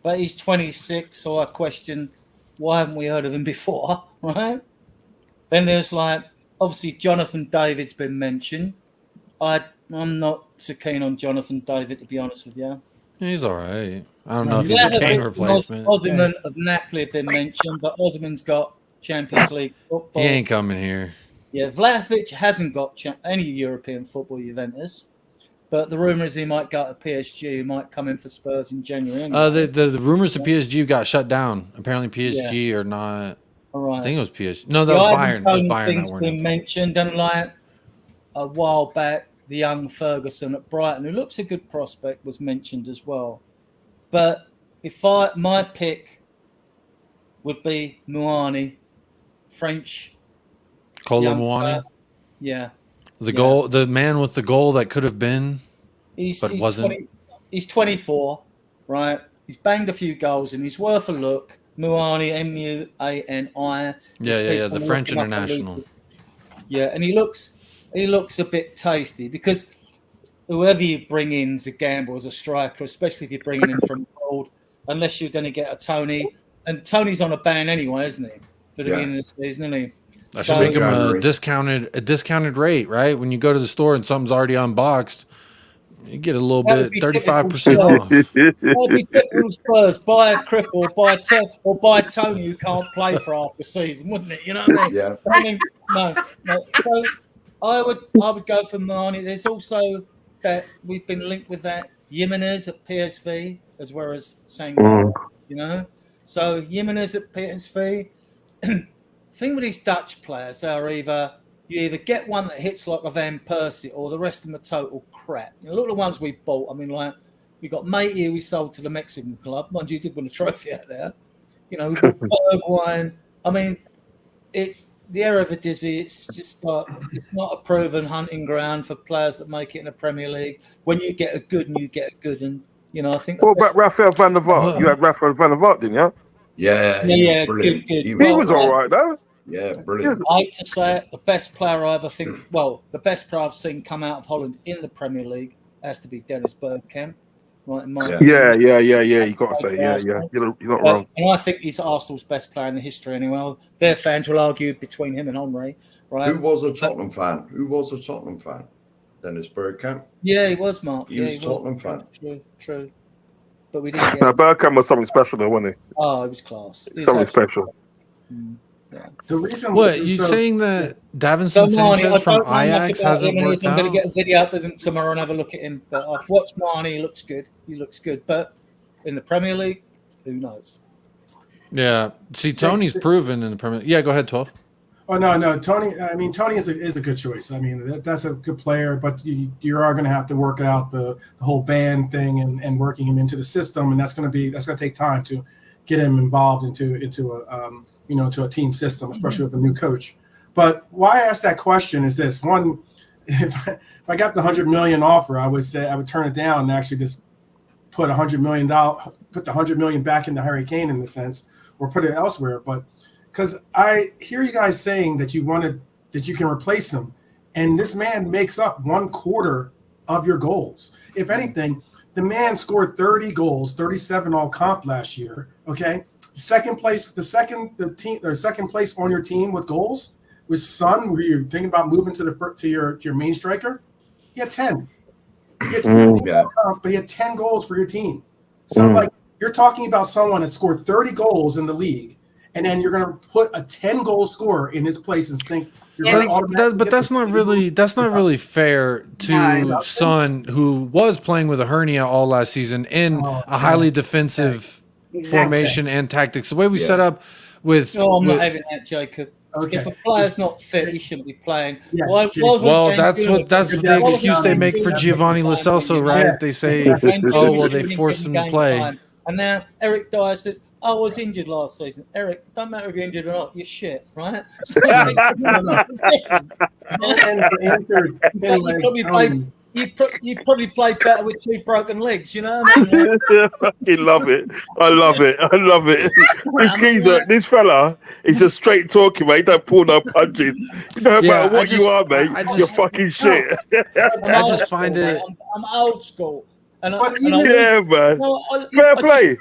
But he's 26, so I question, why haven't we heard of him before, right? Then there's obviously Jonathan David's been mentioned. I'm not so keen on Jonathan David, to be honest with you. He's all right. I don't know if he's a Kane replacement. Osimhen of Napoli have been mentioned, but Osimhen's got Champions League football. He ain't coming here. Yeah, Vlahovic hasn't got any European football, Juventus. But the rumour is he might go to PSG. He might come in for Spurs in January. Anyway. The rumors to PSG got shut down. Apparently PSG are not. All right. I think it was PSG. No, that was Bayern. That was Bayern. Things been mentioned, and a while back, the young Ferguson at Brighton, who looks a good prospect, was mentioned as well. But my pick would be Muani, French. Kolo Muani. Yeah. Goal, the man with the goal that could have been, but wasn't. He's 24, right? He's banged a few goals and he's worth a look. Muani, Muani. Yeah. The French international. Yeah, and he looks a bit tasty because whoever you bring in is a gamble as a striker, especially if you're bringing him from gold, unless you're going to get a Tony. And Tony's on a ban anyway, isn't he? For the beginning of the season, isn't he? I should make him a discounted rate, right? When you go to the store and something's already unboxed, you get a little bit, 35% off. That'd be typical Spurs. Buy a cripple, or buy Tony who can't play for half the season, wouldn't it? You know what I mean? Yeah. I mean, no. So I would go for Marnie. There's also that we've been linked with that Jimenez at PSV as well as Saga, you know. So Jimenez at PSV. Thing with these Dutch players, you either get one that hits like a Van Persie or the rest of them are total crap. You know, look at the ones we bought. I mean, we got Matey who we sold to the Mexican club. Mind you, did win a trophy out there. You know, we bought Bergwijn. I mean, it's the Eredivisie. It's just it's not a proven hunting ground for players that make it in the Premier League. When you get a good, and you know, I think. What about Raphael van der Vaart? You had Raphael van der Vaart, didn't you? Yeah, brilliant. Good. He was all right, though. Yeah, brilliant. I like to say it, the best player the best player I've seen come out of Holland in the Premier League has to be Dennis Bergkamp. Right, in my opinion. Yeah. You got to say, yeah. You're not wrong. And I think he's Arsenal's best player in the history anyway. Their fans will argue between him and Henry, right? Who was a Tottenham fan? Dennis Bergkamp? Yeah, he was, Mark. He was a Tottenham fan. True. But we didn't get Now, Bergkamp was something special, though, wasn't he? Oh, it was class. Something special. Yeah. The reason what you saying that Davinson Sanchez from Ajax hasn't worked out? I'm going to get a video up with him tomorrow and have a look at him. But I've watched Marnie. He looks good. But in the Premier League, who knows? Yeah. See, Tony's proven in the Premier League. Yeah, go ahead, 12. Oh no, Tony. I mean, Tony is a good choice. I mean, that's a good player, but you are going to have to work out the whole band thing and working him into the system, and that's going to take time to get him involved into a team system, especially with a new coach. But why I asked that question is this: one, if I got the $100 million offer, I would say I would turn it down and actually just put $100 million, put the $100 million back into Harry Kane in the sense, or put it elsewhere. But because I hear you guys saying that you can replace him, and this man makes up 1/4 of your goals. If anything, the man scored 30 goals, 37 all comp last year. Okay. Second place on your team with goals was Son, where you're thinking about moving to your main striker. He had 10. He had 10 but he had 10 goals for your team. So you're talking about someone that scored 30 goals in the league, and then you're going to put a 10-goal scorer in his place and think you're going to automatically. But that's not really fair to Son, who was playing with a hernia all last season in a highly defensive formation and tactics. The way we set up with. I'm not having that, Jacob. Okay. If a player's not fit, he shouldn't be playing. Yeah, why Jake. wasn't Well, Kane that's doing what that's it? the Why wasn't excuse they Kane make for doing it Giovanni Lo when he Celso, came right? Yeah. They say, And "Oh, Jimmy well, they shouldn't forced give him to game play." time. And now Eric Dyer says, "I was injured last season." Eric, it don't matter if you're injured or not, you're shit, right? So No, it makes no, no. no difference. And to answer In fact, you probably Tony, played better with 2 broken legs. You know what I mean? I fucking love it. I love it. I love it. This I mean, geezer, this fella, is just straight talking, mate. He don't pull no punches. No Yeah, matter what you are, mate, you're fucking shit. I'm I old just school, find mate. it. I'm old school, and I, But and I even- lose, Yeah, man. no, Fair I just- play.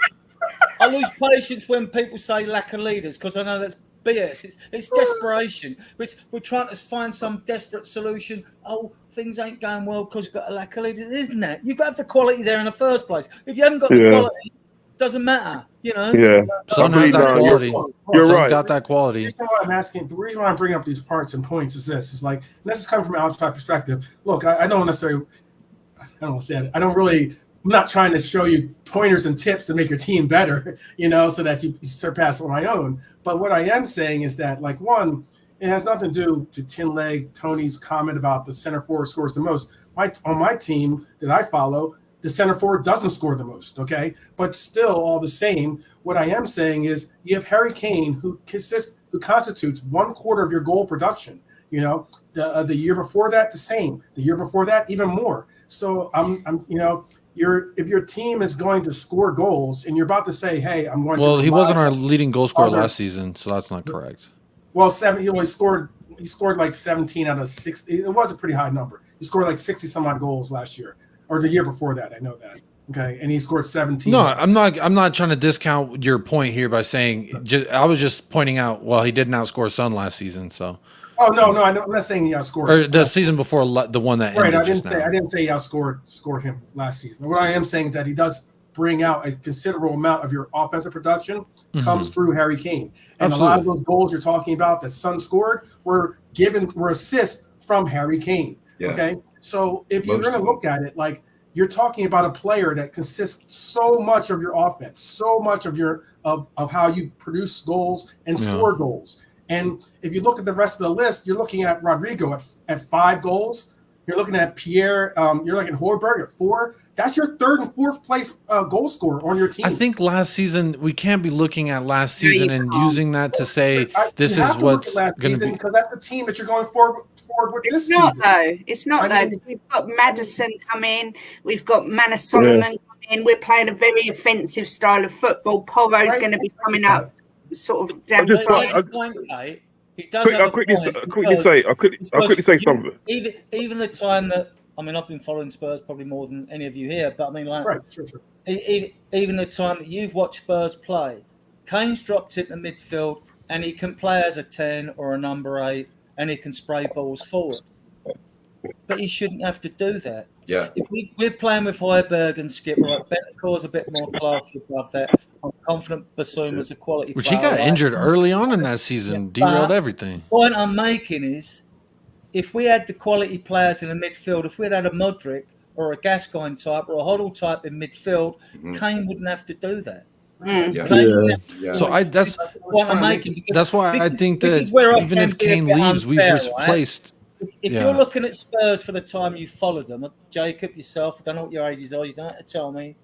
I lose patience when people say lack of leaders because I know that's BS. It's desperation. We're trying to find some desperate solution. Oh, things ain't going well because you've got a lack of leaders, isn't that? You've got to have the quality there in the first place. If you haven't got the Yeah. quality, it doesn't matter. You know. Yeah. Son I has that believe quality. You're Son's right. got that quality. The reason why I'm asking, the reason why I'm bringing up these parts and points is this: is like this is coming from an outside perspective. Look, I don't necessarily, I don't want to say it. I don't really. I'm not trying to show you pointers and tips to make your team better, so that you surpass my own. But what I am saying is that, like, one, it has nothing to do to Tin Leg Tony's comment about the center forward scores the most. On my team that I follow, the center forward doesn't score the most, okay? But still, all the same, what I am saying is you have Harry Kane, who constitutes 1/4 of your goal production. The year before that, the same. The year before that, even more. So if your team is going to score goals and you're about to say, "Hey, I'm going to," Well, he wasn't our leading goal scorer last season, so that's not correct. Well, he only scored. He scored like 17 out of 60. It was a pretty high number. He scored like 60 some odd goals last year, or the year before that. I know that. Okay, and he scored 17. No, I'm not trying to discount your point here by saying. I was just pointing out. Well, he didn't outscore Son last season, so. Oh no, I'm not saying he outscored. Or the season before, the one that ended right. just now. I didn't say he scored him last season. What I am saying is that he does bring out a considerable amount of your offensive production comes through Harry Kane, and Absolutely. a lot of those goals you're talking about that Son scored were assists from Harry Kane. Yeah. Okay, so if you're Most going to of look at it, like, you're talking about a player that consists so much of your offense, so much of of how you produce goals and score goals. And if you look at the rest of the list, you're looking at Rodrigo at 5 goals. You're looking at Pierre. You're looking at Højbjerg at 4. That's your 3rd and 4th place goal scorer on your team. I think last season we can't be looking at last season and using that to say this is what's going to be. Because that's the team that you're going forward with this It's not season. though. It's not though. Because we've got Maddison come in. We've got Manor Solomon come in. We're playing a very offensive style of football. Poro's going to be coming up, sort of down the side. I'll quickly say something. Even the time that I've been following Spurs probably more than any of you here, but Sure. Even the time that you've watched Spurs play, Kane's dropped into midfield and he can play as a 10 or a number 8 and he can spray balls forward. But he shouldn't have to do that. Yeah. If we're playing with Højbjerg and Skip, right? Betancourt's a bit more classy above that. I'm confident Bissouma's a quality Which player. he got injured early on in that season, derailed everything. The point I'm making is, if we had the quality players in the midfield, if we'd had a Modric or a Gascoigne type or a Hoddle type in midfield, Kane wouldn't have to do that. So that's what I'm making. That's why I think that even if Kane leaves, we've replaced. If you're looking at Spurs for the time you followed them, Jacob, yourself, I don't know what your ages are, you don't have to tell me.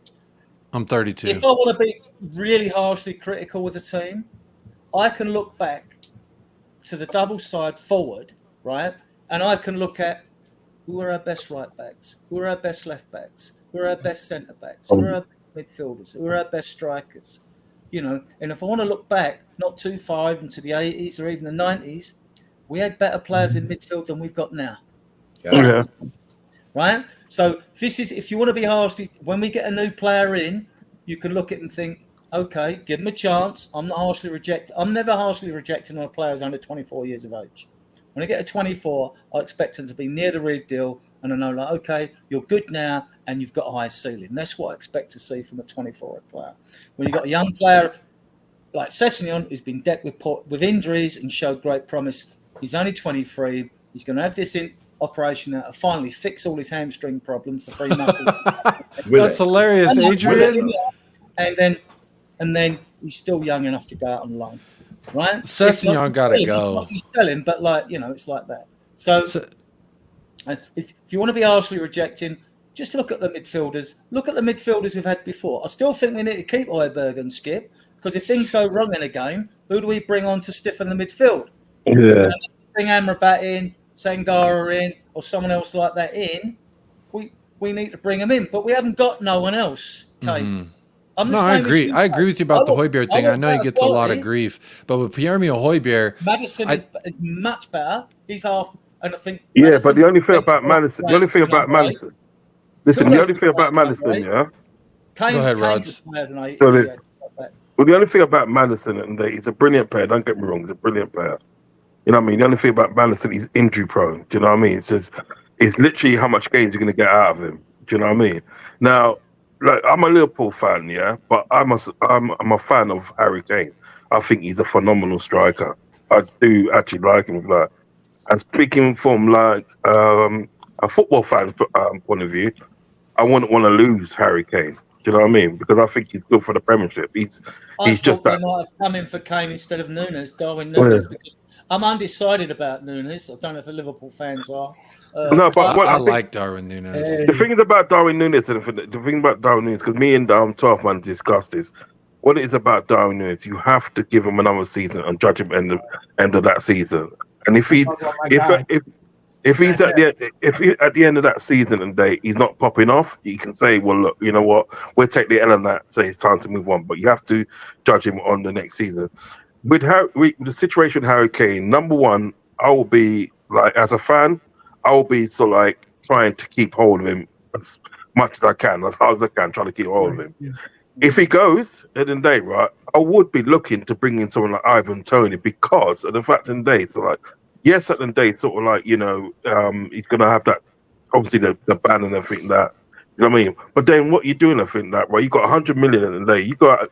I'm 32. If I want to be really harshly critical with the team, I can look back to the double side forward, right? And I can look at who are our best right backs, who are our best left backs, who are our best centre backs, who are our midfielders, who are our best strikers. And if I want to look back, not too far into the 80s or even the 90s, we had better players in midfield than we've got now. Yeah. Right? So this is, if you want to be harsh, when we get a new player in, you can look at it and think, okay, give them a chance. I'm never harshly rejecting on a player who's under 24 years of age. When I get to 24, I expect them to be near the real deal, and I know, like, okay, you're good now, and you've got a high ceiling. That's what I expect to see from a 24-year player. When you've got a young player like Sessegnon, who's been decked with injuries and showed great promise, he's only 23. He's going to have this operation now to finally fix all his hamstring problems. The 3 muscles. That's hilarious, Adrian. And then he's still young enough to go out on loan. right? Sessegnon got to go. You sell him, but like it's like that. So if you want to be harshly rejecting, just look at the midfielders. Look at the midfielders we've had before. I still think we need to keep Højbjerg and Skip, because if things go wrong in a game, who do we bring on to stiffen the midfield? Yeah. Bring Amrabat in, Sangara in, or someone else like that in. We need to bring them in, but we haven't got no one else. Okay. No, I agree. I agree with you about the Højbjerg thing. I know he gets a lot of grief, but with Pierre-Emile Højbjerg, Madison is much better. He's half, and I think. Yeah, but the only thing about Madison, listen, the only thing about Madison, yeah. Go ahead, Rods. Well, the only thing about Madison, and he's a brilliant player. Don't get me wrong, he's a brilliant player. You know what I mean? The only thing about Madison, he's injury prone. Do you know what I mean? It's literally how much games you're going to get out of him. Do you know what I mean? Now, like, I'm a Liverpool fan, yeah, but I'm a fan of Harry Kane. I think he's a phenomenal striker. I do actually like him. Like, and speaking from like a football fan point of view, I wouldn't want to lose Harry Kane. Do you know what I mean? Because I think he's good for the Premiership. He's just that. I might have come in for Kane instead of Darwin Núñez, because I'm undecided about Núñez. I don't know if the Liverpool fans are. No, but I like Darwin Núñez. The thing is about Darwin Núñez, because me and 12 man discussed this. What it is about Darwin Núñez, you have to give him another season and judge him end of that season. And if he's at the end of that season and he's not popping off, you can say, well, look, you know what, we'll take the L on that. Say it's time to move on. But you have to judge him on the next season. With the situation with Harry Kane, number one, I will be like, as a fan, I will be sort of like trying to keep hold of him as much as I can, as hard as I can, trying to keep hold of him. Yeah. If he goes at the end of the day, right, I would be looking to bring in someone like Ivan Toney, because of the fact in the day, so like, yes, at the day, sort of like, he's going to have that, obviously the ban and everything that, you know what I mean? But then what you doing, I think that, right, you got 100 million in the day, you go out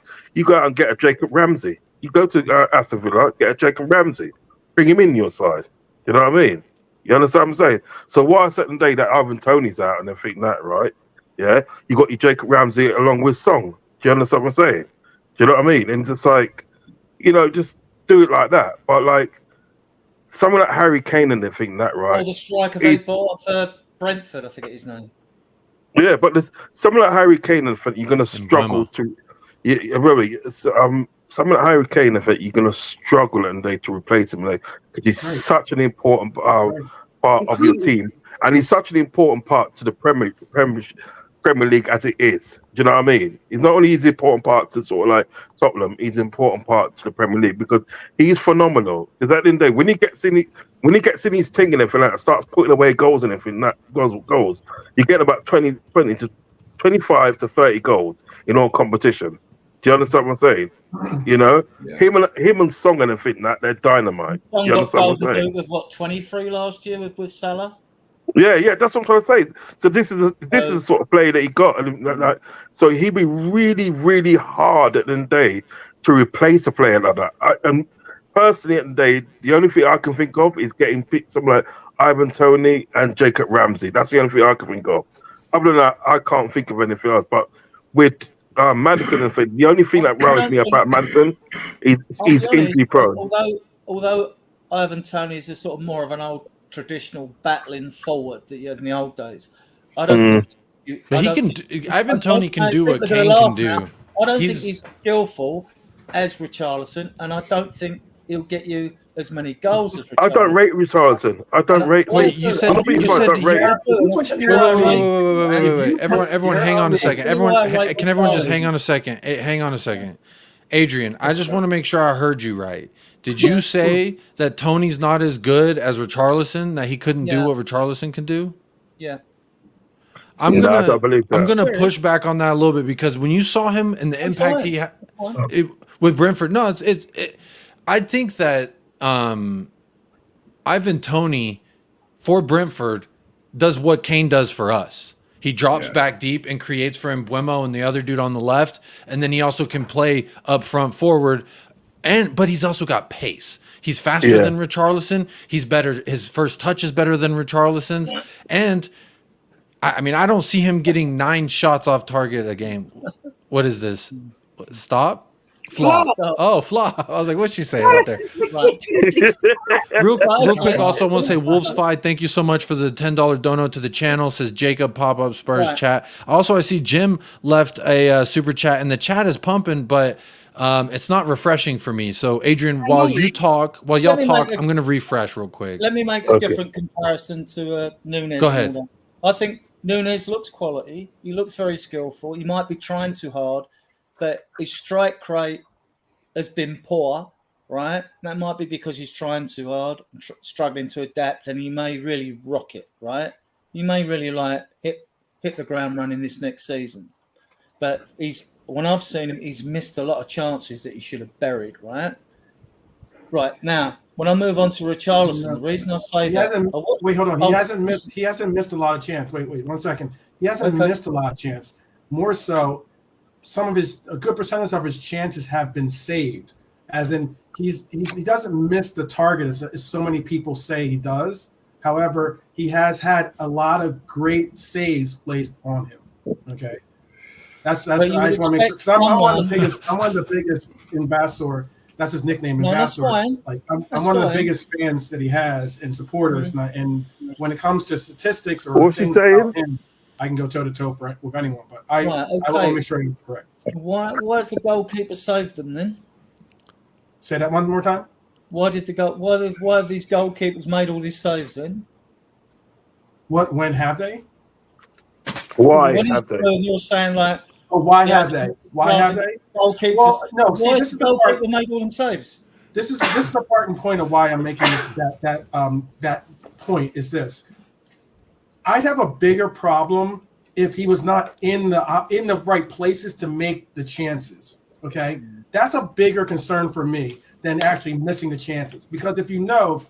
and get a Jacob Ramsey. You go to Aston Villa, get a Jacob Ramsey, bring him in your side. You know what I mean? You understand what I'm saying? So why a certain day that Ivan Toney's out and everything that, right? Yeah, you got your Jacob Ramsey along with Song. Do you understand what I'm saying? Do you know what I mean? And it's like, just do it like that. But like, someone like Harry Kane and everything that, right? Oh, the striker they bought for Brentford, I forget his name. Yeah, but there's someone like Harry Kane and you're going to struggle to. Yeah, really. Someone like Harry Kane, I think you're going to struggle to replace him, because he's such an important part of your team, and he's such an important part to the Premier League as it is. Do you know what I mean? He's not only an important part to sort of like Tottenham, he's an important part to the Premier League because he's phenomenal. Because at the end of the day, when he gets in his thing and everything, starts putting away goals and everything, goals, you get about 20 to 25 to 30 goals in all competition. Do you understand what I'm saying? Him and Song and everything that they're dynamite. Song got gold with what, 23 last year with Salah? Yeah, that's what I'm trying to say. So this is the sort of player that he got, and so he'd be really, really hard at the end of the day to replace a player like that. And personally, at the day, the only thing I can think of is getting someone like Ivan Toney and Jacob Ramsey. That's the only thing I can think of. Other than that, I can't think of anything else. But with Madison, the only thing that worries me about Madison is he's injury prone. Although Ivan Toney is a sort of more of an old traditional battling forward that you had in the old days, I don't think. Ivan Toney can do what Kane can do. I don't think he's skillful as Richarlison, and I don't think he'll get you as many goals as Richarlison. I don't rate Richarlison. I don't rate. Wait, you said wait. Everyone, hang on a second. Can everyone just hang on a second? Hang on a second. Adrian, I just want to make sure I heard you right. Did you say that Tony's not as good as Richarlison? That he couldn't do what Richarlison can do? Yeah. I'm gonna push back on that a little bit, because when you saw him and the impact he had with Brentford, I think that Ivan Toney for Brentford does what Kane does for us. He drops back deep and creates for Mbeumo and the other dude on the left, and then he also can play up front forward. But he's also got pace. He's faster than Richarlison. He's better. His first touch is better than Richarlison's. And I mean, I don't see him getting 9 shots off target a game. What is this? Stop. Flop. Flop. Oh, flop. I was like, what's she saying out there? Ridiculously flat. Real quick, also want to say Wolves Fight, thank you so much for the $10 dono to the channel, says Jacob Pop-Up Spurs Right. chat. Also, I see Jim left a super chat, and the chat is pumping, but it's not refreshing for me. So, Adrian, while y'all talk, I'm going to refresh real quick. Let me make a different comparison to Nunes. Go ahead. And all that. I think Nunes looks quality. He looks very skillful. He might be trying too hard, but his strike rate has been poor, right? That might be because he's trying too hard, struggling to adapt, and he may really rock it, right? He may really hit the ground running this next season. But when I've seen him, he's missed a lot of chances that he should have buried, right? Right now, when I move on to Richarlison, the reason I say wait, hold on. He hasn't missed a lot of chance. Wait, 1 second. He hasn't missed a lot of chance. More so, a good percentage of his chances have been saved. As in, he doesn't miss the target as so many people say he does. However, he has had a lot of great saves placed on him. Okay, that's. I just want to make sure, because I'm one of the biggest ambassador. That's his nickname, ambassador. Like I'm one of the biggest fans that he has and supporters. And when it comes to statistics or things about him, I can go toe to toe with anyone. But I will make sure he's correct. Why has the goalkeeper saved them then? Say that one more time. Why have these goalkeepers made all these saves then? When have they? Why have they? You're saying like, why have they? Why have they? Goalkeepers. Well, no. See, this is the part. Made all them saves. This is the part and point of why I'm making that point. Is this? I'd have a bigger problem if he was not in the right places to make the chances. Okay, that's a bigger concern for me than actually missing the chances. Because if you know,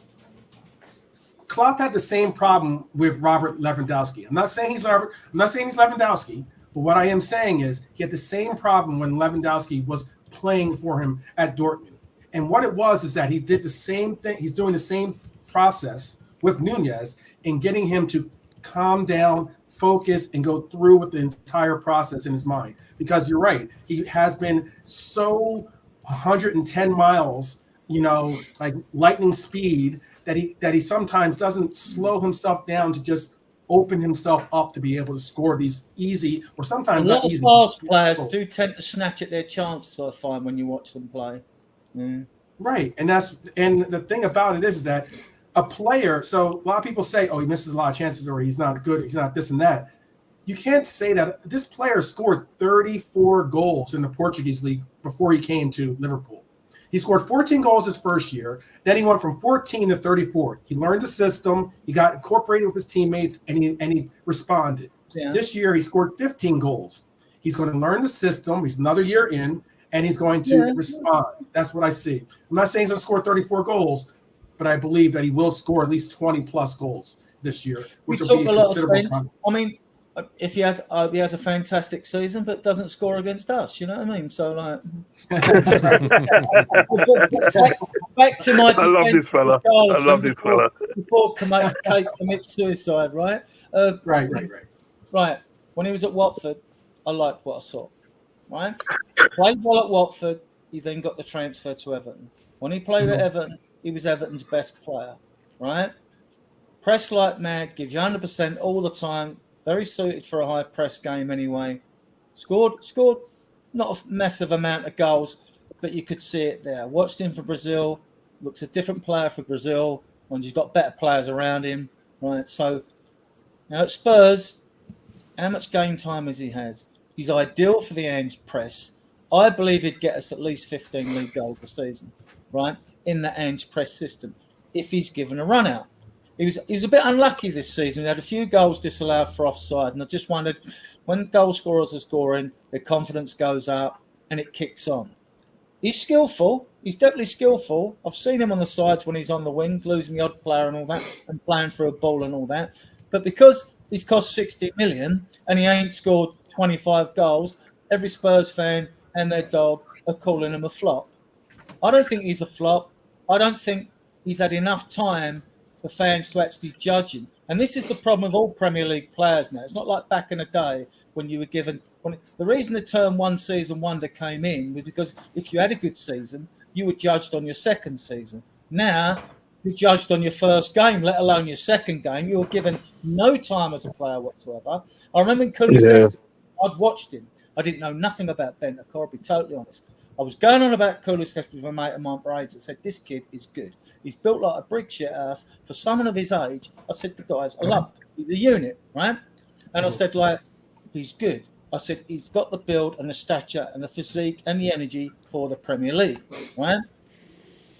Klopp had the same problem with Robert Lewandowski. I'm not saying he's Lewandowski, but what I am saying is he had the same problem when Lewandowski was playing for him at Dortmund. And what it was is that he did the same thing. He's doing the same process with Nunez in getting him to calm down, focus, and go through with the entire process in his mind. Because you're right, he has been so 110 miles, like lightning speed, that he sometimes doesn't slow himself down to just open himself up to be able to score these easy or sometimes a lot not of easy fast players goals. do tend to snatch at their chances, I find, when you watch them play. Right, and the thing about it is that a player, so a lot of people say, oh, he misses a lot of chances or he's not good, he's not this and that. You can't say that. This player scored 34 goals in the Portuguese league before he came to Liverpool. He scored 14 goals his first year. Then he went from 14 to 34. He learned the system. He got incorporated with his teammates, and he responded. Yeah. This year, he scored 15 goals. He's going to learn the system. He's another year in, and he's going to respond. That's what I see. I'm not saying he's going to score 34 goals, but I believe that he will score at least 20-plus goals this year, which will be a considerable. I mean, if he has a fantastic season, but doesn't score against us, you know what I mean? So, like, back to my. I love this fella. Before Kate commits suicide, right? Right. When he was at Watford, I liked what I saw. Right, played well at Watford. He then got the transfer to Everton. When he played at Everton, he was Everton's best player. Right, press like mad, give you 100% all the time. Very suited for a high press game anyway. Scored not a massive amount of goals, but you could see it there. Watched him for Brazil. Looks a different player for Brazil when he's got better players around him. Right. So now at Spurs, how much game time has he had? He's ideal for the Ange press. I believe he'd get us at least 15 league goals a season, right? In the Ange press system, if he's given a run out. He was a bit unlucky this season. He had a few goals disallowed for offside, and I just wondered, when goal scorers are scoring, their confidence goes up and it kicks on. He's skillful. He's definitely skillful. I've seen him on the sides when he's on the wings, losing the odd player and all that, and playing for a ball and all that. But because he's cost 60 million and he ain't scored 25 goals, every Spurs fan and their dog are calling him a flop. I don't think he's a flop. I don't think he's had enough time the fans to actually judge him. And this is the problem with all Premier League players now. It's not like back in the day when you were given. The reason the term one season wonder came in was because if you had a good season, you were judged on your second season. Now you're judged on your first game, let alone your second game. You were given no time as a player whatsoever. I remember in Kulusevski, I'd watched him. I didn't know nothing about Bentancur, I'll be totally honest. I was going on about Kulusevski with a mate of mine for ages. I said, this kid is good. He's built like a brick shit house. For someone of his age, I said to guys, I love him. He's a unit, right? And I said, like, he's good. I said, he's got the build and the stature and the physique and the energy for the Premier League, right?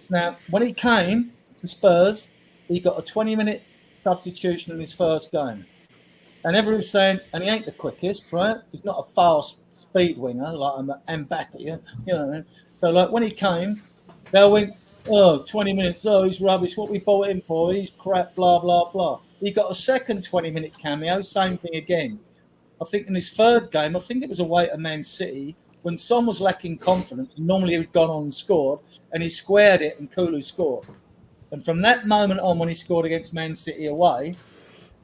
Now, when he came to Spurs, he got a 20-minute substitution in his first game. And everyone was saying, and he ain't the quickest, right? He's not a fast speed winger like I'm back at you, you know what I mean? So, like, when he came, they went, 20 minutes, he's rubbish. What we bought him for, he's crap, blah, blah, blah. He got a second 20-minute cameo, same thing again. I think in his third game, I think it was away at Man City, when Son was lacking confidence, normally he had gone on and scored, and he squared it and Kulu scored. And from that moment on, when he scored against Man City away,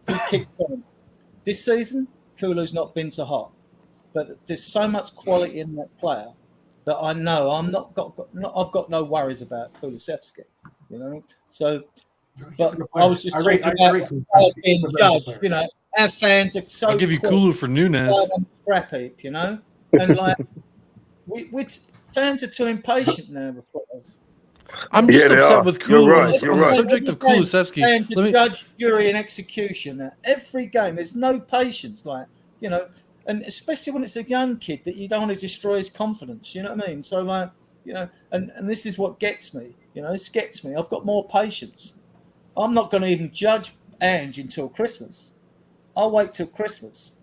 he kicked on. This season, Kulu's not been so hot. But there's so much quality in that player that I know I've got no worries about Kulusevski, you know. So, but I was just talking about being judged, you know. Our fans are so. I'll give you Kulu for Nunes. Scrap heap, you know, and like we fans are too impatient now with us. I'm just upset with Kulu on the subject of Kulusevski. Fans are judge, jury, and execution. Now. Every game, there's no patience, like, you know. And especially when it's a young kid that you don't want to destroy his confidence, you know what I mean? So, like, you know, and this is what gets me, you know, this gets me. I've got more patience. I'm not going to even judge Ange until Christmas. I'll wait till Christmas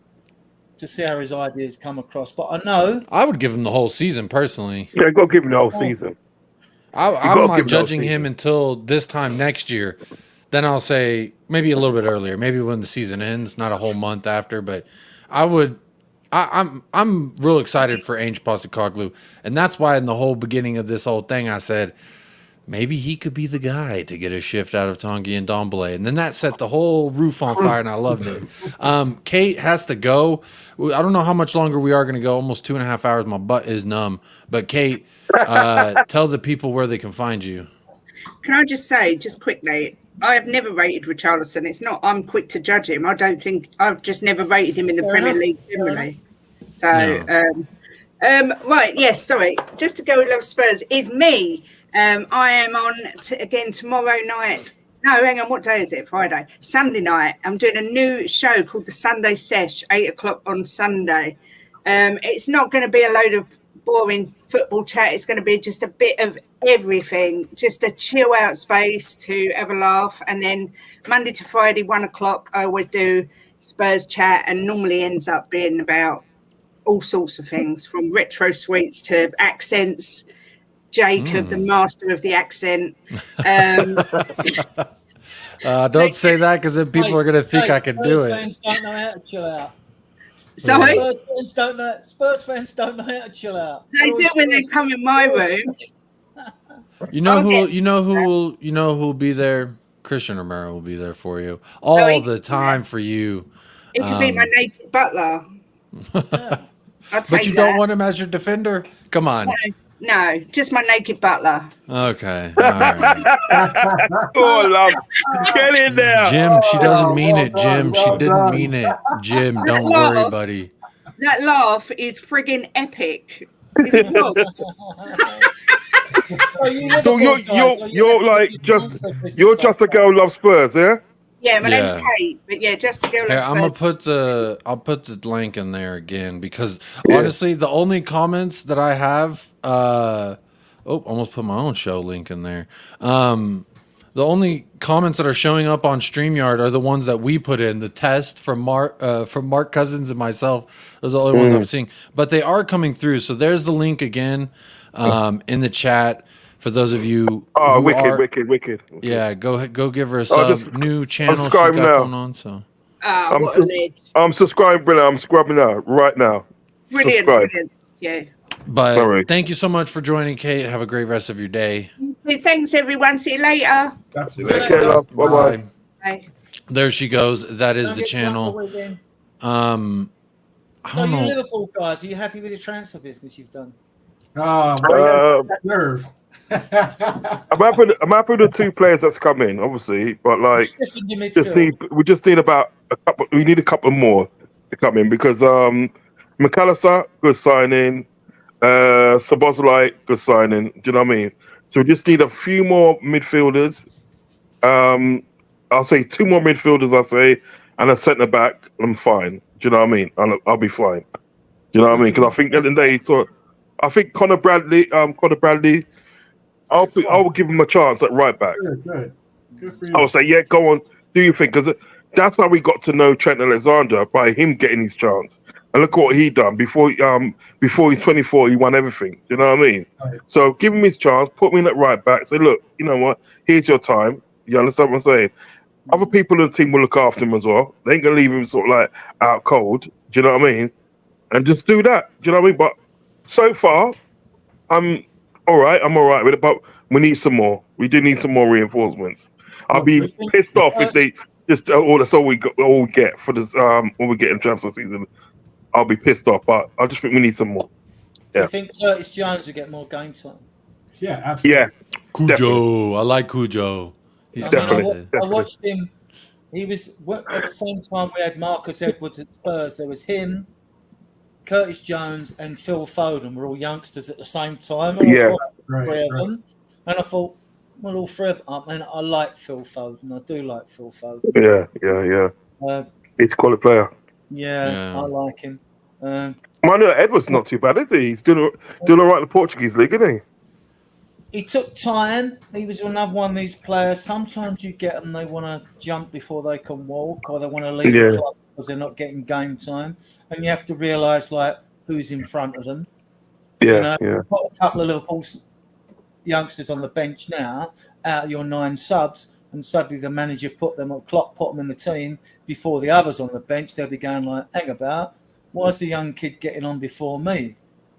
to see how his ideas come across. But I know. I would give him the whole season, personally. Yeah, go give him the whole season. I'm not judging him until this time next year. Then I'll say maybe a little bit earlier, maybe when the season ends, not a whole month after, but I would. I'm real excited for Ange Postecoglou, and that's why in the whole beginning of this whole thing I said maybe he could be the guy to get a shift out of Tanguy and Ndombele, and then that set the whole roof on fire, and I loved it. Kate has to go. I don't know how much longer we are going to go. Almost 2.5 hours. My butt is numb. But Kate, tell the people where they can find you. Can I just say, just quickly, I have never rated Richarlison. It's not I'm quick to judge him. I don't think I've just never rated him in the Premier League generally. So, right, yes, sorry. Just to go with Love Spurs is me. I am on again tomorrow night. No, hang on. What day is it? Friday, Sunday night. I'm doing a new show called the Sunday Sesh, 8:00 on Sunday. It's not going to be a load of boring football chat. It's going to be just a bit of everything, just a chill out space to have a laugh. And then Monday to Friday, 1:00, I always do Spurs chat, and normally ends up being about all sorts of things, from retro sweets to accents. Jacob, the master of the accent. Don't say that, because then people are going to think I can do it. Fans don't know how to chill out. Sorry? Spurs fans don't know how to chill out. They do when they come in my room. You know who'll be there? Christian Romero will be there for you all the time for you. It could be my naked butler. But you don't want him as your defender? Come on. No, just my naked butler. Okay. All right. Oh, love. Get in there. Jim, she doesn't mean it, Jim. She didn't mean it. Jim, don't worry, buddy. That laugh is friggin' epic. Is it not? So you're just a girl who loves Spurs, yeah? Yeah, my name's Kate, but yeah, just a girl. Hey, I'll put the link in there again, because honestly, the only comments that I have, almost put my own show link in there. The only comments that are showing up on StreamYard are the ones that we put in, the test from Mark Cousins and myself. Those are the only ones I'm seeing, but they are coming through. So there's the link again, in the chat. For those of you, wicked. Yeah, go give her a sub. New channel she got going on. So I'm subscribing. I'm scrubbing out right now. Brilliant. Yeah. But thank you so much for joining, Kate. Have a great rest of your day. Thanks, everyone. See you later. Take care, love. Bye-bye. Bye. There she goes. That is Don't the get drunk all channel. weekend. I So don't you know. Liverpool guys, are you happy with the transfer business you've done? Why you gotta that nerve? I'm happy with the two players that's come in, obviously, but like, Stiffened your midfield. we just need about a couple. We need a couple more to come in because McAllister, good signing. Sabozlai, good signing. Do you know what I mean? So we just need a few more midfielders. I'll say 2 more midfielders. I'll say, and a centre back. I'm fine. Do you know what I mean? I'll be fine. Do you know what I mean? Because I think at the end of the day, so I think Conor Bradley. I'll give him a chance at right back. Good for you. I'll say, yeah, go on, do your thing, because that's how we got to know Trent Alexander, by him getting his chance. And look what he done before he's 24. He won everything. You know what I mean? Right. So give him his chance. Put me in at right back. Say, look, you know what? Here's your time. You understand what I'm saying? Other people in the team will look after him as well. They ain't gonna leave him sort of like out cold. Do you know what I mean? And just do that. Do you know what I mean? But so far, I'm all right. I'm all right with it. But we need some more. We do need some more reinforcements. I'll be pissed off if they just that's all we get for this. When we get in transfer season, I'll be pissed off. But I just think we need some more. Do you think Curtis Jones will get more game time? Yeah, absolutely. Yeah, Cujo. definitely. I like Cujo. He's Definitely. I watched him. He was at the same time we had Marcus Edwards at Spurs. There was him, Curtis Jones, and Phil Foden were all youngsters at the same time. And Yeah. I thought, three of them. And I thought, well, all 3 of them. And I like Phil Foden. I do like Phil Foden. Yeah. He's a quality player. Yeah, I like him. Manuel Edwards not too bad, is he? He's doing all right in the Portuguese league, isn't he? He took time. He was another one of these players. Sometimes you get them, they want to jump before they can walk, or they want to leave the club because they're not getting game time. And you have to realise, like, who's in front of them. Yeah. You've got a couple of Liverpool youngsters on the bench now, out of your 9 subs, and suddenly the manager put them in the team before the others on the bench. They'll be going like, hang about, why is the young kid getting on before me?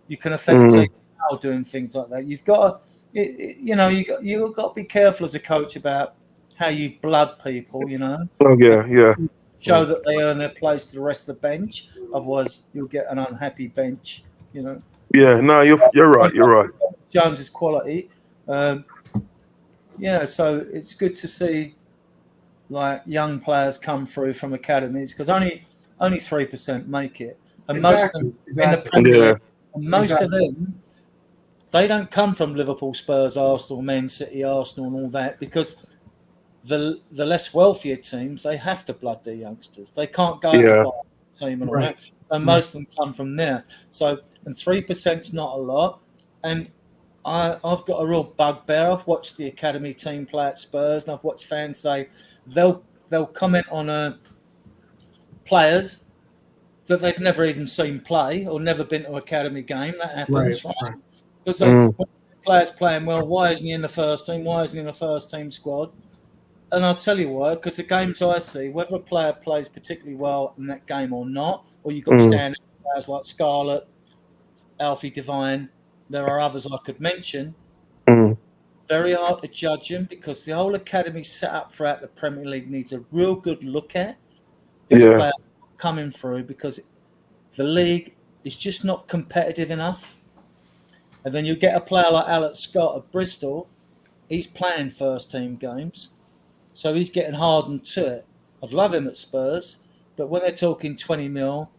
You can affect teams now doing things like that. You've got to... you've got to be careful as a coach about how you blood people, you know. Oh, yeah. Show that they earn their place to the rest of the bench. Otherwise, you'll get an unhappy bench, you know. Yeah, no, you're right. You're right. Jones's quality. So it's good to see, like, young players come through from academies, because only 3% make it. And most of them in the Premier League, and most of them, they don't come from Liverpool, Spurs, Arsenal, Man City, Arsenal, and all that, because the less wealthier teams, they have to blood their youngsters. They can't go to the team and all that. And most of them come from there. So, and 3% is not a lot. And I've got a real bugbear. I've watched the academy team play at Spurs, and I've watched fans say they'll comment on players that they've never even seen play or never been to an academy game. That happens, right? Because when players playing well, why isn't he in the first team? Why isn't he in the first team squad? And I'll tell you why, because the games I see, whether a player plays particularly well in that game or not, or you've got standing players like Scarlett, Alfie Devine, there are others I could mention, very hard to judge him, because the whole academy set up throughout the Premier League needs a real good look at this player coming through, because the league is just not competitive enough. And then you get a player like Alex Scott of Bristol. He's playing first team games, so he's getting hardened to it. I'd love him at Spurs, but when they're talking 20 mil,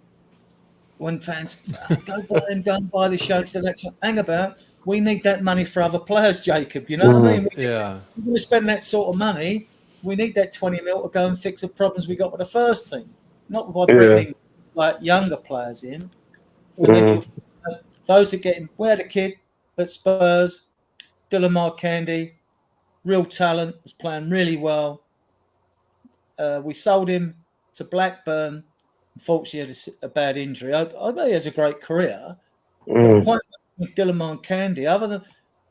when fans say, go and buy this youngster, hang about, we need that money for other players, Jacob. You know what I mean? We're going to spend that sort of money. We need that 20 mil to go and fix the problems we got with the first team, not by bringing like younger players in. Those are getting. We had a kid at Spurs, Dylan Marcandy, real talent, was playing really well. We sold him to Blackburn. Unfortunately, he had a bad injury. I bet he has a great career. The point with Dylan Marcandy,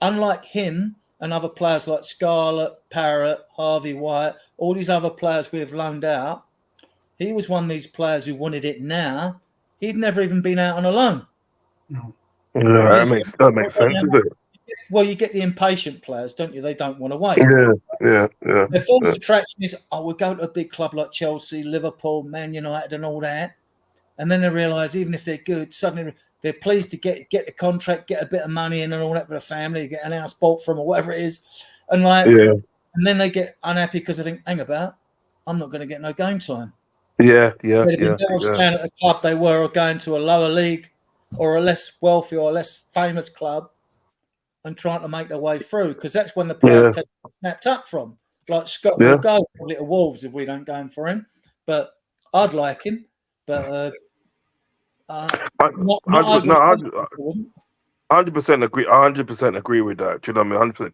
unlike him and other players like Scarlett, Parrott, Harvey White, all these other players we have loaned out, he was one of these players who wanted it now. He'd never even been out on a loan. Yeah, that makes sense, doesn't it? you get the impatient players, don't you? They don't want to wait. Yeah. Their first attraction is, we'll go to a big club like Chelsea, Liverpool, Man United, and all that. And then they realise even if they're good, suddenly they're pleased to get the contract, get a bit of money in and all that for the family, get an house bought from or whatever it is. And and then they get unhappy because they think, hang about, I'm not going to get no game time. Yeah. They'd have been staying at the club they were or going to a lower league or a less wealthy or less famous club and trying to make their way through, because that's when the players take snapped up from. Like Scott will go probably to Wolves if we don't go in for him. But I'd like him. But not 100% agree. 100% agree with that. Do you know what I mean? 100%.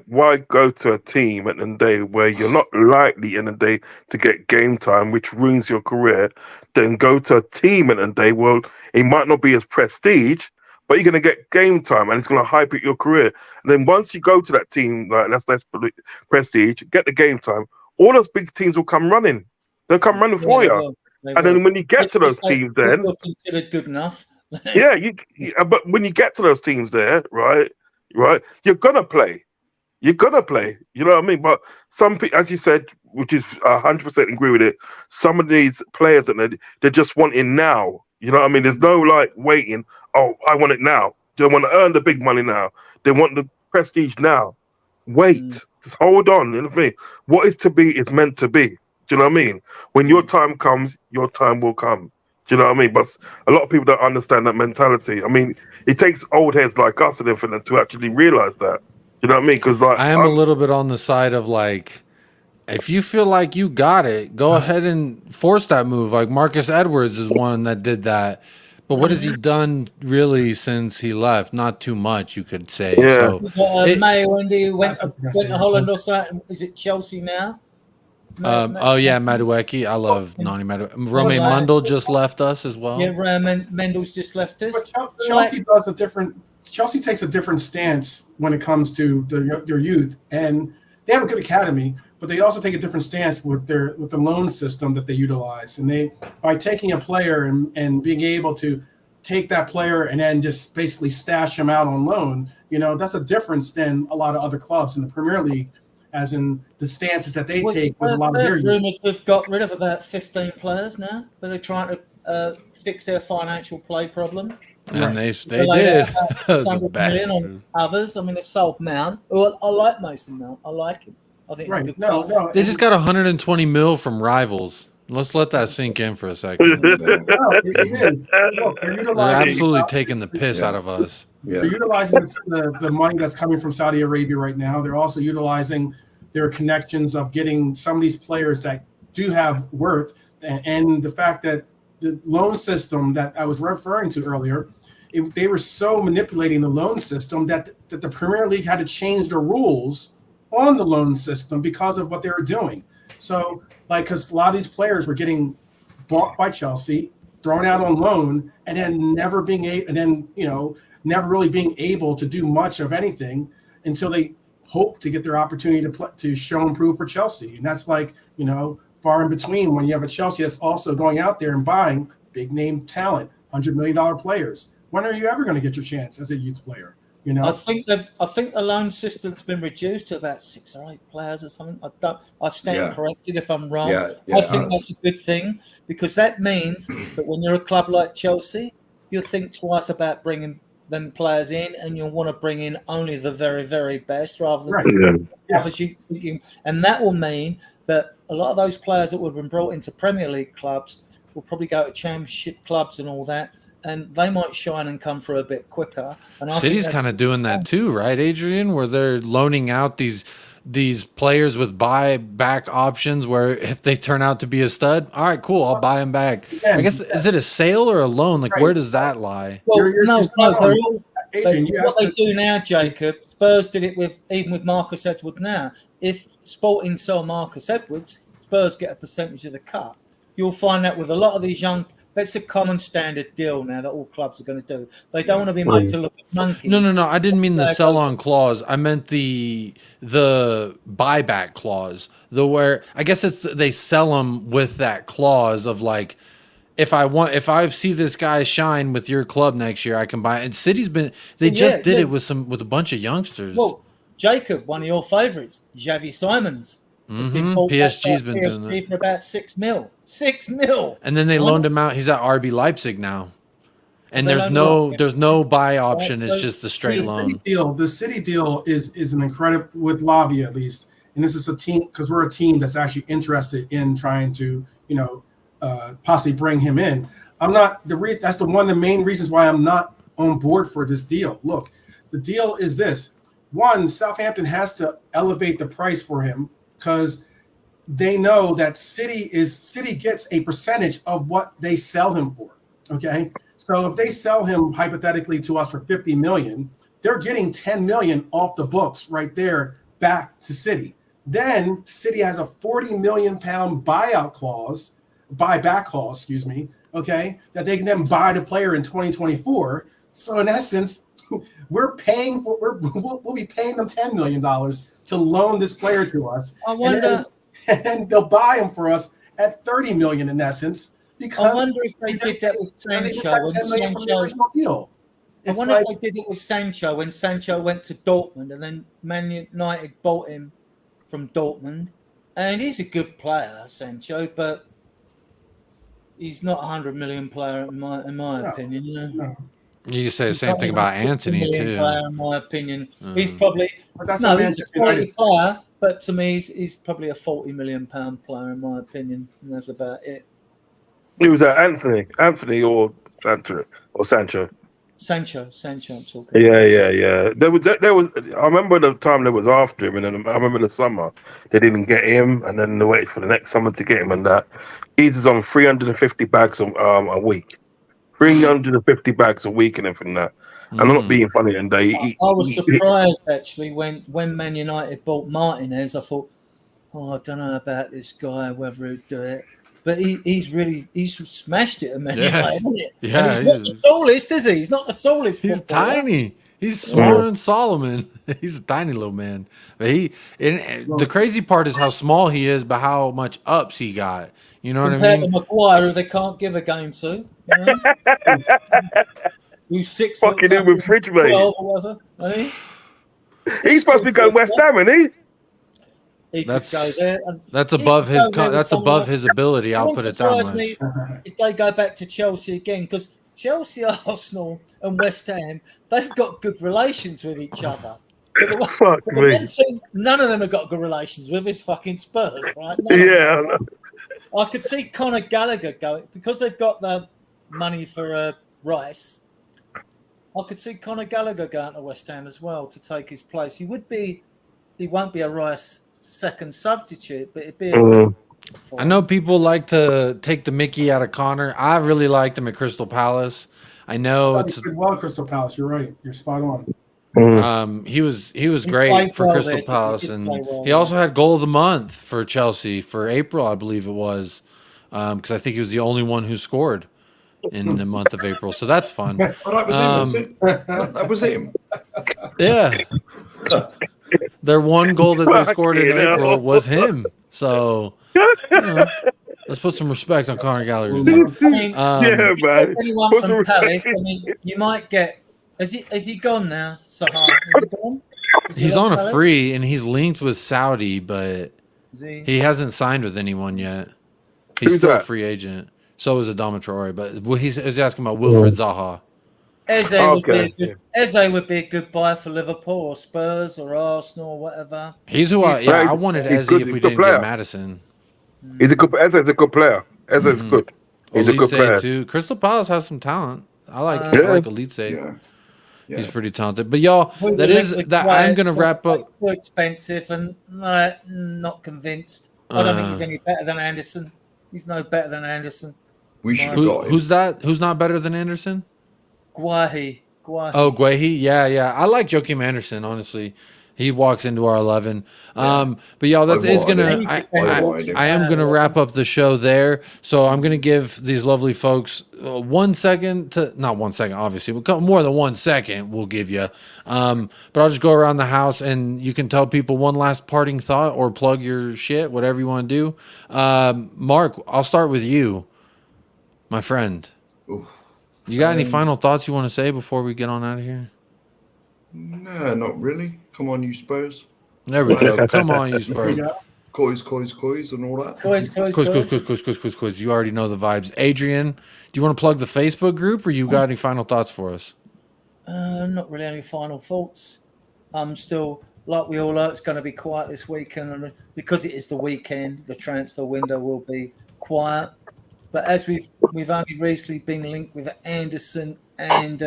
Why go to a team at the end of the day where you're not likely in the day to get game time, which ruins your career? Then go to a team at the end of the day where it might not be as prestige, but you're gonna get game time and it's gonna hype up your career. And then once you go to that team, like that's less prestige, get the game time. All those big teams will come running. They'll come running for you. And then when you get to those teams, then considered good enough. But when you get to those teams there, right, you're gonna play. You know what I mean? But some people, as you said, which is 100% agree with it. Some of these players that they just want it now. You know what I mean? There's no like waiting. Oh, I want it now. They want to earn the big money now. They want the prestige now. Wait, just hold on. You know what I mean? What is to be is meant to be. Do you know what I mean? When your time comes, your time will come. Do you know what I mean? But a lot of people don't understand that mentality. I mean, it takes old heads like us and everything to actually realize that. You know what I mean? Because like I am a little bit on the side of like, if you feel like you got it, go ahead and force that move. Like Marcus Edwards is one that did that. But what has he done really since he left? Not too much, you could say. Yeah. So May, when he went to Holland or something, is it Chelsea now? Madueke. I love Nani Madueke. Romain Mundle just left us as well. Yeah, Mendel's just left us. But Chelsea does a different. Chelsea takes a different stance when it comes to their youth, and they have a good academy, but they also take a different stance with the loan system that they utilize. And they, by taking a player and being able to take that player and then just basically stash him out on loan, that's a difference than a lot of other clubs in the Premier League, as in the stances that they take with a lot of their youth. Rumored to have got rid of about 15 players now, but they're trying to fix their financial play problem. And they did. 600 million on others. I mean, they've sold Mount. Well, I like Mason Mount. I like him. I think it's a good player. They just got 120 mil from rivals. Let's let that sink in for a second. They're absolutely taking the piss out of us. Yeah. They're utilizing the money that's coming from Saudi Arabia right now. They're also utilizing their connections of getting some of these players that do have worth, and the fact that the loan system that I was referring to earlier, they were so manipulating the loan system that the Premier League had to change the rules on the loan system because of what they were doing. So, because a lot of these players were getting bought by Chelsea, thrown out on loan, and then never really being able to do much of anything until they hope to get their opportunity to show and prove for Chelsea. And that's far in between when you have a Chelsea that's also going out there and buying big name talent, $100 million players. When are you ever going to get your chance as a youth player? I think the loan system's been reduced to about 6 or 8 players or something. I stand corrected if I'm wrong. I think that's a good thing, because that means that when you're a club like Chelsea, you'll think twice about bringing them players in, and you'll want to bring in only the very, very best rather than obviously thinking. And that will mean that a lot of those players that would have been brought into Premier League clubs will probably go to Championship clubs and all that, and they might shine and come through a bit quicker. And City's kind of doing that too, right, Adrian? Where they're loaning out these players with buyback options, where if they turn out to be a stud, all right, cool, I'll buy them back. I guess, is it a sale or a loan? Like, where does that lie? Well, what they do now, Jacob, Spurs did it even with Marcus Edwards now. If Sporting sell Marcus Edwards, Spurs get a percentage of the cut. You'll find that with a lot of these young. That's the common standard deal now that all clubs are going to do. They don't want to be made to look like monkeys. No. I didn't mean the sell-on clause. I meant the buyback clause. Where I guess they sell them with that clause of like, if I see this guy shine with your club next year, I can buy it. And City's been they Well, just yeah, did yeah. it with a bunch of youngsters. Well, Jacob, one of your favourites, Xavi Simons, has been bought PSG's back by been doing PSG that. for about 6 mil. 6 mil. And then they Right? loaned him out. He's at RB Leipzig now. And they there's loaned him out, yeah. there's no buy option. Right, It's so just the straight loan. The City deal is an incredible with Lavia at least, and this is a team because we're a team that's actually interested in trying to possibly bring him in. I'm not the reason. That's one of the main reasons why I'm not on board for this deal. Look, the deal is this: one, Southampton has to elevate the price for him because they know that City gets a percentage of what they sell him for. Okay, so if they sell him hypothetically to us for 50 million, they're getting 10 million off the books right there back to City. Then City has a 40 million pound buyback clause, okay, that they can then buy the player in 2024. So in essence, we'll be paying them $10 million to loan this player to us. I wonder, and they'll buy him for us at 30 million in essence. Because I wonder if they did that with Sancho when Sancho. I wonder if they did it with Sancho when Sancho went to Dortmund and then Man United bought him from Dortmund. And he's a good player, Sancho, but he's not a 100 million player in my opinion. You know? No. You can say the same thing about Anthony too. Player, in my opinion, he's probably he's a quality player, but to me, he's probably a 40 million pound player in my opinion, and that's about it. He was at Anthony or Sancho. Sancho, I'm talking. Yeah. There was. I remember the time that was after him, and then I remember the summer they didn't get him, and then they waited for the next summer to get him, and that he's on 350 bags a week. 350 bags a week and everything that. And I'm not being funny. And I was surprised actually when Man United bought Martinez. I thought, I don't know about this guy, whether he'd do it. But he's smashed it at Man United, hasn't it? Yeah, and he's not the tallest, is he? He's not the tallest. He's tiny. He's smaller than Solomon. He's a tiny little man. But the crazy part is how small he is, but how much ups he got. You know what I mean? Compared to Maguire, who they can't give a game to. You know? Who's 6 foot fucking in with fridge, mate. Or whatever, eh? He's supposed to be going West Ham, isn't he? That's go there. That's above his. That's above his ability. I'll put it that much. If they go back to Chelsea again, because Chelsea, Arsenal, and West Ham, they've got good relations with each other. Fuck me. None of them have got good relations with is fucking Spurs, right? Yeah. I could see Conor Gallagher going because they've got the money for Rice. I could see Conor Gallagher going to West Ham as well to take his place. He won't be a Rice second substitute, but it'd be I know people like to take the Mickey out of Connor. I really liked him at Crystal Palace. I know it's well Crystal Palace. You're right. You're spot on. He was great for Crystal Palace, and he also had goal of the month for Chelsea for April, I believe it was, because I think he was the only one who scored in the month of April. So that's fun. That was him. Yeah. Their one goal that they scored in April was him. So, let's put some respect on Conor Gallagher's name. Man. Anyone from Palace, you might get. Has he gone now, Saha? Is he gone? He's on a free, and he's linked with Saudi, but he hasn't signed with anyone yet. He's still a free agent. So is Adama Traore, but he's asking about Wilfred Zaha. Eze would be a good buy for Liverpool or Spurs or Arsenal or whatever. He's who I wanted Eze if we didn't get Madison. Eze is a good player. Eze is good. He's a good player too. Crystal Palace has some talent. I like Elite. Yeah. He's pretty talented. But y'all, I'm gonna wrap up. Too expensive and not convinced. I don't think he's any better than Anderson. He's no better than Anderson. We should have got him. Who's that? Who's not better than Anderson? Guahi. Oh, Guahi. Yeah. I like Joachim Anderson, honestly. He walks into our 11. But y'all, I am gonna wrap up the show there. So I'm gonna give these lovely folks 1 second to not 1 second, obviously, but more than 1 second we'll give you. But I'll just go around the house and you can tell people one last parting thought or plug your shit, whatever you want to do. Mark, I'll start with you. my friend. Oof. You got any final thoughts you want to say before we get on out of here? No, not really. Come on, you Spurs. There we go. Come on, you Spurs. Coys, and all that. Quiz. You already know the vibes. Adrian, do you want to plug the Facebook group, or you got any final thoughts for us? Not really any final thoughts. I'm still, like we all know, it's going to be quiet this weekend. And because it is the weekend, the transfer window will be quiet. But as we've only recently been linked with Anderson and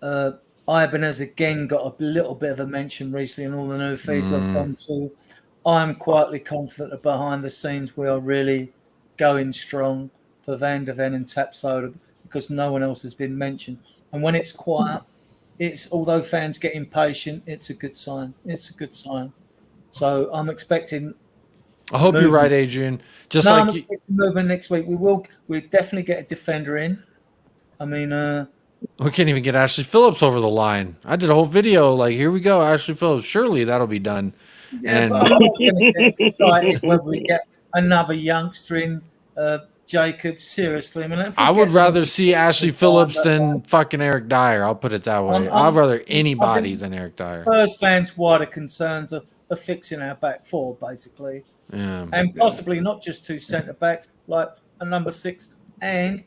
Ivan has again got a little bit of a mention recently in all the new feeds I've done too. I'm quietly confident that behind the scenes we are really going strong for Van der Ven and Tapsoda because no one else has been mentioned. And when it's quiet, although fans get impatient, it's a good sign. So I'm expecting. I hope you're right, Adrian. I'm expecting movement next week. We'll definitely get a defender in. I mean, we can't even get Ashley Phillips over the line. I did a whole video like, here we go, Ashley Phillips. Surely that'll be done. Yeah, but I'm not going to get excited whether we get another youngster in, Jacob. Seriously, I mean, I would rather see Ashley Phillips than fucking Eric Dyer. I'll put it that way. I'd rather anybody than Eric Dyer. Spurs fans' wider concerns are fixing our back four, basically. Yeah. And possibly not just two centre backs, like a number 6 and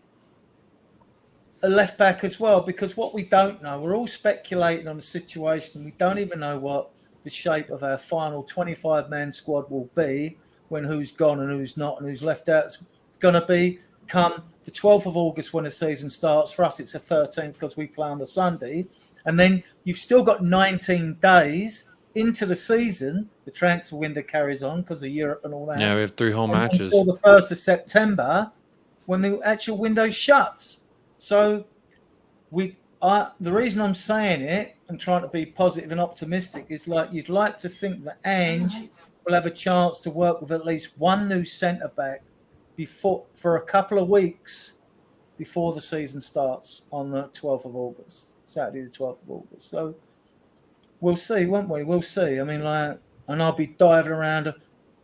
a left back as well. Because what we don't know, we're all speculating on the situation. We don't even know what the shape of our final 25-man squad will be when who's gone and who's not and who's left out. It's going to be come the 12th of August when the season starts. For us, it's the 13th because we play on the Sunday. And then you've still got 19 days into the season. The transfer window carries on because of Europe and all that. Yeah, we have 3 home matches. Until the 1st of September when the actual window shuts. So the reason I'm saying it and trying to be positive and optimistic is like you'd like to think that Ange will have a chance to work with at least one new centre back for a couple of weeks before the season starts on the 12th of August, Saturday the 12th of August. So we'll see, won't we? We'll see. I mean, and I'll be diving around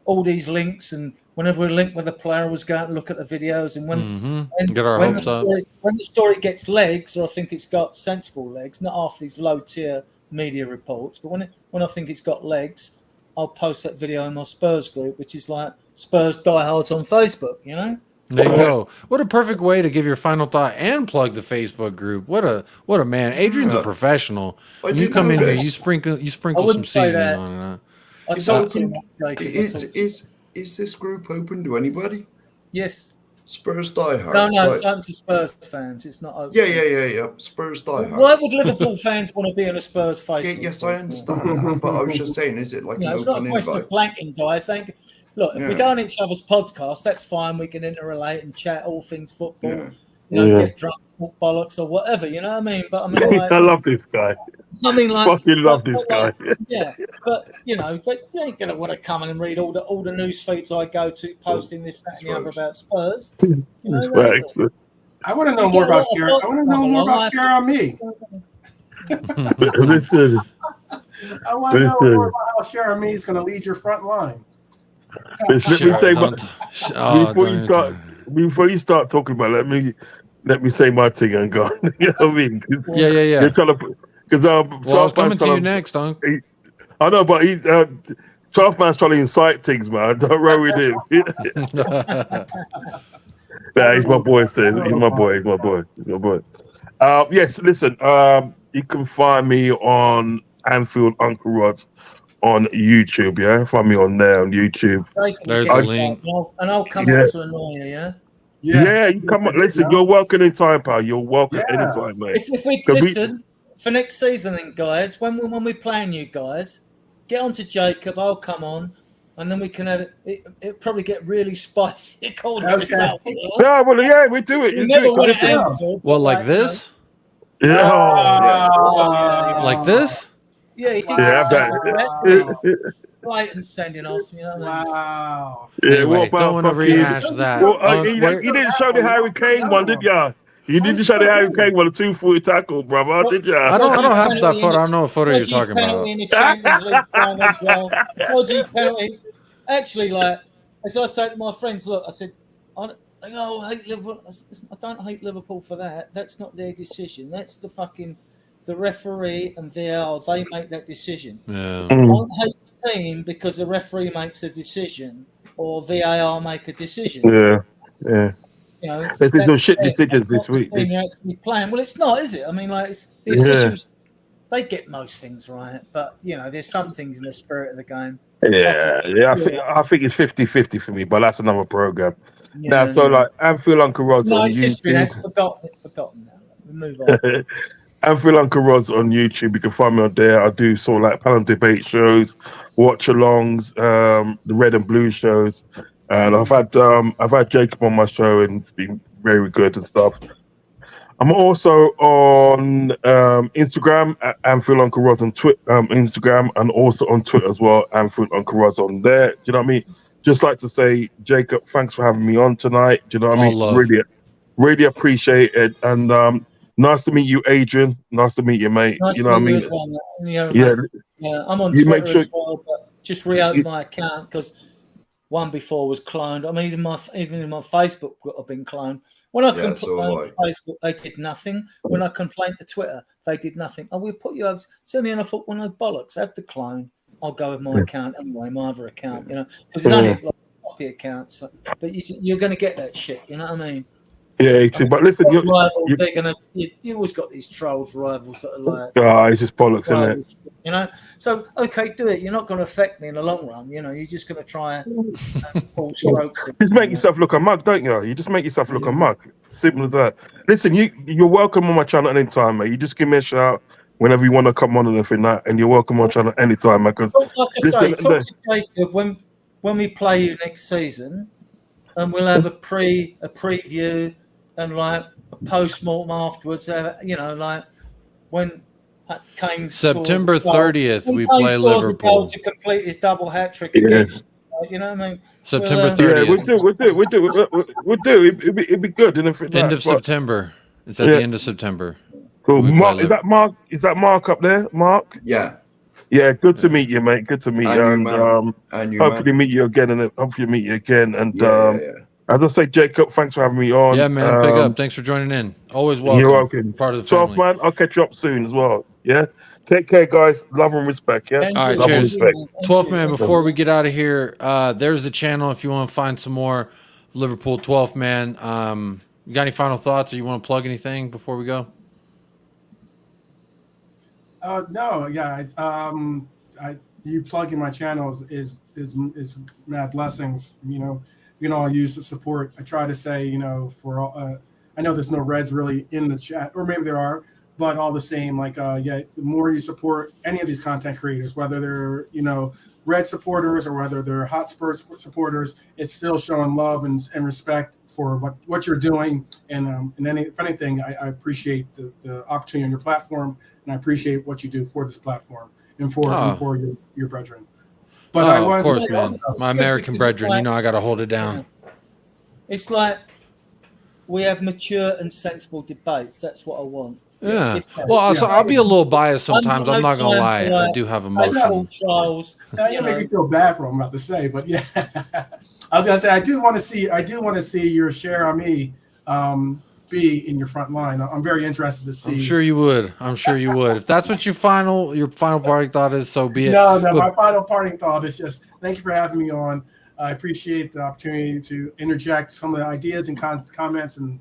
all these links, and whenever we're linked with a player, I was going to look at the videos. And when the story gets legs, or I think it's got sensible legs, not after these low-tier media reports, but when I think it's got legs, I'll post that video in my Spurs group, which is like Spurs diehards on Facebook, you know? There you go. What a perfect way to give your final thought and plug the Facebook group. What a man. Adrian's a professional. When you come in here, you sprinkle some seasoning on it. Is this group open to anybody? Yes. Spurs diehards. No, right? It's open to Spurs fans. It's not open. Yeah. Spurs diehards. Why would Liverpool fans want to be on a Spurs Facebook? Yes, I understand that. But I was just saying, is it like an it's open not a question invite? of blanking, guys. Look, if we go on each other's podcasts, that's fine. We can interrelate and chat all things football. Yeah. Get drunk, talk bollocks or whatever. You know what I mean? But I mean, I love this guy. I mean, like, fucking love this guy. Yeah, but you ain't gonna want to come in and read all the news feeds I go to posting this, that, and the other about Spurs. You know, I want to know more about Scare. I want to know more about Scare on me. Listen. I want to know more about how Sharon Me is going to lead your front line. Let me say before you start talking about it, let me say my thing and go. You know what I mean? Yeah. You're trying to because I was coming to you next, Don. I know, but 12 man's trying to incite things, man. Don't roll with him. Nah, he's my boy. He's my boy. Yes, listen. You can find me on Anfield Uncle Rods on YouTube. Yeah, find me on there on YouTube. There's the link, and I'll come out to annoy you. Yeah, you come on. Listen, you're welcome anytime, pal. You're welcome anytime, mate. If we listen for next season, then guys, when we're playing you guys, get on to Jacob. I'll come on. And then we can have it. It'll probably get really spicy. We do it. You never want to Anfield. Well, like this? Like this? Yeah, you can right and sending off. You know. Wow. Anyway, don't want to rehash that. Well, you didn't show the Harry Kane one, did ya? You didn't show the Harry Kane one, a 2-40 tackle, brother, did ya? I don't have that photo. I don't know what photo you're talking about. In the Champions League final as well. Dodgy penalty. Actually, like as I said to my friends, look, I said, Like, oh, I hate Liverpool. I don't hate Liverpool for that. That's not their decision. That's the referee and VAR. They make that decision. Yeah. I don't hate the team because the referee makes a decision or VAR make a decision. Yeah. Yeah. You know, There's been some that's shit them. decisions That's this not the week. team you're actually playing. Well, it's not, is it? I mean, like, it's the Yeah. officials. They get most things right, but you know, there's some things in the spirit of the game. Yeah. I think it's 50-50 for me, but that's another program. Yeah, Now, so like Anfield Uncle Rod's no, on it's history. YouTube. It's forgotten now. We move on. Anfield Uncle Rod's on YouTube. You can find me on there. I do sort of like panel debate shows, watch alongs, the red and blue shows, and I've had Jacob on my show, and it's been very good and stuff. I'm also on Instagram at Anfield Uncle Rod's on Instagram, and also on Twitter as well. Anfield Uncle Rod's on there. Do you know what I mean? Just like to say, Jacob, thanks for having me on tonight. Do you know what I mean? Love. Really appreciate it, and nice to meet you, Adrian. Nice to meet you, mate. Nice you know to what I meet mean? you as well, mate. Yeah. I'm on You Twitter make sure- as well, but just re-opened my account because one before was cloned. I mean, even in my Facebook, I've been cloned. When I complained to Facebook, they did nothing. When I complained to Twitter, they did nothing. Oh, we'll put you over. Send me on a foot when I bollocks. Have the clone. I'll go with my account anyway, my other account, you know, because it's only like a copy account. So, but you're going to get that shit, you know what I mean? Yeah, but listen, you always got these trolls, rivals that are like, it's just bollocks, isn't it? you know. So okay, do it. You're not going to affect me in the long run, you know. You're just going to try and pull strokes. Just make yourself look a mug, don't you? You just make yourself look a mug. Simple as that. Listen, you're welcome on my channel anytime, mate. You just give me a shout whenever you want to come on and everything like, and you're welcome on my channel anytime, mate. Because like I say, talk to Jacob when we play you next season, and we'll have a preview and like a post-mortem afterwards. You know, like when Kane September scored 30th, when we Kane play scores a goal Liverpool. to complete his double hat trick against. You know what I mean? September 30th. We'll do. It'd be good. And End of September. It's at the end of September. Cool. Mark, is that Mark? Is that Mark up there? Mark? Yeah. Yeah. Good to meet you, mate. Good to meet you. And hopefully meet you again, and hopefully meet you again. And yeah. as I say, Jacob, thanks for having me on. Yeah, man. Big up. Thanks for joining in. Always welcome. You're welcome. Part of the family. 12th man. I'll catch you up soon as well. Yeah. Take care, guys. Love and respect. Yeah. All right, love cheers. and respect. 12th man, before we get out of here, there's the channel if you want to find some more Liverpool 12th man. You got any final thoughts, or you want to plug anything before we go? No, yeah. You plugging my channels is mad blessings. You know, we can all use the support. I try to say, you know, for all, I know there's no Reds really in the chat, or maybe there are, but all the same, like, the more you support any of these content creators, whether they're, you know, Red supporters or whether they're Hotspur supporters, it's still showing love and respect for what you're doing. And if anything, I appreciate the opportunity on your platform, and I appreciate what you do for this platform and for your brethren. But of course, man. My American brethren, like, you know I got to hold it down. It's like we have mature and sensible debates. That's what I want. Yeah. Well, so I'll be a little biased sometimes. I'm not gonna lie. I do have emotion. Trials. You make me feel bad for what I'm about to say, but yeah, I was gonna say I do want to see your share on me be in your front line. I'm very interested to see. I'm sure you would. If that's what your final parting thought is, so be it. No, my final parting thought is just thank you for having me on. I appreciate the opportunity to interject some of the ideas and comments and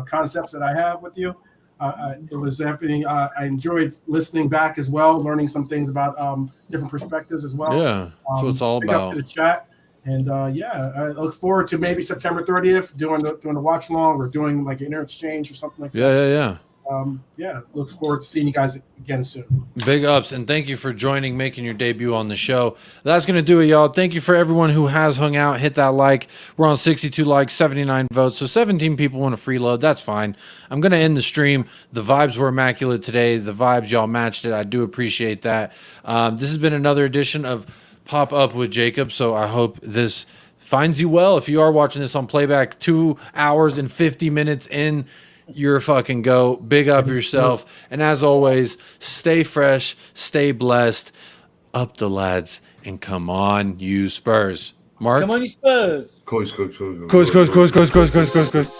concepts that I have with you. It was everything. I enjoyed listening back as well, learning some things about different perspectives as well. Yeah, that's what it's all Pick about. up to the chat, and I look forward to maybe September 30th doing the watch along or doing like an inter exchange or something like that. Yeah. Look forward to seeing you guys again soon. Big ups, and thank you for making your debut on the show. That's going to do it, y'all. Thank you for everyone who has hung out. Hit that like. We're on 62 likes, 79 votes, so 17 people want a freeload. That's fine. I'm going to end the stream. The vibes were immaculate today. The vibes, y'all matched it. I do appreciate that. This has been another edition of Pop Up with Jacob, so I hope this finds you well. If you are watching this on playback, 2 hours and 50 minutes in, you're a fucking go. Big up yourself. And as always, stay fresh, stay blessed. Up the lads, and come on, you Spurs. Mark? Come on, you Spurs. Course. Course.